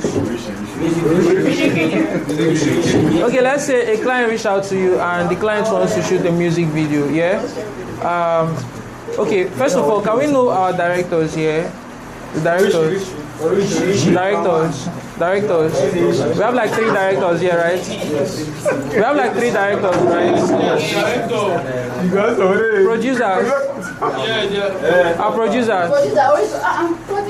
Okay, let's say a client reached out to you and the client wants to shoot a music video, yeah? Okay, first of all, can we know our directors here? The directors. Directors. We have like 3 directors here, right? We have like 3 directors, right? Producers. Our producers.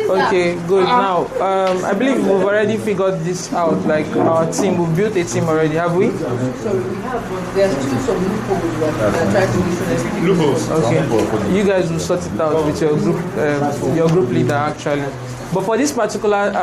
Okay, good. Now, I believe we've already figured this out. Like our team, we've built a team already, have we?
So we have, but there's still some loopholes that try to listen.
Okay, you guys will sort it out with your group leader actually. But for this particular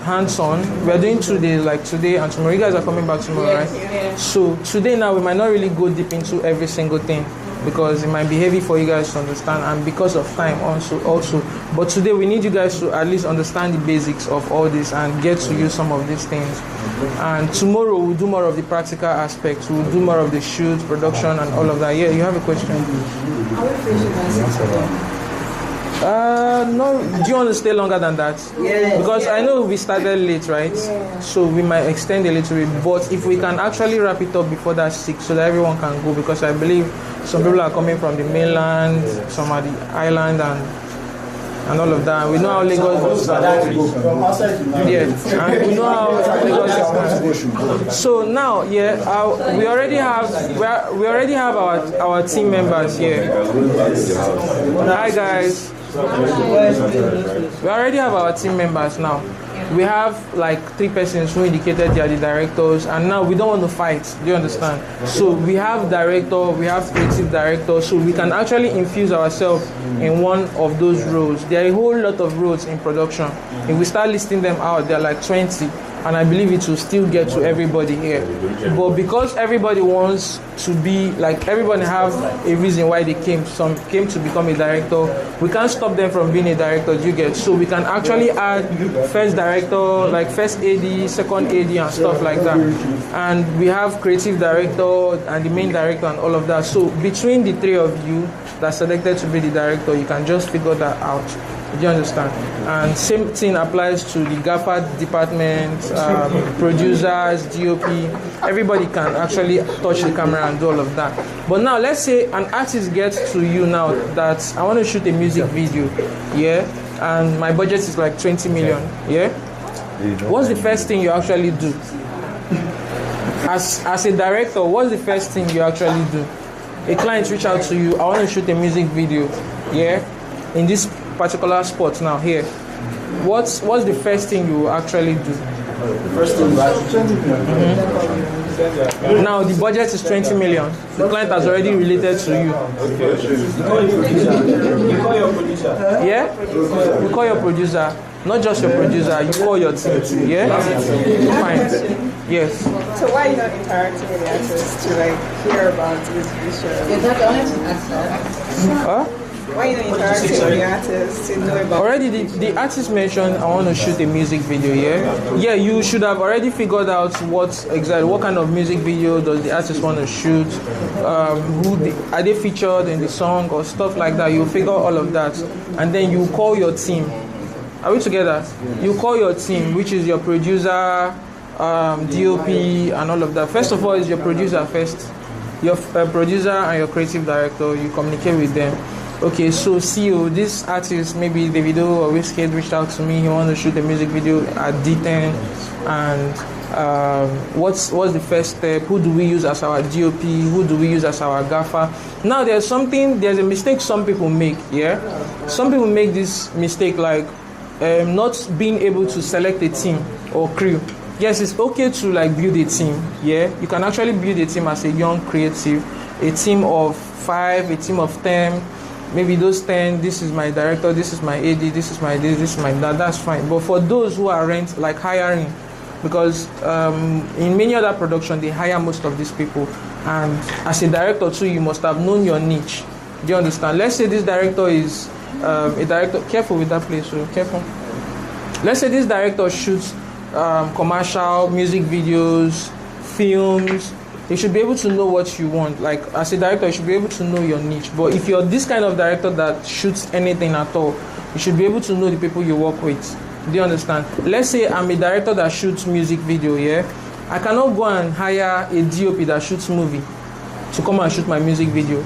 hands-on, we are doing 2 days, like today and tomorrow. You guys are coming back tomorrow, right? So today now we might not really go deep into every single thing because it might be heavy for you guys to understand, and because of time also. But today we need you guys to at least understand the basics of all this and get to use some of these things. And tomorrow we'll do more of the practical aspects. We'll do more of the shoot, production, and all of that. Yeah, you have a question?
Are we finishing by 6 o'clock?
No, do you want to stay longer than that?
Yeah.
Because I know we started late, right?
Yeah.
So we might extend a little bit, but if we can actually wrap it up before that 6 so that everyone can go, because I believe some people are coming from the mainland, some are the island and all of that. We know how Lagos is. Yeah, and we know how Lagos is. So now, we already have our team members here. Hi guys. We already have our team members now. we have like 3 persons who indicated they are the directors, and now we don't want to fight. Do you understand? So we have director, we have creative director, so we can actually infuse ourselves in one of those roles. There are a whole lot of roles in production. If we start listing them out, there are like 20. And I believe it will still get to everybody here. But because everybody wants to be, like, everybody have a reason why they came. Some came to become a director. We can't stop them from being a director, do you get? So we can actually add first director, like first AD, second AD and stuff like that. And we have creative director and the main director and all of that. So between the 3 of you that selected to be the director, you can just figure that out. Do you understand? And same thing applies to the GAFA department, producers, DOP. Everybody can actually touch the camera and do all of that. But now, let's say an artist gets to you now that I want to shoot a music video, yeah, and my budget is like 20 million, yeah. What's the first thing you actually do? As a director, what's the first thing you actually do? A client reach out to you, I want to shoot a music video, yeah, in this particular spot now here. What's the first thing you actually do?
The first thing
Now the budget is 20 million. The client has already related to you.
You call your producer.
Yeah? You call your producer. Not just your producer, you call your team. Yeah? Fine. Yes.
So why are you not interacting with the artists to like hear about this vision?
Exactly, I wanted to ask that.
Huh?
Why are you not interacting with the artists to know about?
Already the artist mentioned I want to shoot a music video, yeah? Yeah, you should have already figured out what kind of music video does the artist want to shoot, are they featured in the song or stuff like that. You figure all of that and then you call your team. Are we together? You call your team, which is your producer, DOP and all of that. First of all, is your producer first. Your producer and your creative director, you communicate with them. Okay, so CEO, this artist, maybe Davido or Wizkid reached out to me. He wants to shoot a music video at D10, and what's the first step? Who do we use as our DOP? Who do we use as our gaffer? Now there's a mistake some people make. Yeah, some people make this mistake like not being able to select a team or crew. Yes, it's okay to like build a team. Yeah, you can actually build a team as a young creative, a team of 5, a team of 10. Maybe those 10, this is my director, this is my AD, this is my this is my that, that's fine. But for those who are hiring, because in many other productions, they hire most of these people. And as a director too, you must have known your niche. Do you understand? Let's say this director is a director, careful with that place, so careful. Let's say this director shoots commercial, music videos, films. You should be able to know what you want. Like, as a director, you should be able to know your niche. But if you're this kind of director that shoots anything at all, you should be able to know the people you work with. Do you understand? Let's say I'm a director that shoots music video, yeah? I cannot go and hire a DOP that shoots movie to come and shoot my music video.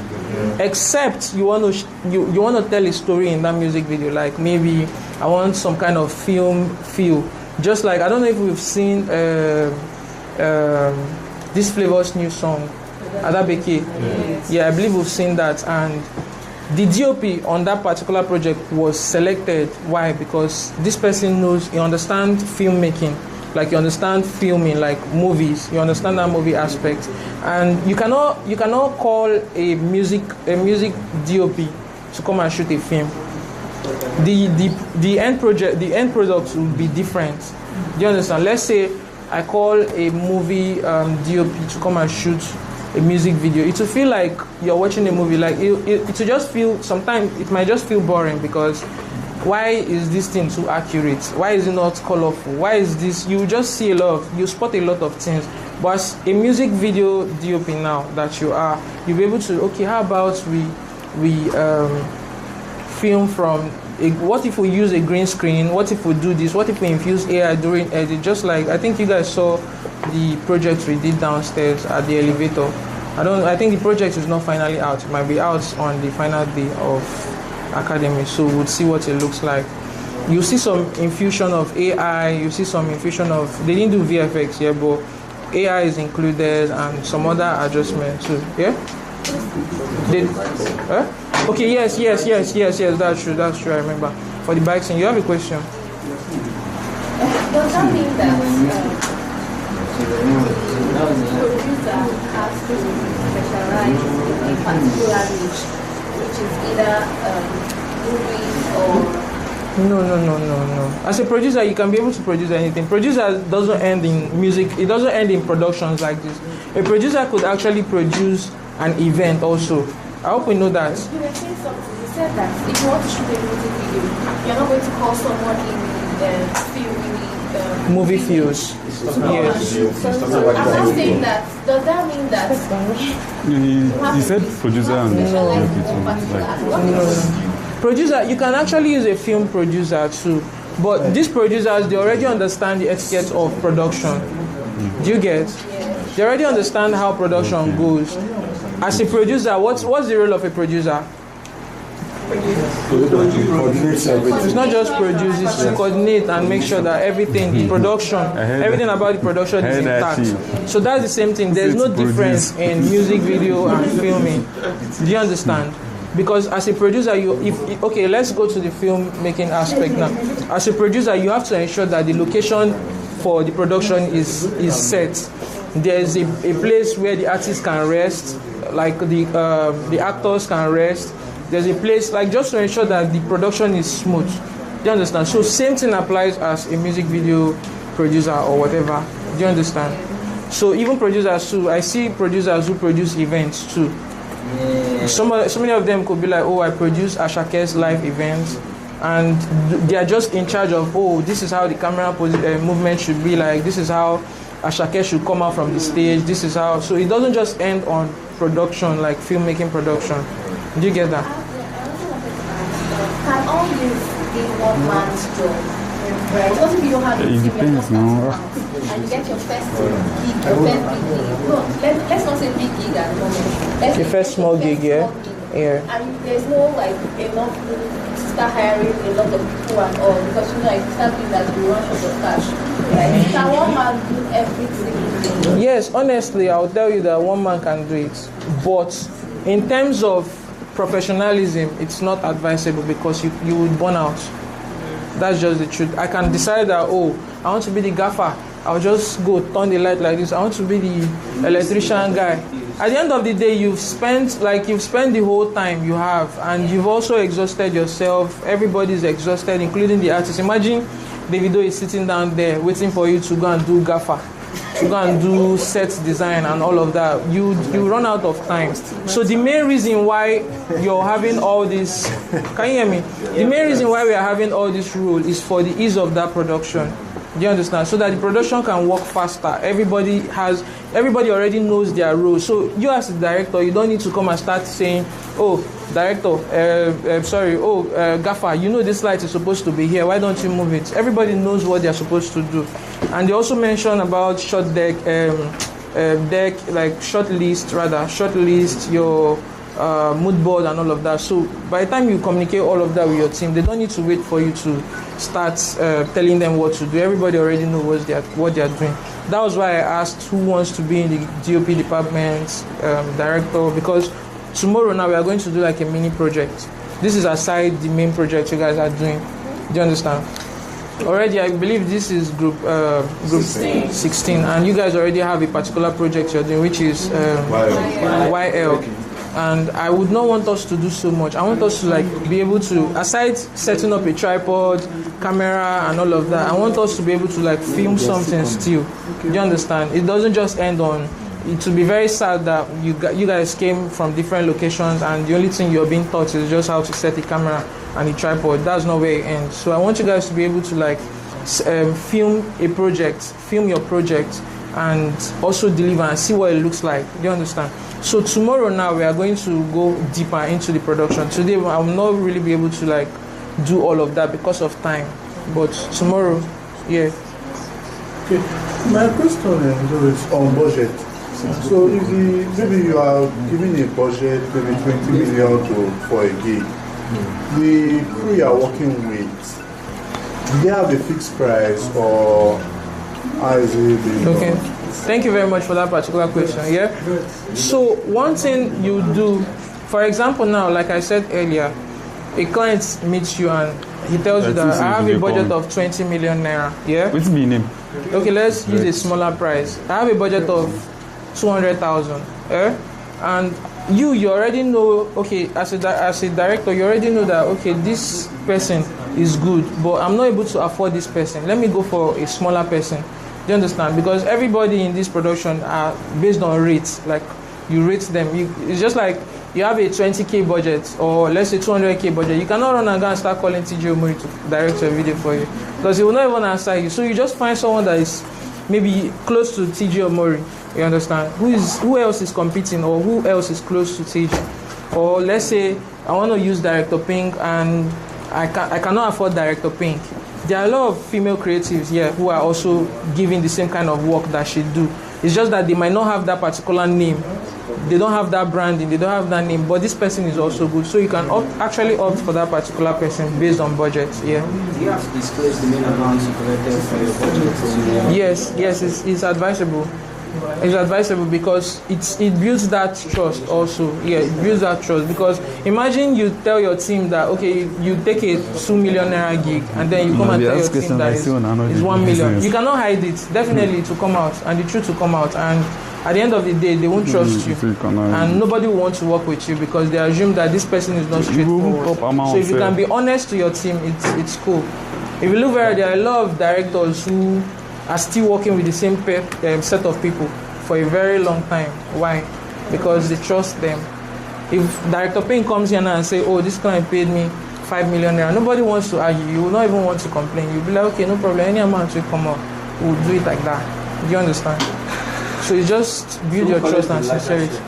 Except you want to tell a story in that music video. Like, maybe I want some kind of film feel. Just like, I don't know if we've seen this Flavor's new song, Adabeke. Yeah, I believe we've seen that. And the DOP on that particular project was selected. Why? Because this person he understands filmmaking. Like, you understand filming, like movies. You understand that movie aspect. And you cannot call a music DOP to come and shoot a film. The end product will be different. Do you understand? Let's say I call a movie DOP to come and shoot a music video. It will feel like you're watching a movie. Like it will just feel, sometimes it might just feel boring, because why is this thing too accurate? Why is it not colorful? Why is this? You just see you spot a lot of things. But as a music video DOP now that you'll be able to, okay, how about we film from what if we use a green screen? What if we do this? What if we infuse AI during edit? Just like, I think you guys saw the project we did downstairs at the elevator. I think the project is not finally out. It might be out on the final day of academy, so we'll see what it looks like. You see some infusion of AI, you see some infusion of, they didn't do VFX here, but AI is included and some other adjustments too. Yeah? Okay, yes, that's true, I remember. For the bike scene, you have a question?
Does that mean that producer has to specialize in a particular niche, which is either movies or?
No. As a producer, you can be able to produce anything. Producer doesn't end in music. It doesn't end in productions like this. A producer could actually produce an event also. I hope we know that.
You were saying something. You said that if you want to shoot a music video, you're not going to call someone in the field, in the
movie fields. Yes.
So I'm not saying that. Does that mean that?
He said producer and
No. Producer, you can actually use a film producer too, but these producers, they already understand the etiquette of production. Do you get? They already understand how production goes. As a producer, what's the role of a producer? It's not just produce, it's to coordinate and make sure that everything, the production, everything about the production is intact. So that's the same thing. There's no difference in music video and filming. Do you understand? Because as a producer, okay, let's go to the film making aspect now. As a producer, you have to ensure that the location for the production is set. There is a place where the artists can rest, like the actors can rest. There's a place, like, just to ensure that the production is smooth. Do you understand? So same thing applies as a music video producer or whatever. Do you understand? So even producers too, I see producers who produce events too. So many of them could be like, oh, I produce Ashake's live events, and they are just in charge of, oh, this is how the camera movement should be like, this is how Ashake should come out from the stage, this is how. So it doesn't just end on production, like filmmaking production. Do you get that?
Can all this be one man's job? Right? What if you don't have
it depends now.
And you get your first gig, your first big gig. No, let's not say big gig at the moment.
Your first small gig, yeah.
And there's no like enough to start hiring a lot of people and all, because you know if you start doing that, you run short of cash. Right? Can one man do everything?
Yes, honestly, I'll tell you that one man can do it. But in terms of professionalism, it's not advisable because you would burn out. That's just the truth. I can decide that, oh, I want to be the gaffer. I'll just go turn the light like this. I want to be the electrician guy. At the end of the day, you've spent the whole time you have, and you've also exhausted yourself. Everybody's exhausted, including the artist. Imagine Davido is sitting down there waiting for you to go and do gaffer, to go and do set design and all of that. You run out of time. So the main reason why you're having all this, can you hear me? The main reason why we are having all this rule is for the ease of that production. Do you understand? So that the production can work faster. Everybody already knows their role. So you as a director, you don't need to come and start saying, oh, director, gaffer, you know this light is supposed to be here. Why don't you move it? Everybody knows what they're supposed to do. And they also mentioned about short list, your mood board and all of that. So by the time you communicate all of that with your team, they don't need to wait for you to start telling them what to do. Everybody already knows what they are doing. That was why I asked who wants to be in the DOP department, director, because tomorrow now we are going to do like a mini project. This is aside the main project you guys are doing. Do you understand? Already, I believe this is group 16, and you guys already have a particular project you're doing, which is YL. And I would not want us to do so much. I want us to be able to, aside setting up a tripod, camera, and all of that, I want us to be able to film something still. Do you understand? It doesn't just end on. It will be very sad that you guys came from different locations and the only thing you're being taught is just how to set a camera and a tripod. That's not where it ends. So I want you guys to be able to film a project, film your project, and also deliver and see what it looks like. Do you understand? So tomorrow now we are going to go deeper into the production. Today I will not really be able to do all of that because of time. But tomorrow, yeah.
Okay. My question is on budget. So if maybe you are giving a budget, maybe 20 million for a gig, the crew you are working with, do they have a fixed price or how is it being done?
Okay. Thank you very much for that particular question. Yeah. So one thing you do, for example, now, like I said earlier, a client meets you and he tells you that I have a budget of 20 million naira. Yeah.
What's my name?
Okay, let's use a smaller price. I have a budget of 200,000. And you already know. Okay, as a director, you already know that. Okay, this person is good, but I'm not able to afford this person. Let me go for a smaller person. Do you understand? Because everybody in this production are based on rates. Like you rate them. It's just like you have a 20k budget or let's say 200k budget. You cannot run and go and start calling TJ Omori to direct your video for you because he will not even answer you. So you just find someone that is maybe close to TJ Omori. You understand? Who else is competing or who else is close to TJ? Or let's say I want to use Director Pink and I cannot afford Director Pink. There are a lot of female creatives here who are also giving the same kind of work that she do. It's just that they might not have that particular name. They don't have that branding. They don't have that name. But this person is also good. So you can actually opt for that particular person based on budget. Yeah.
Do you have to disclose the main amounts you collected for your budget?
Yes, it's advisable. It's advisable because it builds that trust also. Yeah, it builds that trust because imagine you tell your team that okay, you take a 2 million naira gig and then you come and tell your team that it's 1 million. You cannot hide it. Definitely to come out and the truth to come out, and at the end of the day they won't trust you and nobody will want to work with you because they assume that this person is not straightforward. So if you can be honest to your team, it's cool. If you look very, there are a lot of directors who are still working with the same set of people for a very long time. Why? Because they trust them. If Director Payne comes here now and say, oh, this client paid me 5 million naira, nobody wants to argue. You will not even want to complain. You'll be like, okay, no problem. Any amount will come up. We'll do it like that. Do you understand? So you just build your trust and sincerity.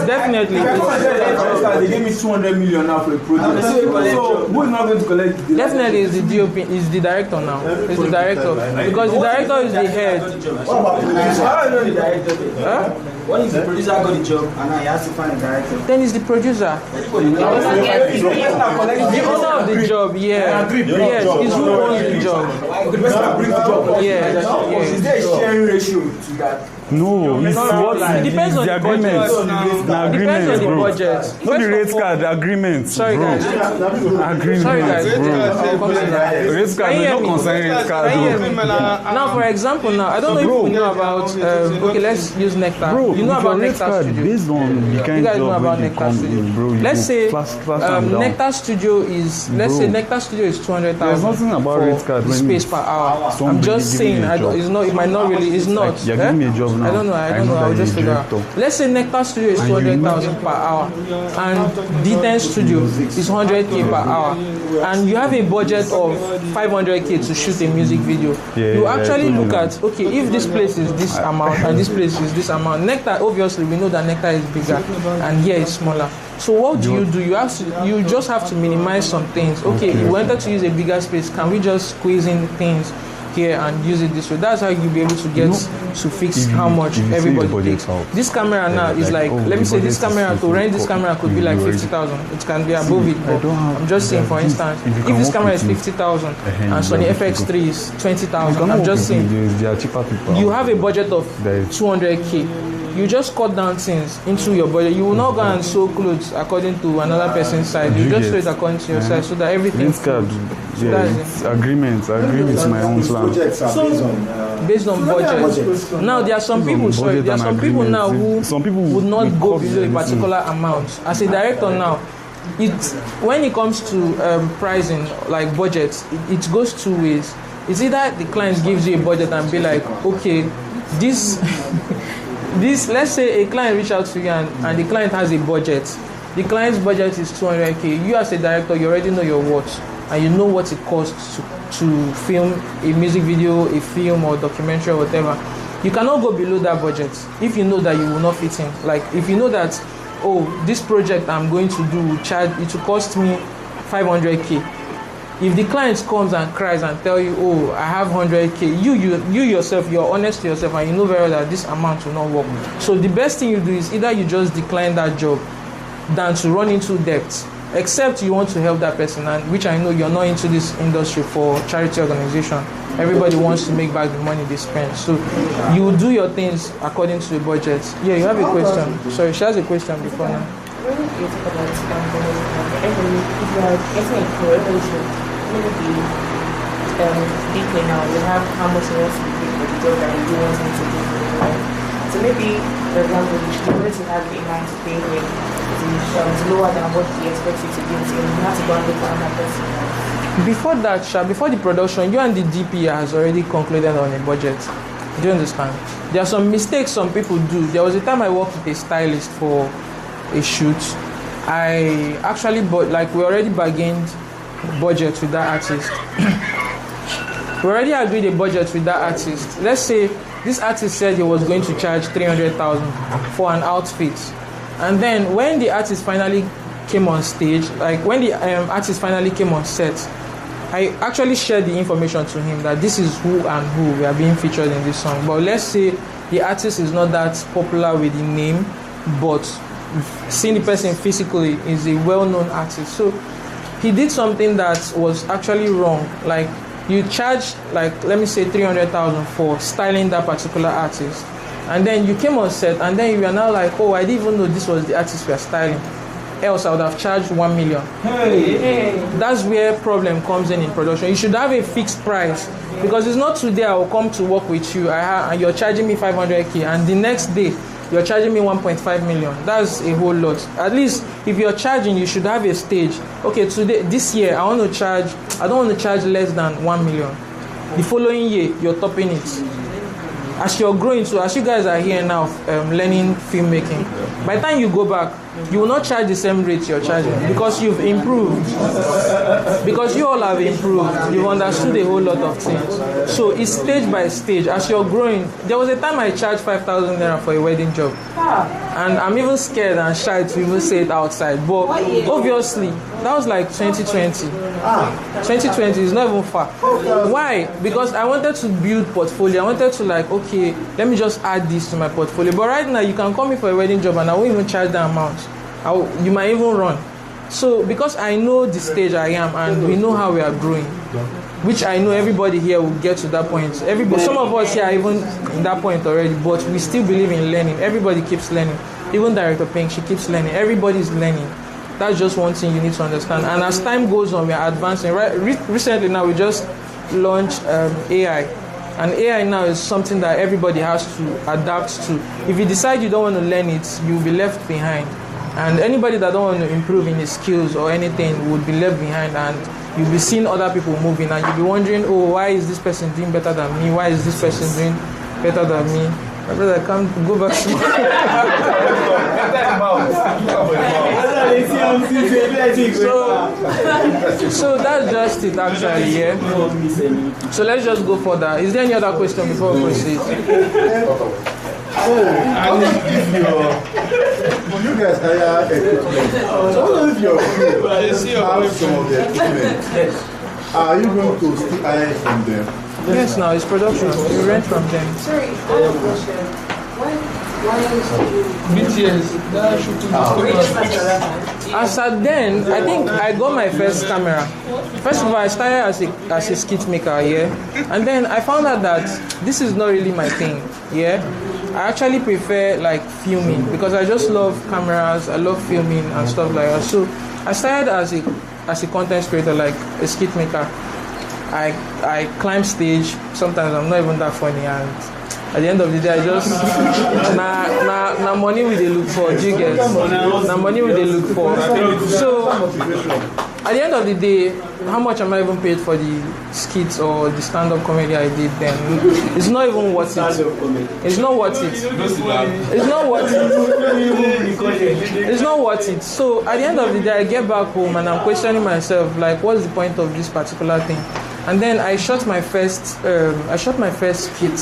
Definitely.
They gave me 200 million now for a project. So who is not going to collect?
Definitely is the DOP, is the director now. It's the director because the director is the head.
What if the producer got the job and now he has to find a director?
Then it's the producer. The owner of the job, yeah. Yes, he's who owns the job. Yeah.
Is there a sharing ratio to that?
No, it's what
it depends on the
agreement.
Depends on the budget.
Not the rate card, the agreement.
Sorry guys.
Agreement, bro. Rate card, no concern rate card.
Now, for example, now I don't know if you know about. Okay, let's use Nectar.
Bro,
you know about Nectar Studio.
Based on the kind of job you come in, bro.
Let's say Nectar Studio is. Let's say Nectar Studio is 200,000.
There's nothing about rate card.
Space per hour. I'm just saying. It's not. It might not really. It's not.
You're giving me a job now.
I don't know. I'll just figure out. Let's say Nectar Studio is 200,000 per hour, and D10 Studio is 100k per hour, and you have a budget of 500k to shoot a music video. You actually look at okay, if this place is this amount and this place is this amount. Nectar, obviously, we know that Nectar is bigger, and here is smaller. So what do? You just have to minimize some things. Okay, you wanted to use a bigger space. Can we just squeeze in things here and use it this way? That's how you'll be able to get to fix how much everybody takes. This camera now is like, let me say this camera, to rent this camera could be like 50,000. It can be above it, but I'm just saying, for instance, if this camera is 50,000 and Sony FX3 is 20,000, I'm just saying, you have a budget of 200k. You just cut down things into your budget. You will not go and sew clothes according to another person's size. You just sew it according to your size so that everything.
Agreements, my own plan.
Based on budget. Now there are some people. Sorry, there are some people now who would not go below a particular amount. As a director now, when it comes to pricing, like budgets, it goes two ways. It's either the client gives you a budget and be like, okay, this. Let's say a client reach out to you and the client has a budget. The client's budget is 200k. You as a director, you already know your worth and you know what it costs to film a music video, a film or documentary or whatever. You cannot go below that budget if you know that you will not fit in. Like if you know that, oh, this project I'm going to do it will cost me 500k. If the client comes and cries and tell you, oh, I have 100k, you yourself, you're honest to yourself and you know very well that this amount will not work. So the best thing you do is either you just decline that job than to run into debt, except you want to help that person, and which I know you're not into this industry for charity organization. everybody wants to make back the money they spend. So you do your things according to a budget. Yeah, you have a question. Sorry, she has a question before now.
When you talk about if you are getting a correlation, maybe deeply now, you have how much you want to pay for the job that you do want to do for your life. So maybe, for example, the rate you have in mind to pay him is lower than what he expects you to do, so you have to go and look for another person.
Before that, before the production, you and the DP has already concluded on a budget. Do you understand? There are some mistakes some people do. There was a time I worked with a stylist for a shoot. I actually bought, like, we already bargained budget with that artist. We already agreed a budget with that artist. Let's say this artist said he was going to charge 300,000 for an outfit, and then when the artist finally came on stage, like when the artist finally came on set, I actually shared the information to him that this is who and who we are being featured in this song. But let's say the artist is not that popular with the name, but seeing the person physically is a well-known artist. So he did something that was actually wrong. Like, you charge, like, let me say 300,000 for styling that particular artist, and then you came on set, and then you are now like, oh, I didn't even know this was the artist we are styling. Else I would have charged 1 million. Hey. That's where problem comes in production. You should have a fixed price, because it's not today I will come to work with you and you're charging me 500k, and the next day you're charging me 1.5 million. That's a whole lot. At least if you're charging, you should have a stage. Okay, this year I don't want to charge less than 1 million. The following year you're topping it. As you're growing, so as you guys are here now learning filmmaking, by the time you go back, you will not charge the same rate you're charging, because you've improved. Because you all have improved. You've understood a whole lot of things. So it's stage by stage. As you're growing, there was a time I charged 5,000 naira for a wedding job. And I'm even scared and shy to even say it outside. But obviously, that was like 2020. 2020 is not even far. Why? Because I wanted to build portfolio. I wanted to, like, okay, let me just add this to my portfolio. But right now, you can call me for a wedding job and I won't even charge that amount. You might even run. So because I know the stage I am and we know how we are growing, which I know everybody here will get to that point. Some of us here are even in that point already, but we still believe in learning. Everybody keeps learning. Even Director Pink, she keeps learning. Everybody's learning. That's just one thing you need to understand. And as time goes on, we are advancing. Recently now, we just launched AI. And AI now is something that everybody has to adapt to. If you decide you don't want to learn it, you'll be left behind. And anybody that don't want to improve in his skills or anything would be left behind, and you'll be seeing other people moving, and you'll be wondering, oh, why is this person doing better than me? Why is this person doing better than me? My brother, I can't go back to So that's just it, actually, yeah. So let's just go further. Is there any other question before we proceed?
You guys hire equipment. So if your have some of the equipment, are you going to still hire from them?
Yes, now it's production. We rent from them.
Sorry, I have a question. Why BTS?
As at then, I think I got my first camera. First of all, I started as a skit maker, yeah, and then I found out that this is not really my thing, yeah. I actually prefer like filming because I just love cameras. I love filming and stuff like that. So I started as a content creator, like a skit maker. I climb stage. Sometimes I'm not even that funny, and at the end of the day, I just na money we they look for. You get na money we they look for. So at the end of the day, how much am I even paid for the skits or the stand-up comedy I did then? It's not even worth it. It's not worth it. It's not worth it. It's not worth it. So at the end of the day, I get back home and I'm questioning myself, like, what's the point of this particular thing? And then I shot my first skit.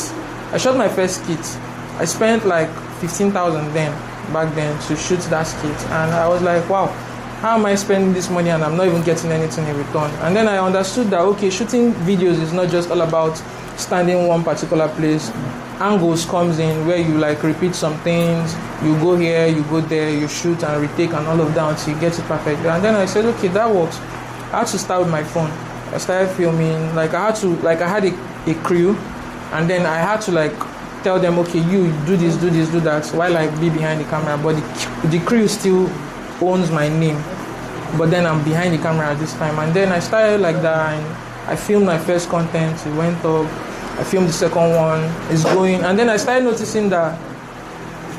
I spent like 15,000 back then to shoot that skit, and I was like, wow, how am I spending this money and I'm not even getting anything in return? And then I understood that, okay, shooting videos is not just all about standing in one particular place. Angles comes in where you like repeat some things, you go here, you go there, you shoot and retake and all of that until you get it perfect. And then I said, okay, that works. I had to start with my phone. I started filming. Like I had a crew, and then I had to like tell them, okay, you do this, do that, while I be behind the camera. But the crew still owns my name, but then I'm behind the camera this time. And then I started like that, and I filmed my first content. It went up. I filmed the second one. It's going, and then I started noticing that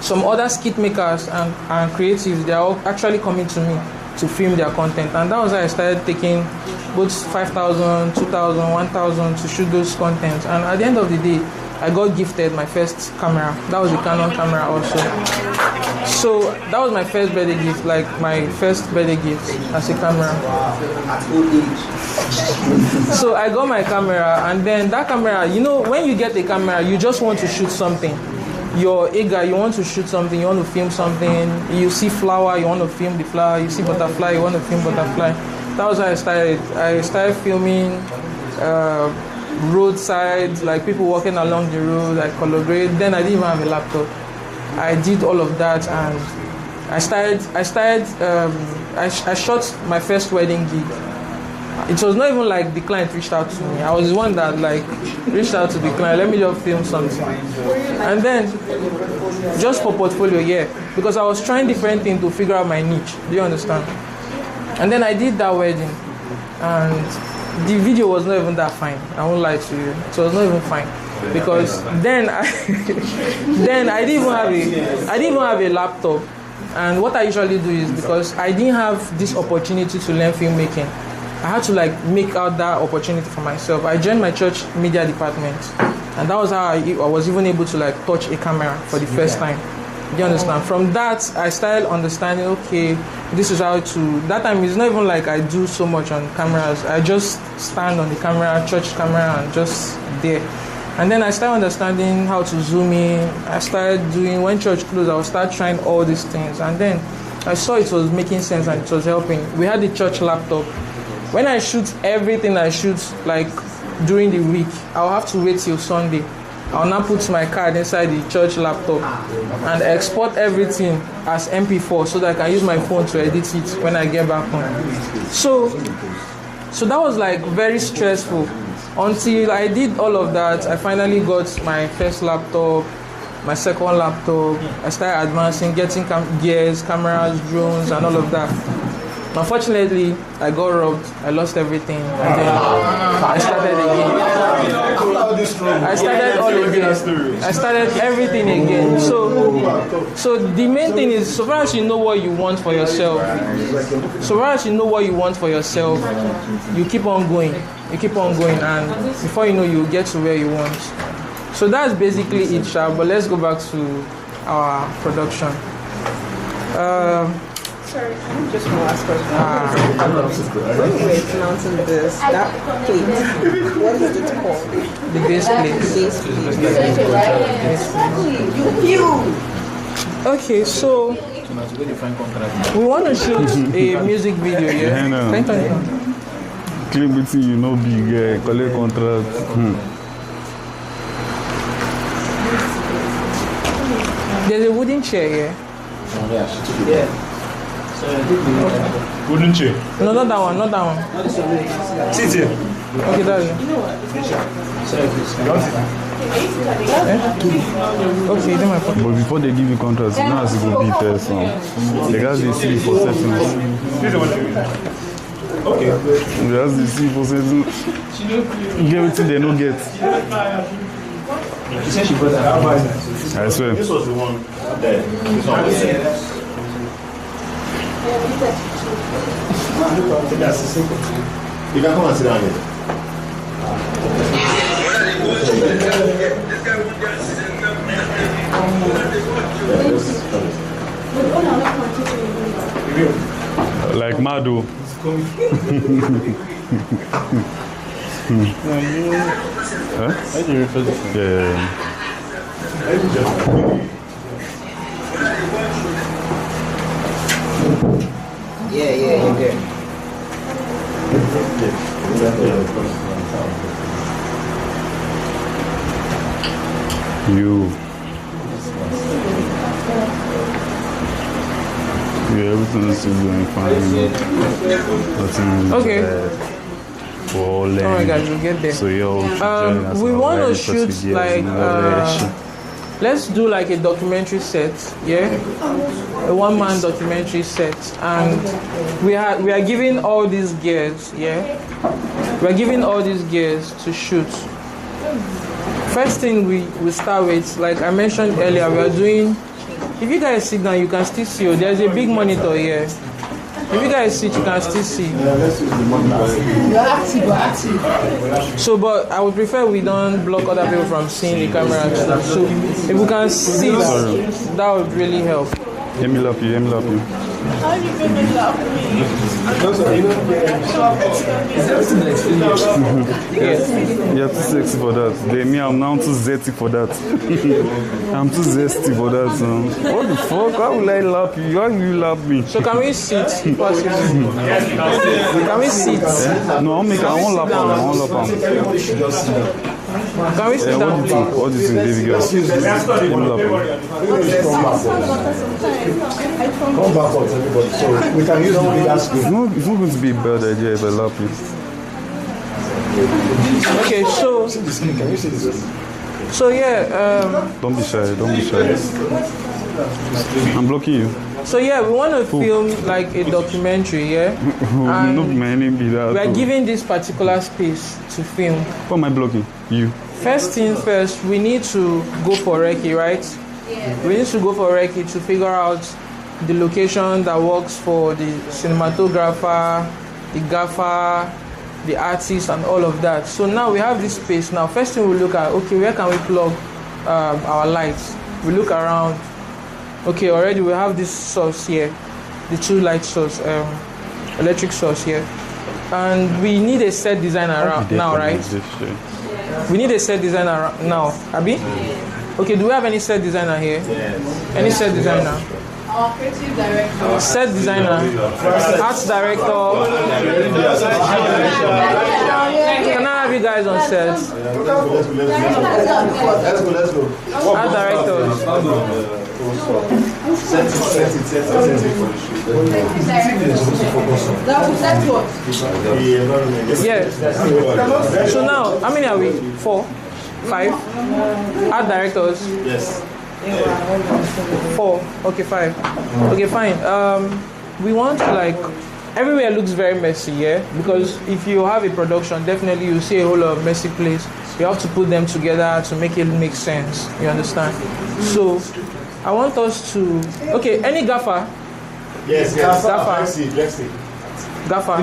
some other skit makers and creatives, they are all actually coming to me to film their content. And that was how I started taking both 5,000, 2,000, 1,000 to shoot those contents. And at the end of the day, I got gifted my first camera. That was a Canon camera also. So that was my first birthday gift, like my first birthday gift as a camera. So I got my camera, and then that camera, you know, when you get a camera, you just want to shoot something. You're eager, you want to shoot something, you want to film something. You see flower, you want to film the flower. You see butterfly, you want to film butterfly. That was how I started. I started filming roadside, like people walking along the road, I color grade. Then I didn't even have a laptop. I did all of that, and I shot my first wedding gig. It was not even like the client reached out to me. I was the one that like reached out to the client, let me just film something. And then just for portfolio, yeah, because I was trying different things to figure out my niche. Do you understand? And then I did that wedding, and the video was not even that fine. I won't lie to you. It was not even fine. Because then I didn't even have a laptop. And what I usually do is, because I didn't have this opportunity to learn filmmaking, I had to like make out that opportunity for myself. I joined my church media department, and that was how I was even able to like touch a camera for the first time. Do you understand? From that, I started understanding, okay, this is how to, that time it's not even like I do so much on cameras. I just stand on the camera, church camera, and just there. And then I started understanding how to zoom in. I started doing, when church closed, I would start trying all these things. And then I saw it was making sense and it was helping. We had the church laptop. When I shoot everything I shoot, like during the week, I'll have to wait till Sunday. I'll now put my card inside the church laptop and export everything as MP4 so that I can use my phone to edit it when I get back home. So that was like very stressful. Until I did all of that, I finally got my first laptop, my second laptop. I started advancing, getting gears, cameras, drones, and all of that. Unfortunately, I got robbed. I lost everything, and then I started again. I started all again. I started everything again. So the main thing is, so far as you know what you want for yourself, you keep on going. You keep on going, and before you know, you get to where you want. So that's basically it, Sha. But let's go back to our production.
Sorry, just one last question. When you were pronouncing this, that plate, what is it called?
The base plate. Okay, so we want to shoot a music video, yeah?
Claim between you know big collect contract.
There's a wooden chair here.
Yeah. Wooden chair?
No, not that one, not that one.
Sit here.
Okay, that's it. Okay, then my phone.
But before they give you contracts, you know as it will be test. They got the sleep for seconds.
Okay.
We have the sleep for seconds. Get everything they don't get.
She said she brought that.
I swear.
This was the one there. This one was there. You can come and sit down here.
Like Madu. Huh?
I do refer to
Yeah, you're good.
Yeah, everything is going fine. Nothing
okay.
bad. for all.
Alright, guys, we'll get there.
So
we want to shoot like let's do like a documentary set, yeah, a one-man documentary set, and we are giving all these gears, yeah, we are giving all these gears to shoot. First thing we start with, like I mentioned earlier, we are doing. If you guys sit down, you can still see. Oh, there's a big monitor here. If you guys sit, you can still see. So, but I would prefer we don't block other people from seeing the camera too. So, if we can see, that would really help.
Let me love you. You're too sexy for that. I'm now too zesty for that. I'm too zesty for that. What the fuck? How will I lap you? How will you lap me?
So can we sit? Can we sit?
No, I won't lap him.
Can we sit down?
What do you think, baby girl?
Come back on everybody, so we can use the bigger screen.
It's not going to be a bad idea if I lap you.
Okay, so.
Can you see this?
So yeah.
Don't be shy. I'm blocking you.
So yeah, we want to film like a documentary, yeah. And we are giving this particular space to film.
What am I blocking? You.
First thing first, we need to go for recce, right? Yeah. We need to go for recce to figure out the location that works for the cinematographer, the gaffer, the artist, and all of that. So now we have this space. Now, first thing we look at, okay, where can we plug our lights? We look around. Okay, already we have this source here, the 2 light source, electric source here, and we need a set designer around now, right? We need a set designer now, Abi? Okay, do we have any set designer here? Any set designer?
Our creative director.
Set designer, art director. Can I have you guys on set?
Let's go.
Art directors.
Set it.
Yeah. So now, how many are we? 4? 5? Art directors?
Yes.
4. Okay, 5. Okay, fine. We want like everywhere looks very messy, yeah. Because if you have a production, definitely you see a whole lot of messy place. You have to put them together to make it make sense. You understand? So I want us to. Okay, any gaffer?
Yes.
Gaffer. Gaffer.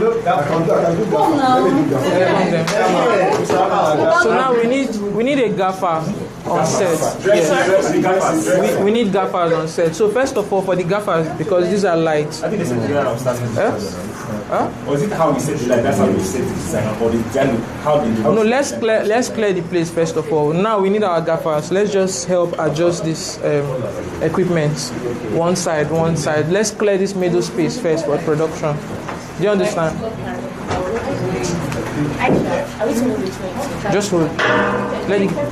So now we need a gaffer on set. Yes. We need gaffers on set. So first of all, for the gaffers, because these are lights.
I think it's a general starting. Or is it how we set the light? That's how we set the design, or the design? How the
no, let's clear the place first of all. Now we need our gaffers. Let's just help adjust this equipment. One side. Let's clear this middle space first for production. Do you understand? Just hold.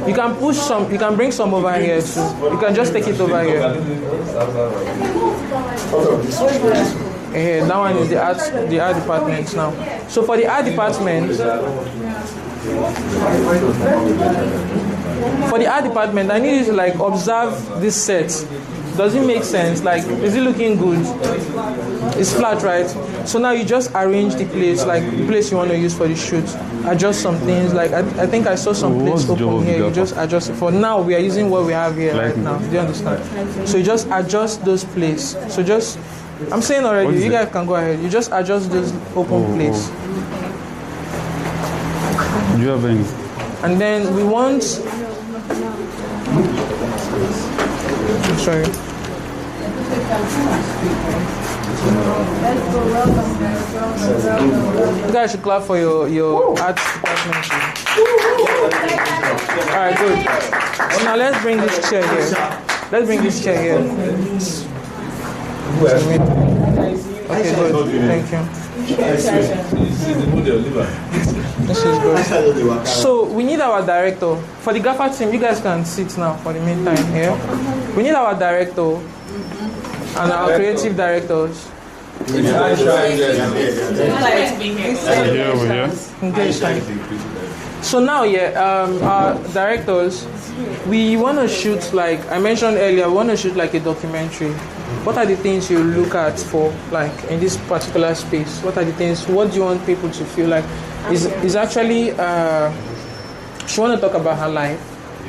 You can push some. You can bring some over here too. You can just take it over here. That one is the art department now. So for the art department, I need you to like observe this set. Does it make sense? Like, is it looking good? It's flat, right? So now you just arrange the place, like the place you want to use for the shoot. Adjust some things. Like I think I saw some place open here. You just adjust it. For now, we are using what we have here right now. Do you understand? So you just adjust those places. So just, I'm saying already, you guys can go ahead. You just adjust those open place.
Do you have any?
And then we want. Sorry. You guys should clap for your art department. Alright, good. So now let's bring this chair here. Okay, good. Thank you. This is good. So we need our director. For the gaffer team, you guys can sit now for the meantime here. We need our director and our creative directors.
Here, over here.
Okay, fine. So now, our directors, we want to shoot, like I mentioned earlier, we want to shoot like a documentary. What are the things you look at for, like, in this particular space? What are the things, what do you want people to feel like? Is actually, she want to talk about her life,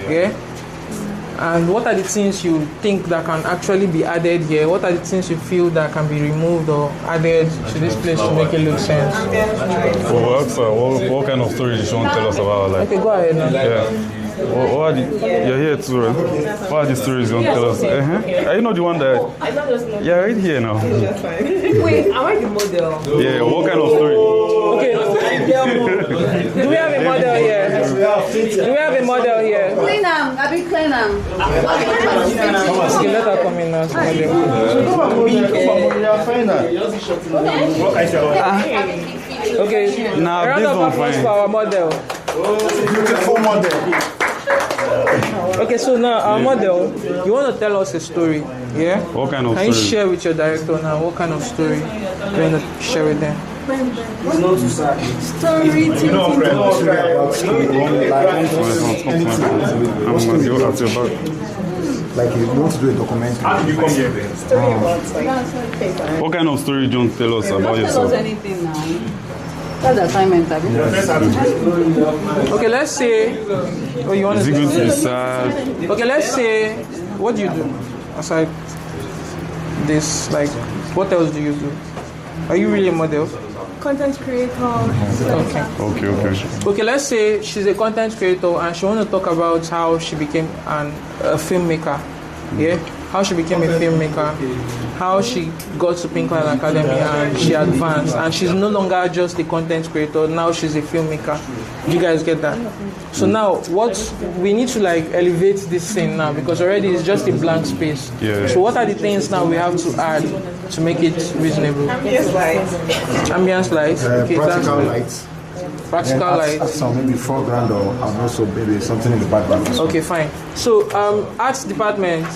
yeah? And what are the things you think that can actually be added here? What are the things you feel that can be removed or added to this place to make it look sense?
What kind of stories you want to tell us about her life?
Okay, go ahead now.
Yeah. What are the, you're here too, right? What are the stories you want to tell us? Are you not the one that... Yeah, right here now.
Wait, am I the model?
Yeah, what kind of story?
Okay. Do we have a model here? Do we have a model here?
Clean them. I be clean them.
Okay, let her come in now. Okay.
Nah,
a round of applause for our model.
Beautiful model.
Okay, so now our model, you want to tell us a story, yeah?
What kind of
Can you
story?
share with your director now what kind of story you want to share with them?
Like you want to do a documentary.
How did you come here then?
What kind of story do you want to tell us about yourself?
Anything now. That's the assignment.
Okay, let's say. Oh, you want
Is
to?
it going to be sad?
Okay, let's say. What do you do aside this? Like, what else do you do? Are you really a model?
Content creator.
Okay.
Okay.
Okay, let's say she's a content creator and she wants to talk about how she became a filmmaker. Yeah? How she became a filmmaker, how she got to Pinkline Academy and she advanced. And she's no longer just a content creator, now she's a filmmaker. Do you guys get that? So now, we need to like elevate this thing now because already it's just a blank space.
Yeah.
So what are the things now we have to add to make it reasonable?
Ambience lights.
Ambience lights. Okay,
Practical lights.
Practical lights.
Add some maybe foreground or and also maybe something in the background.
Okay, fine. So art department,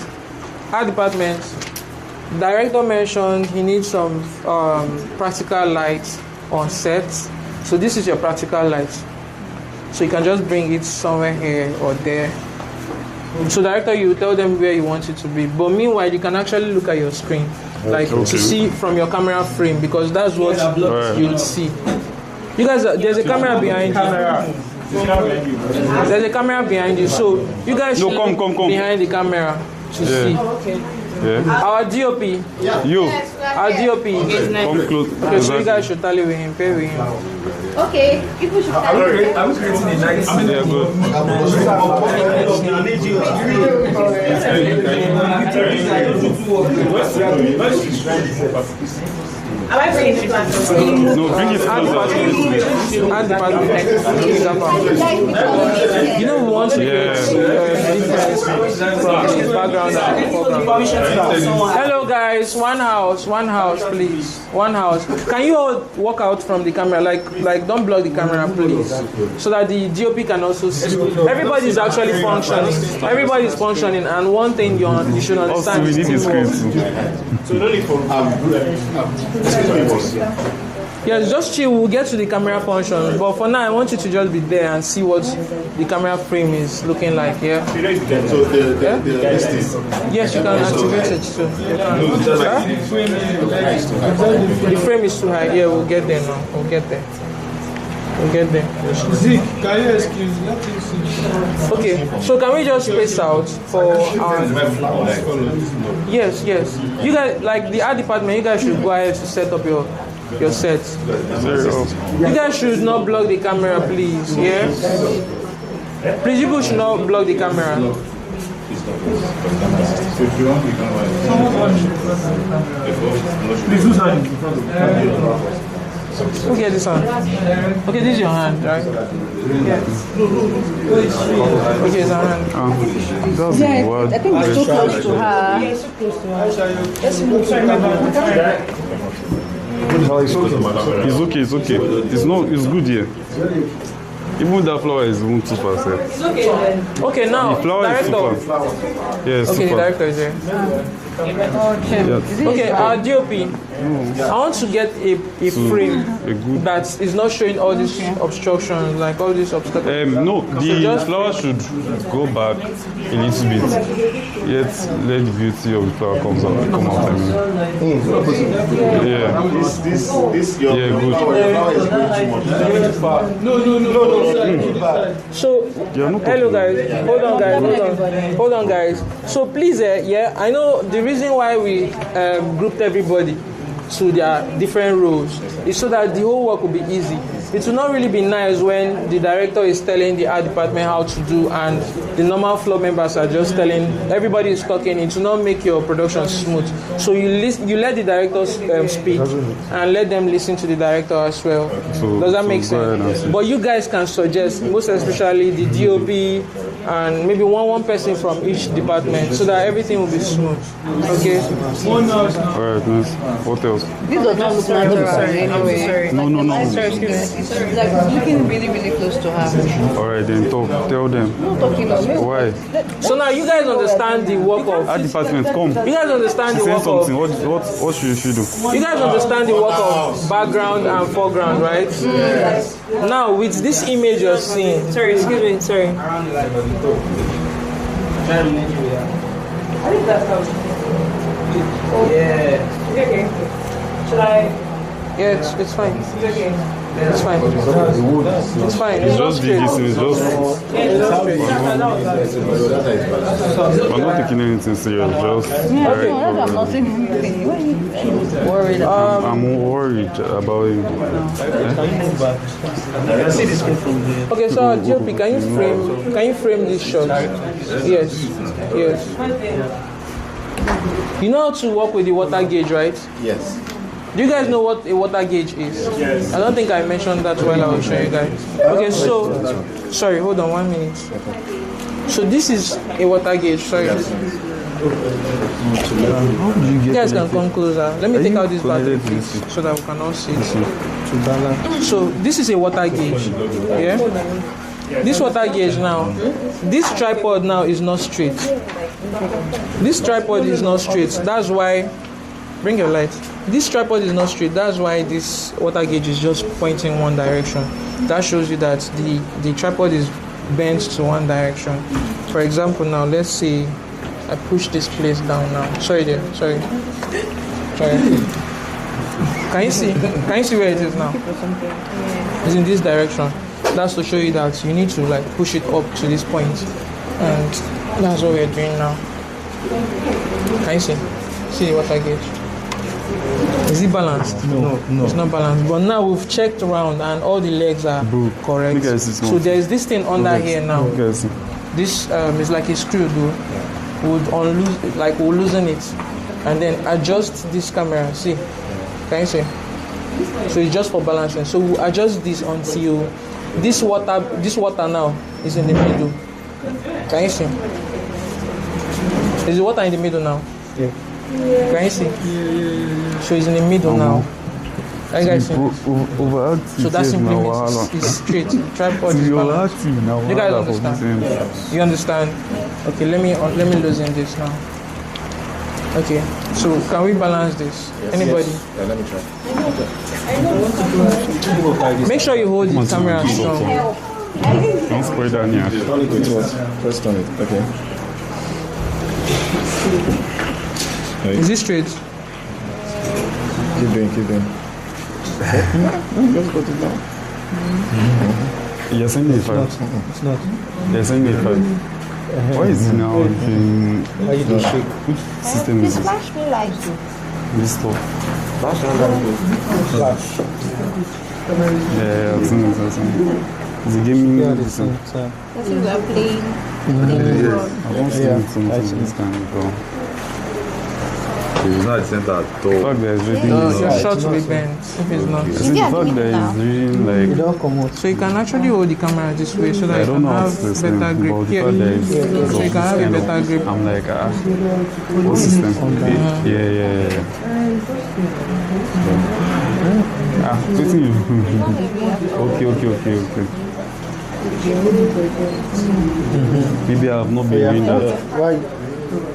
director mentioned he needs some practical lights on set. So this is your practical lights. So you can just bring it somewhere here or there. So director, you tell them where you want it to be. But meanwhile, you can actually look at your screen, like to see from your camera frame because that's what you'll see. You guys, there's a camera behind you. There's a camera behind you, so you guys should come behind the camera to see.
Yeah.
Our DOP.
You.
Our DOP.
Come close.
Okay, so you guys should tally with him, pay with him.
Okay, people should
I'm creating a nice.
Yeah, good.
Am I bringing the plant?
No, bring it closer.
And the you know, we want to get difference from the background and the foreground. Hello, guys. One house, please. One house. Can you all walk out from the camera? Like, don't block the camera, please, so that the DOP can also see. Everybody is actually functioning. Everybody is functioning, and one thing you should understand.
Also, we need the screen too.
So no need for
Yes, just chill. We'll get to the camera function. But for now, I want you to just be there and see what the camera frame is looking like. Yeah.
So this is.
Yes, you can activate it too. The frame is too high. Yeah, we'll get there now. We'll get there.
Zeke, can you excuse me?
Okay, so can we just space out for our... Yes. You guys, like the art department, you guys should go ahead to set up your set. You guys should not block the camera, please. Yeah? Please, you should not block the camera.
Please, who's hand in front of
Who get this one? Okay, this is your hand, right? Yes. Okay, it's her hand.
Yeah, I think it's too close to her.
It's okay. It's good here. Even that flower is even too fast.
Okay, now,
the flower
director.
is super. Yes,
Okay, the director is there. Okay, our DOP. I want to get a frame that is not showing all these obstructions, like all these obstacles.
No, the flower should go back a little bit. Yet let the beauty of the flower come out. Yeah.
This your flower is going too much. No.
So, hello guys, hold on guys. So please, I know the reason why we grouped everybody to their different roles is so that the whole work will be easy. It will not really be nice when the director is telling the art department how to do and the normal floor members are just telling, everybody is talking. It will not make your production smooth. So you let the directors speak and let them listen to the director as well. Does that make sense? But you guys can suggest, most especially the DOP and maybe one person from each department so that everything will be smooth. Okay?
Alright, nice. What else?
This does not look natural anyway.
No.
Sorry, excuse me. It's like looking really, really close to her.
Alright, then tell them.
No talking of me.
Why?
So now you guys understand the work of
art department. Come.
You guys understand the work
something.
of.
What should she do?
You guys understand the work of background and foreground, right? Yes. Now with this image you're seeing.
Sorry, excuse me. Sorry.
I think that's how. Yeah.
Okay. Should I?
Yeah, it's fine.
Okay.
It's fine. It's fine.
It's just digging. It's just. I'm not taking anything serious. Just.
Worried.
I'm worried about you.
Okay, so GOP, can you frame this shot? Yes. You know how to work with the water gauge, right?
Yes.
Do you guys know what a water gauge is? Yes. I don't think I mentioned that while I was showing you guys. Okay, so, sorry, hold on 1 minute. So this is a water gauge, sorry. You guys can come closer. Let me take out this battery please, so that we can all see it. So this is a water gauge, yeah? This water gauge now, this tripod now is not straight. This tripod is not straight, that's why, bring your light. This tripod is not straight, that's why this water gauge is just pointing one direction. That shows you that the tripod is bent to one direction. For example now, let's say I push this place down now. Sorry. Can you see where it is now? It's in this direction. That's to show you that you need to like push it up to this point. And that's what we're doing now. Can you see? See the water gauge? Is it balanced?
No.
It's not balanced. But now we've checked around and all the legs are correct. So there's this thing under here now. This is like a screw though. We'll loosen it and then adjust this camera. See? Can you see? So it's just for balancing. So we'll adjust this until this water now is in the middle. Can you see? Is the water in the middle now?
Yeah.
Can you see? So it's in the middle now. Can you guys see? So that simply means it's straight. Tripod is balanced. You guys understand? You understand? Okay, let me loosen this now. Okay, so can we balance this? Anybody?
Yes. Yeah, let me try.
Make sure you hold the camera strong.
Don't spray down here.
Press on it. Okay.
Is it straight?
Keep doing. Just got it down.
You're saying it's not.
It's not.
You're saying it's 5. Why is it now being...
Why you do shake?
Which system is it?
Flash me like you.
This stuff.
Flash.
Yeah, I've seen it. It's a gaming system.
That's what we are playing.
Yes. I've not seen it something this kind before.
It's not the center at all.
The fact that it's reading
Your shot will be bent if it's not.
the fact that it's reading like...
So you can actually hold the camera this way so that you can have better grip.
Yeah.
So you can have a better grip.
I'm like, what system? Yeah. Okay. Maybe I have not been doing that.
Why?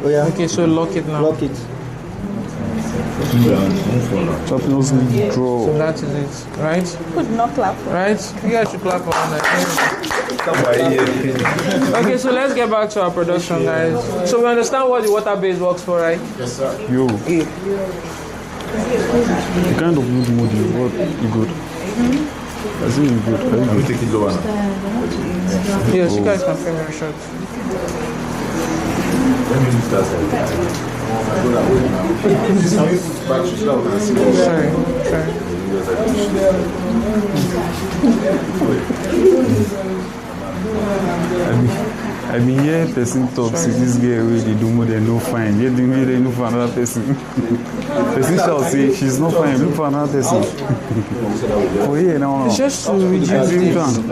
Oh yeah.
Okay, so lock it now.
Lock it.
Champions League draw.
So that is it, right?
Could not clap.
Right? You guys should clap for that. Okay, so let's get back to our production, guys. So we understand what the water base works for, right?
Yes, sir. Yo. The kind of mood you got, you good. I think you good. Are you take it lower now?
Yes, you guys can film your shot.
Let me lift that.
Sorry.
I mean, yeah, person talks. This girl really do more than no fine. Yeah, they look for another person. Person shall say she's not fine. Look for another person. Oh yeah, no.
It's just to reduce the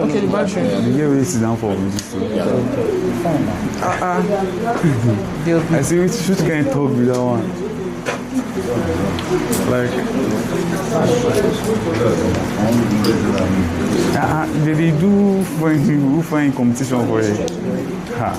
okay, the battery.
The girl will sit down for this. I see which can't talk with that one. Like, they do find competition for it. Ha.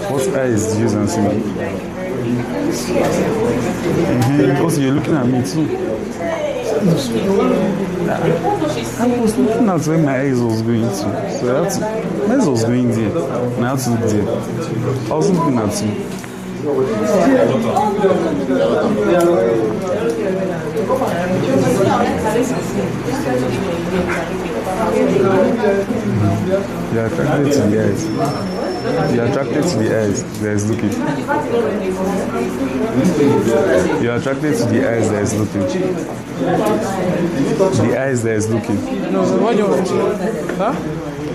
What eyes is using? Because you're looking at me too. I was looking at where my eyes was going to. So my eyes was going there. And I had to look there. I was looking at you. You're attracted to the eyes. You're attracted to the eyes that is looking. You're attracted to the eyes that is looking. The eyes that is looking.
No, what do you want? Huh?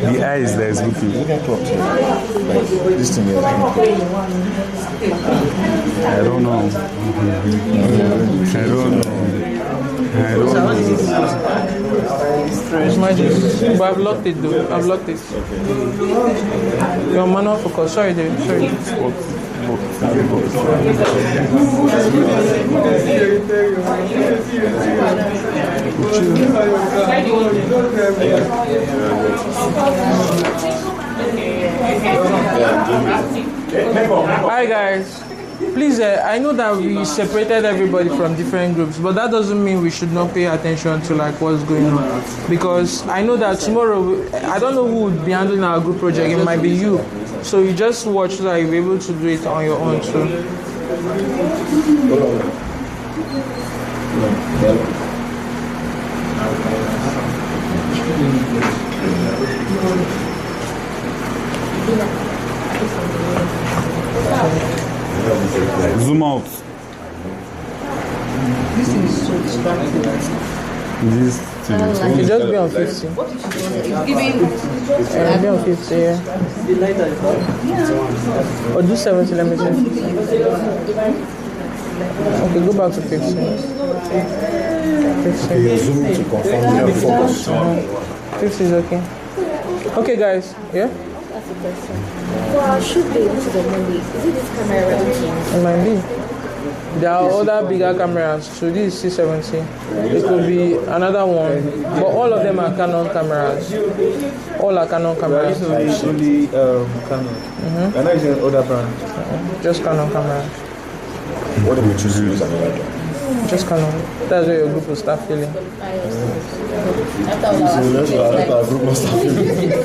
The eyes that is looking.
You can talk to like this thing here.
I don't know.
It's my but I've locked it though. I've locked it. Your manual focus. Sorry, dude. Sorry. Hi guys. Please, I know that we separated everybody from different groups, but that doesn't mean we should not pay attention to like what's going on. Because I know that tomorrow, I don't know who would be handling our group project. It might be you. So you just watch so that you'll be able to do it on your own too.
Zoom out.
This thing is so distracting.
This thing.
You just be on 50.
It's giving.
Be on 50, yeah. Or do 70, let me see. Okay, go back to 50. 50.
Zoom to confirm your focus.
50 is okay. Okay, guys, yeah?
That's the question. For our shoot day, which is on Monday, is it this camera working?
It might be. There are other bigger cameras, so this is C70. It could be another one, but all of them are Canon cameras. All are Canon cameras.
Only Canon. And I use other brand.
Just Canon cameras.
What if we choose to use another one?
Just Canon. That's where your group will start feeling.
So let our group must start feeling.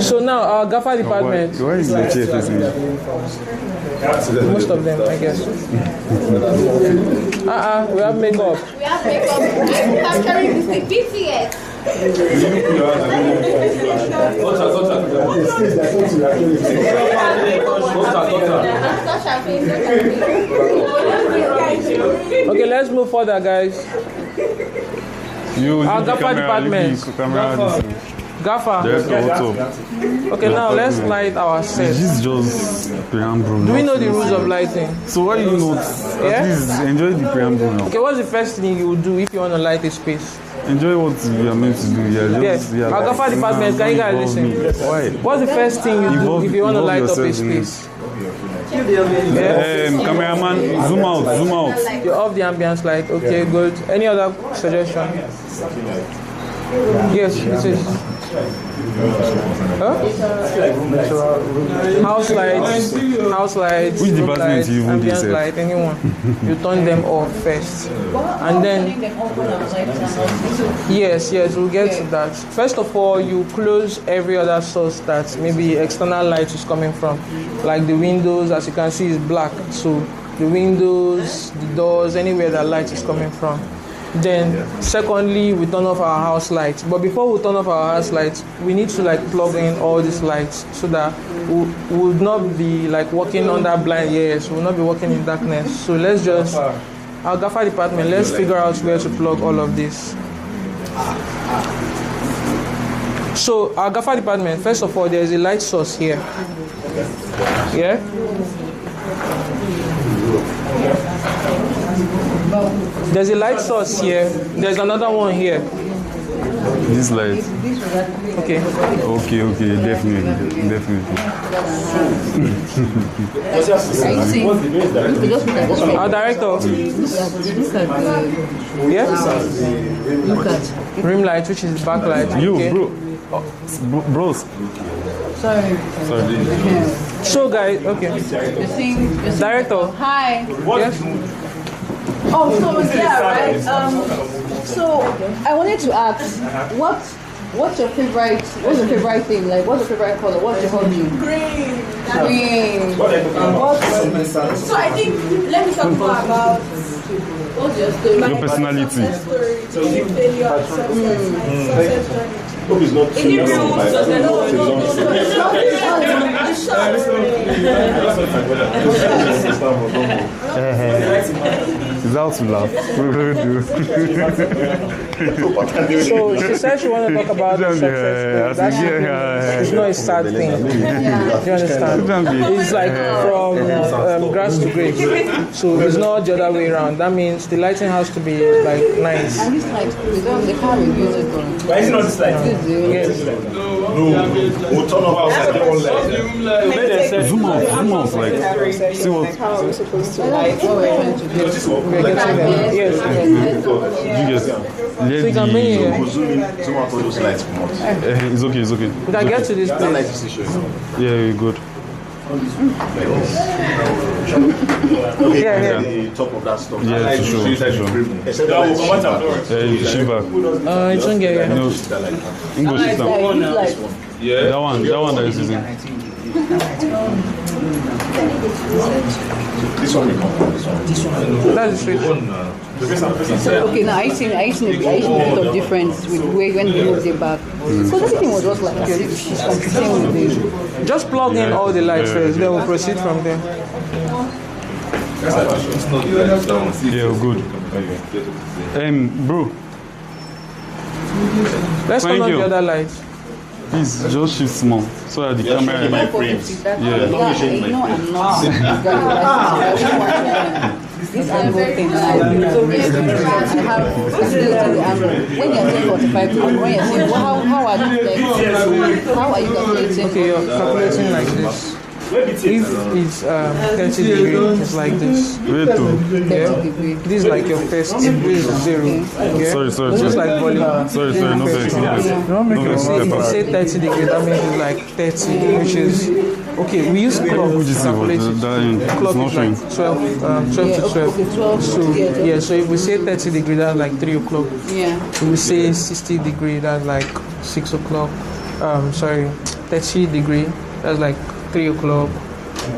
So now our GAFA department.
Why is the chair facing you?
Most of them, I guess. We have makeup.
We have makeup. I'm capturing this thing. BTS.
Okay, let's move further, guys. Our GAFA department. Gaffer.
Director, what's up?
Okay, now let's light our set.
This is just preamble.
Do we know the rules of lighting?
So why you not at least enjoy the preamble now?
Okay, what's the first thing you would do if you want to light a space?
Enjoy what we are meant to do. Yeah,
Our Gaffer department, can you guys listen?
Why?
What's the first thing you do if you want to light up a space?
Cameraman, zoom out.
You off the ambience light. Okay, good. Any other suggestion? Yes, it is. Huh? House lights,
which department
lights,
you even
ambience light, anyone. You turn them off first. And then, yes, we'll get to that. First of all, you close every other source that maybe external light is coming from. Like the windows, as you can see, is black. So the windows, the doors, anywhere that light is coming from. Then, secondly, we turn off our house lights. But before we turn off our house lights, we need to like plug in all these lights so that we would not be like walking under blind. Yes, we will not be walking in darkness. So let's just, our Gaffer department, let's figure out where to plug all of this. So our Gaffer department, first of all, there is a light source here. Yeah. There's a light source here. There's another one here.
This light.
Okay.
Okay, definitely.
Our director. Yeah.
Look at
rim light, which is backlight.
You,
okay.
bros.
Sorry.
So, guys, okay. Director.
Hi.
Yes.
Oh, so yeah, right. So I wanted to ask, what's your favorite thing? Like, what's your favorite color? What's your hobby?
Green.
So
I think let me talk more about what's your story?
Your personality.
Hope it's not too
Is that to laugh?
So she said she wanted to talk about success. It's not a sad thing. Do you understand? It's like from grass to grace. So it's not the other way around. That means the lighting has to be like nice.
And this light, they can't review it.
Why is it not this light?
Yes.
No, we'll turn off outside the whole light.
Zoom out, like, see what?
We're getting there. Yes.
You
So you can bring it here.
Zoom out all those lights from us.
It's okay.
We can get to this place.
Yeah, you're good.
Yeah.
The top of that stuff.
Yeah, for sure. Shiva.
It's on here.
No, English system.
Yeah.
That one that is using.
This one will come. This one.
That's the switch.
Okay, now I seen a bit of difference with when we moved it back. So everything was just like she's competing with the.
Just plug in all the lights first, then we'll proceed from there.
Yeah, good. Bro.
Let's turn on the other lights.
Please just shift small so that the camera.
My frames.
Yeah.
No, I'm not. This angle thing, I have when you're doing 45 when you're saying, how are you calculating?
Okay, you're calculating like this. If it's 30 degrees, it's like this.
Wait to.
Yeah. This is like your first. This is 0. Yeah?
Sorry.
Just like volume.
Sorry, no vex.
If you say 30 degrees, that means it's like 30, which is okay. We use clock to calculate it. Clock is like 12 to 12. So yeah, so if we say 30 degrees, that's like 3 o'clock.
Yeah.
If we say 60 degrees, that's like 6 o'clock. 30 degrees, that's like 3 o'clock,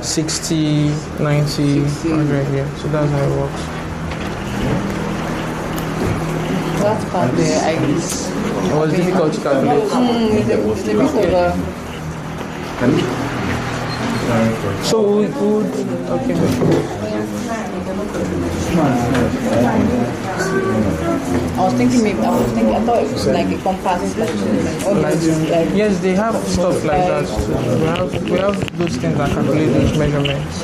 60, 90, 100, yeah. So that's how it works.
That part there,
It was difficult to calculate. So we would, okay.
I thought it was like a compass, like
yes, they have stuff like that too. We have those things that calculate those measurements.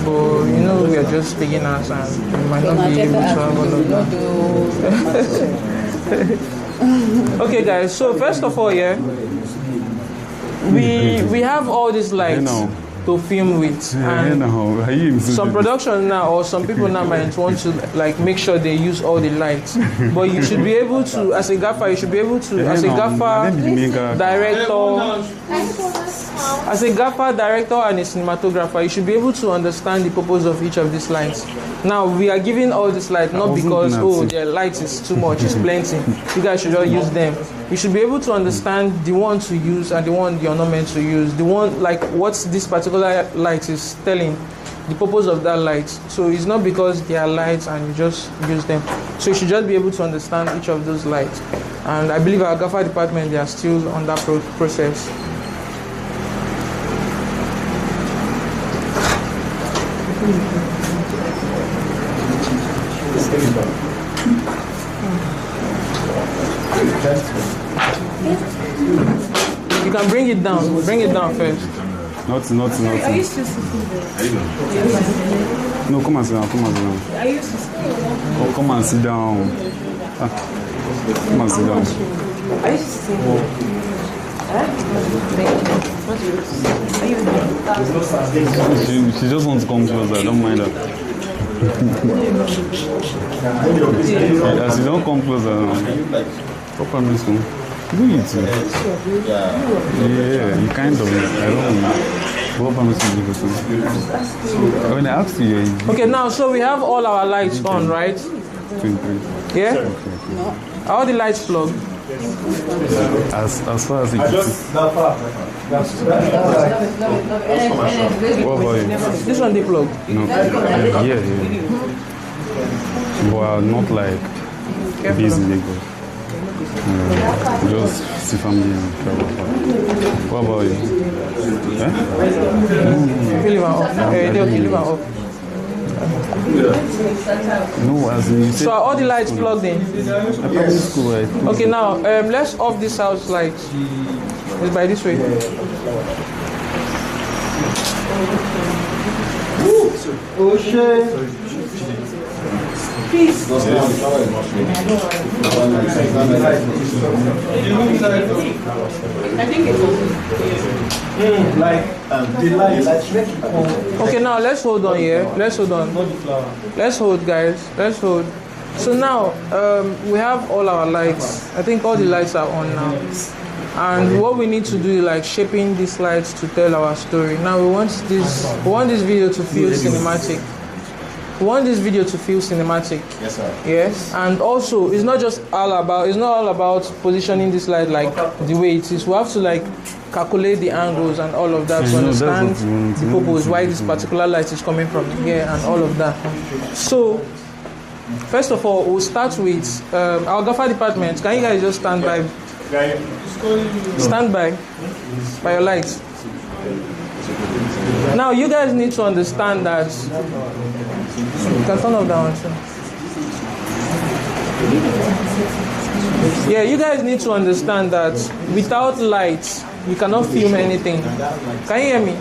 But you know, we are just beginners and we might not be able to have all of that. Okay, guys. So first of all, yeah, we have all these lights to film with, and some production now or some people now might want to like make sure they use all the lights, but you should be able to, as a gaffer, you should be able to, as a gaffer, director and a cinematographer, you should be able to understand the purpose of each of these lights. Now we are giving all this light not because their light is too much, it's plenty, you guys should all use them. You should be able to understand the one to use and the one you're not meant to use, the one like what this particular light is telling, the purpose of that light. So it's not because they are lights and you just use them. So you should just be able to understand each of those lights. And I believe our gaffer department, they are still on that process. You can bring it down first.
Not.
Are you still sitting there?
No, come and sit down.
Are you still sitting there?
Oh, come and sit down. Come and sit down.
Are you sitting there?
She just wants to come closer, I don't mind her. As you don't come closer, proper miss me. Do it too. Yeah, you kind of. I don't know. What promise you give when I asked you.
Okay, now so we have all our lights on, right?
23.
Yeah?
Okay.
Are all the lights plugged?
As far as it is. What about you?
This one they plugged?
No. Yeah. But I'm not like busy Lagos. Just see family and travel. What about you?
Leave her off. Leave her off.
No, as in you said.
So are all the lights plugged in?
School, right?
Okay, now let's off this house lights. It's by this way.
Oh shit. Please.
I think it was
okay, now let's hold on here. Let's hold on. Let's hold, guys. Let's hold. So now we have all our lights. I think all the lights are on now. And what we need to do is like shaping these lights to tell our story. Now we want this video to feel cinematic. We want this video to feel cinematic.
Yes, sir.
Yes, and also it's not all about positioning this light like the way it is. We have to like calculate the angles and all of that to understand the purpose, why this particular light is coming from here and all of that. So first of all, we'll start with our gaffer department. Can you guys just stand by? Stand by your lights. Now you guys need to understand that you can turn off that one too. Yeah, you guys need to understand that without lights you cannot film anything. Can you hear me?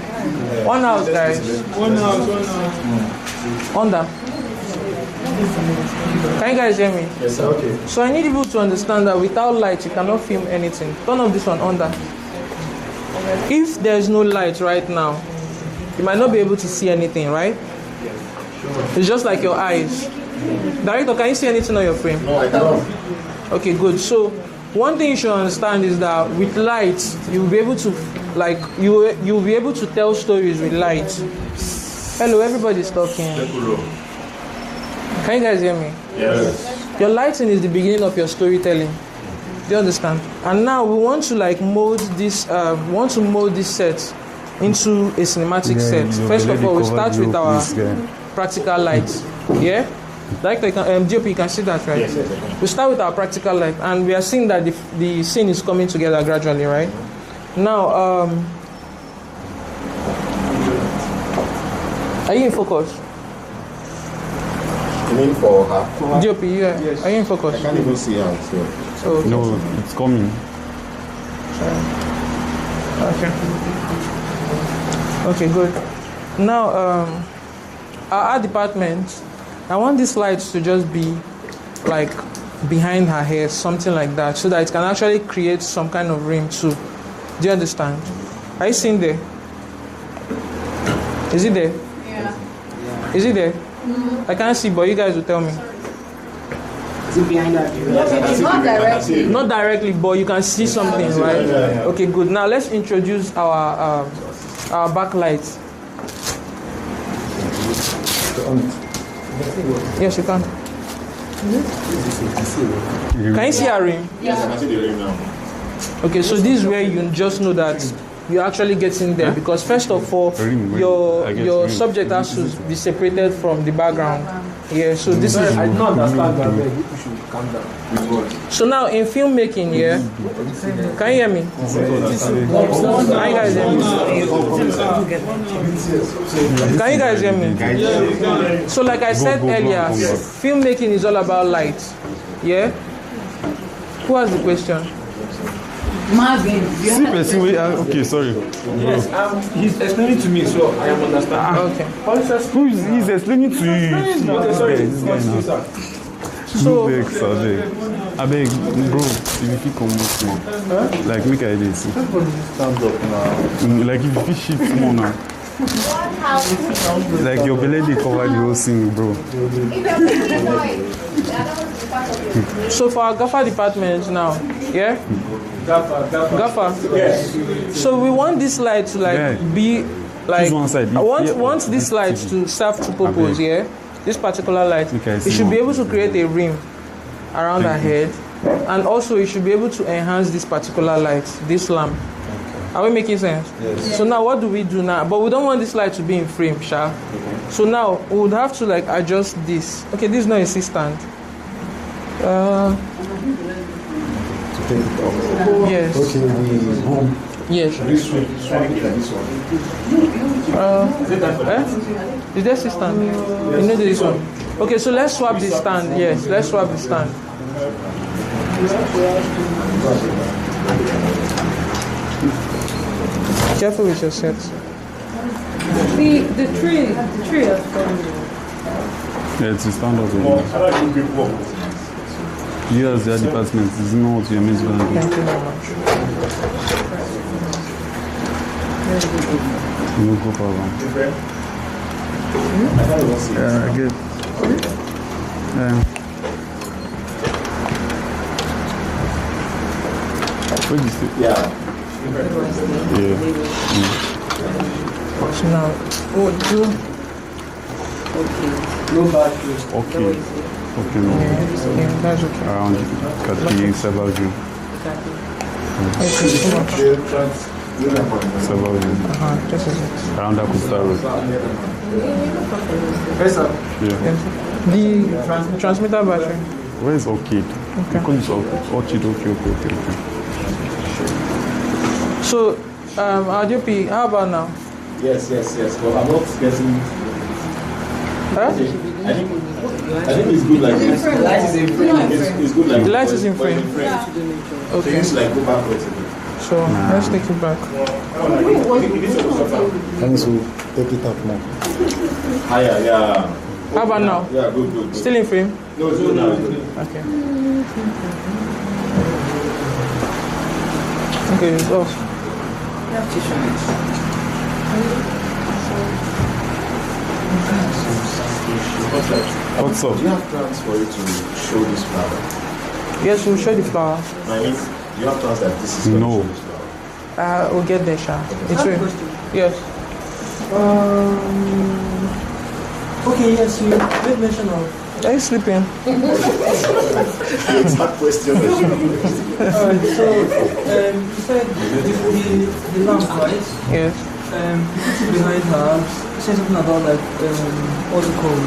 One house, guys.
One house.
Under. Can you guys hear me?
Yes, sir. Okay.
So I need people to understand that without light you cannot film anything. Turn off this one under. If there's no light right now, you might not be able to see anything, right? It's just like your eyes. Director, can you see anything on your frame?
No, I cannot.
Okay, good. So one thing you should understand is that with light, you'll be able to you'll be able to tell stories with light. Hello, everybody's talking. Can you guys hear me?
Yes.
Your lighting is the beginning of your storytelling. Do you understand? And now we want to like mold this set into a cinematic set. First of all, we start with our practical lights. Yeah? Like DOP, you can see that, right? Yes. We start with our practical light, and we are seeing that the scene is coming together gradually, right? Now, are you in focus?
You mean for her?
DOP, yeah. Yes. Are you in focus?
I can't even see her. So.
No, it's coming.
Okay. Okay, good. Now, our art department, I want these lights to just be like behind her hair, something like that, so that it can actually create some kind of rim too. Do you understand? Are you seeing there? Is it there?
Yeah.
Is it there? I can't see, but you guys will tell me.
Is it behind that?
Not directly.
Not directly, but you can see something, right? Okay, good. Now let's introduce our backlight. Yes, you can. Can you see our rim?
Yes, I can see the rim now.
Okay, so this is where you just know that you're actually getting there, because first of all, your subject has to be separated from the background. Yeah, so this is.
I don't understand that. You should calm down.
So now in filmmaking, yeah, can you hear me? Can you guys hear me? Can you guys hear me? So like I said earlier, filmmaking is all about light. Yeah. Who has the question?
See, person, okay, sorry.
Yes, he's explaining to me, so I am understanding.
Okay.
He's explaining to you.
Okay, sorry.
So,
I beg, bro, if you feel come small, like make I dey see.
Stand up now.
Like if you feel shit small now. Like your belly dey cover the whole thing, bro.
So for our Gaffer department now, yeah? Gaffer.
Yes.
So we want this light to like be like
one side.
I want this light to serve two purposes, yeah? This particular light. It should be able to create a rim around her head, and also it should be able to enhance this particular light, this lamp. Are we making sense?
Yes.
So now what do we do now? But we don't want this light to be in frame, Sha. So now we would have to like adjust this. Okay, this is not a C-stand.
To take it off.
Yes.
Okay, the boom.
Yes.
This one, this one.
Is there C-stand? You know this one. Okay, so let's swap this stand. Yes, let's swap the stand. Careful with your sets.
The tree has come.
Yeah, it's a stand up. Yes, their department is not what you're meant to do.
Thank you very much.
No go problem. Yeah, I get. Where is it?
Yeah.
So now, what do?
No battery.
Okay. Okay, no.
Yeah, that's okay.
Around Kati, Sabaju. Sabaju.
This is it.
Around Akusta Road.
Yes, sir.
Yeah.
The transmitter battery.
Where is Orchid? Okay. Call this Orchid. Okay.
So, RDP, how about now?
Yes. But I'm not getting.
Huh?
I think it's good like this.
The light is in frame.
It's good like
The light is in frame.
So you need to like go backwards a bit.
So, let's take it back.
Thanks, we'll take it up now.
Higher, yeah.
How about now?
Yeah, good.
Still in frame?
No, it's good now.
Okay. Okay, it's off.
What's up?
Do you have plans for you to show this flower?
Yes, we'll show the flower.
I mean, do you have plans that this is going to show this flower?
We'll get there, Sha. It's real. Yes.
Okay, yes, you made mention of.
Are you sleeping?
It's that question.
Alright, so you said the lamp, right?
Yes.
You put it behind her. You said something about like what's it called?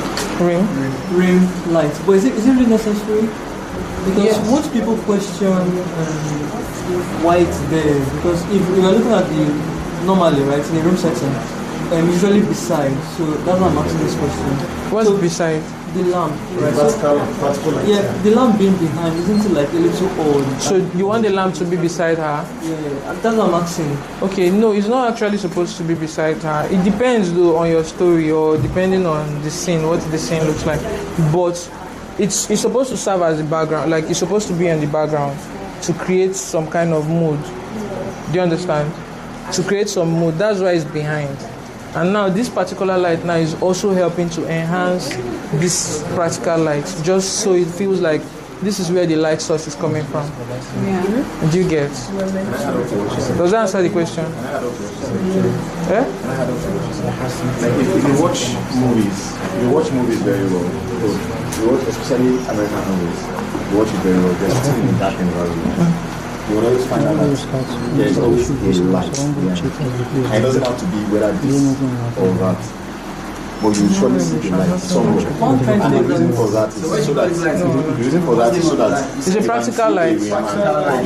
Ring light. But is it really necessary? Because most people question why it's there. Because if we are looking at the normally, right, in a room setting, usually beside. So that's why I'm asking this question.
What's beside?
the lamp, right?
Practical light.
Yeah, the lamp being behind, isn't it like a little old?
So you want the lamp to be beside her?
Yeah, that's what I'm asking.
Okay, no, it's not actually supposed to be beside her. It depends though on your story or depending on the scene, what the scene looks like. But it's supposed to serve as the background, like it's supposed to be in the background to create some kind of mood. Do you understand? To create some mood, that's why it's behind. And now this particular light now is also helping to enhance this practical light, just so it feels like this is where the light source is coming from.
Yeah.
Do you get? Does that answer the question? Yeah?
Like if you watch movies very well. You watch especially American movies. You watch it very well. There's still in that environment. You will always find out that there is always a light. And it doesn't have to be whether this or that. But you surely see the light somewhere. And the reason for that is so that
it's a practical light.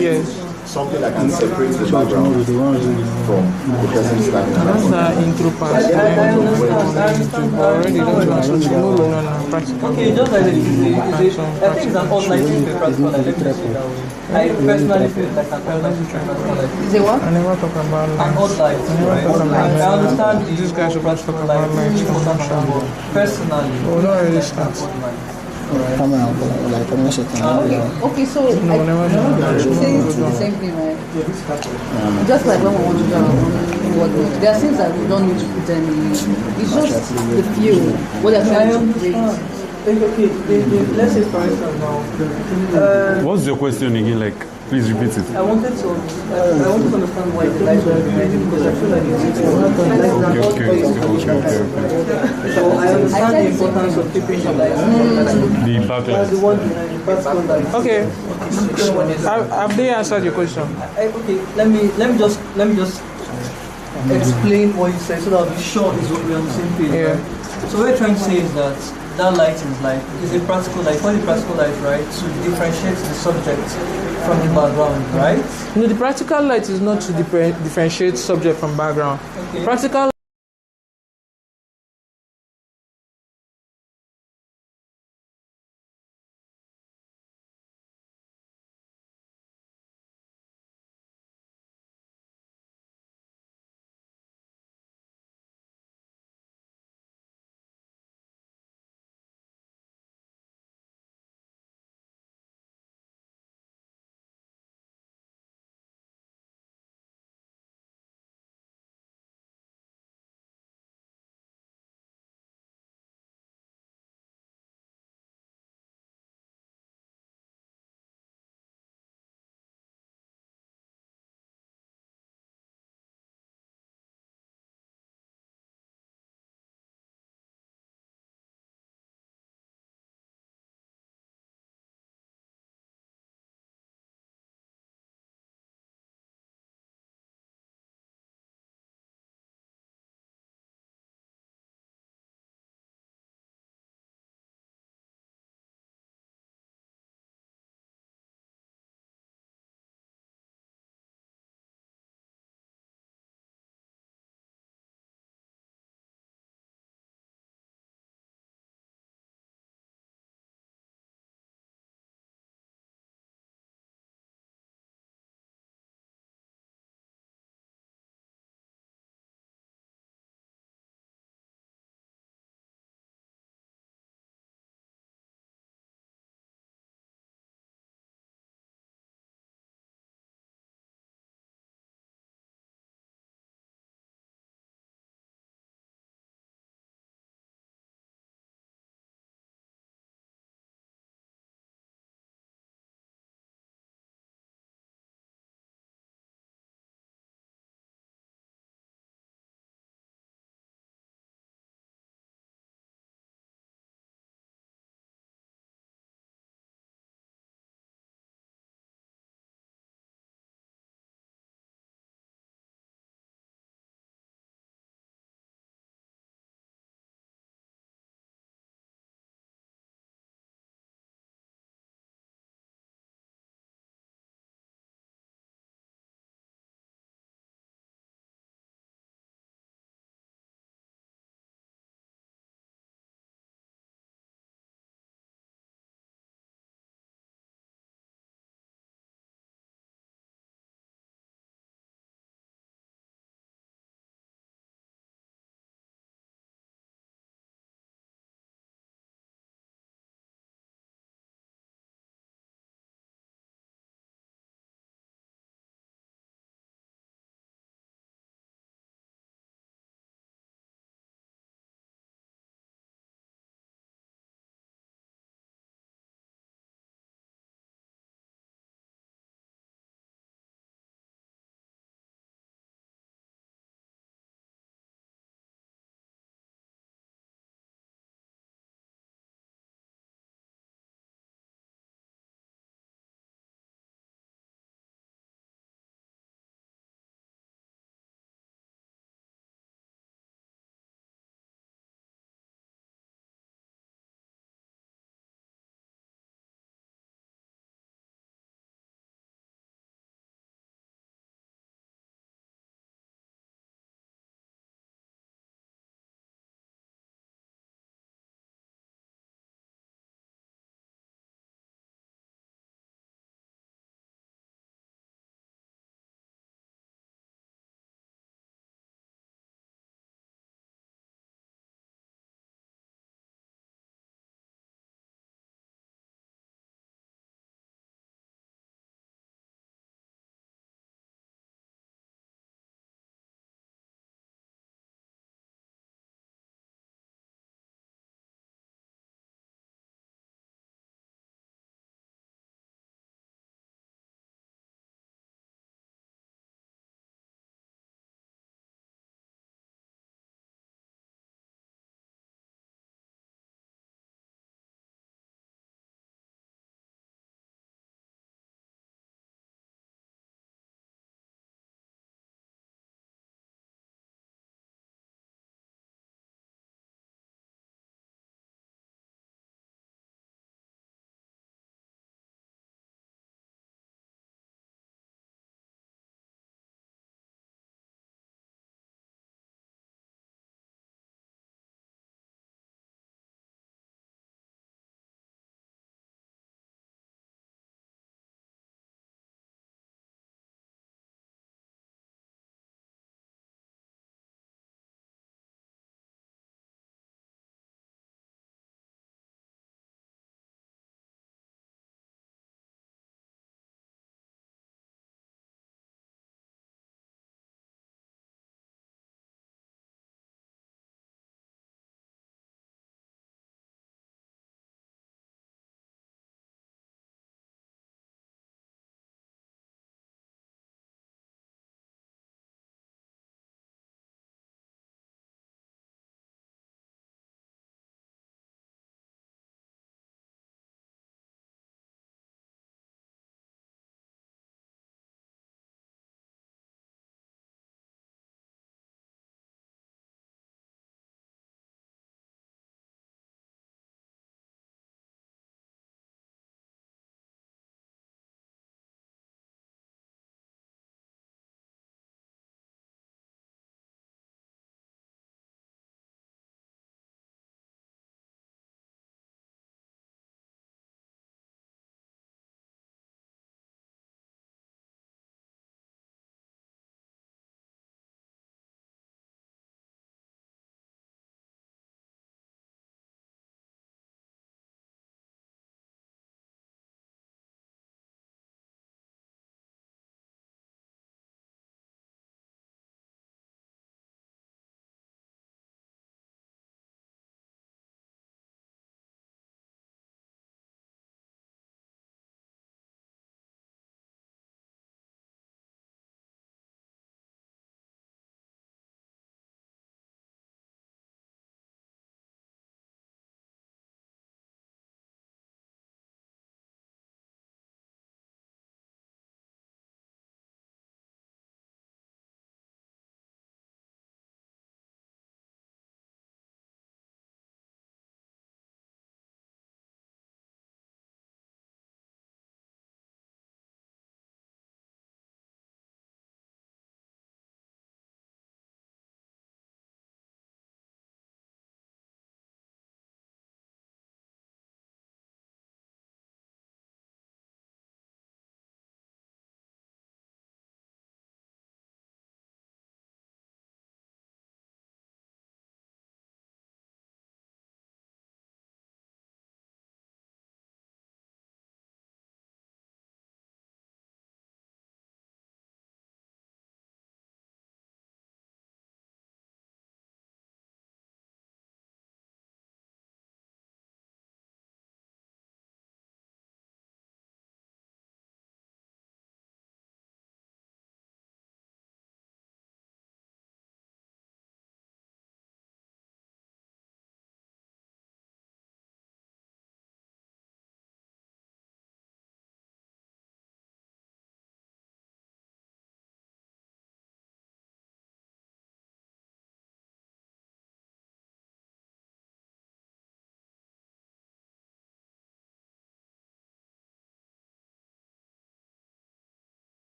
Yes.
Something that can separate the background from the person standing.
That's the intro part. Already don't answer. No, practical.
Okay, just like I think it's an online practical light. I personally feel like an online practical light.
Is it what?
I never talk about light.
An odd light. I understand
this guy supposed to talk about light.
Personally.
Oh, don't really start.
Okay, so saying the same thing, right? Just like when we want to do what there are things that we don't need to put any. It's just the feel what they're trying to create.
Okay, let's say for instance now.
What's your question again? Like, please repeat it.
I wanted to understand why the lights are behind it because I feel like it's
Okay.
So I understand the importance of keeping the lights.
The backlight.
The one behind the practical lights.
Okay. Have they answered your question?
Okay, let me just explain what you said so that I'll be sure we're on the same page.
Yeah.
Right? So what you're trying to say is that light is like a practical light. What is practical light, right? To differentiate the subject from the background, right?
No, the practical light is not to differentiate subject from background.
Okay.
Practical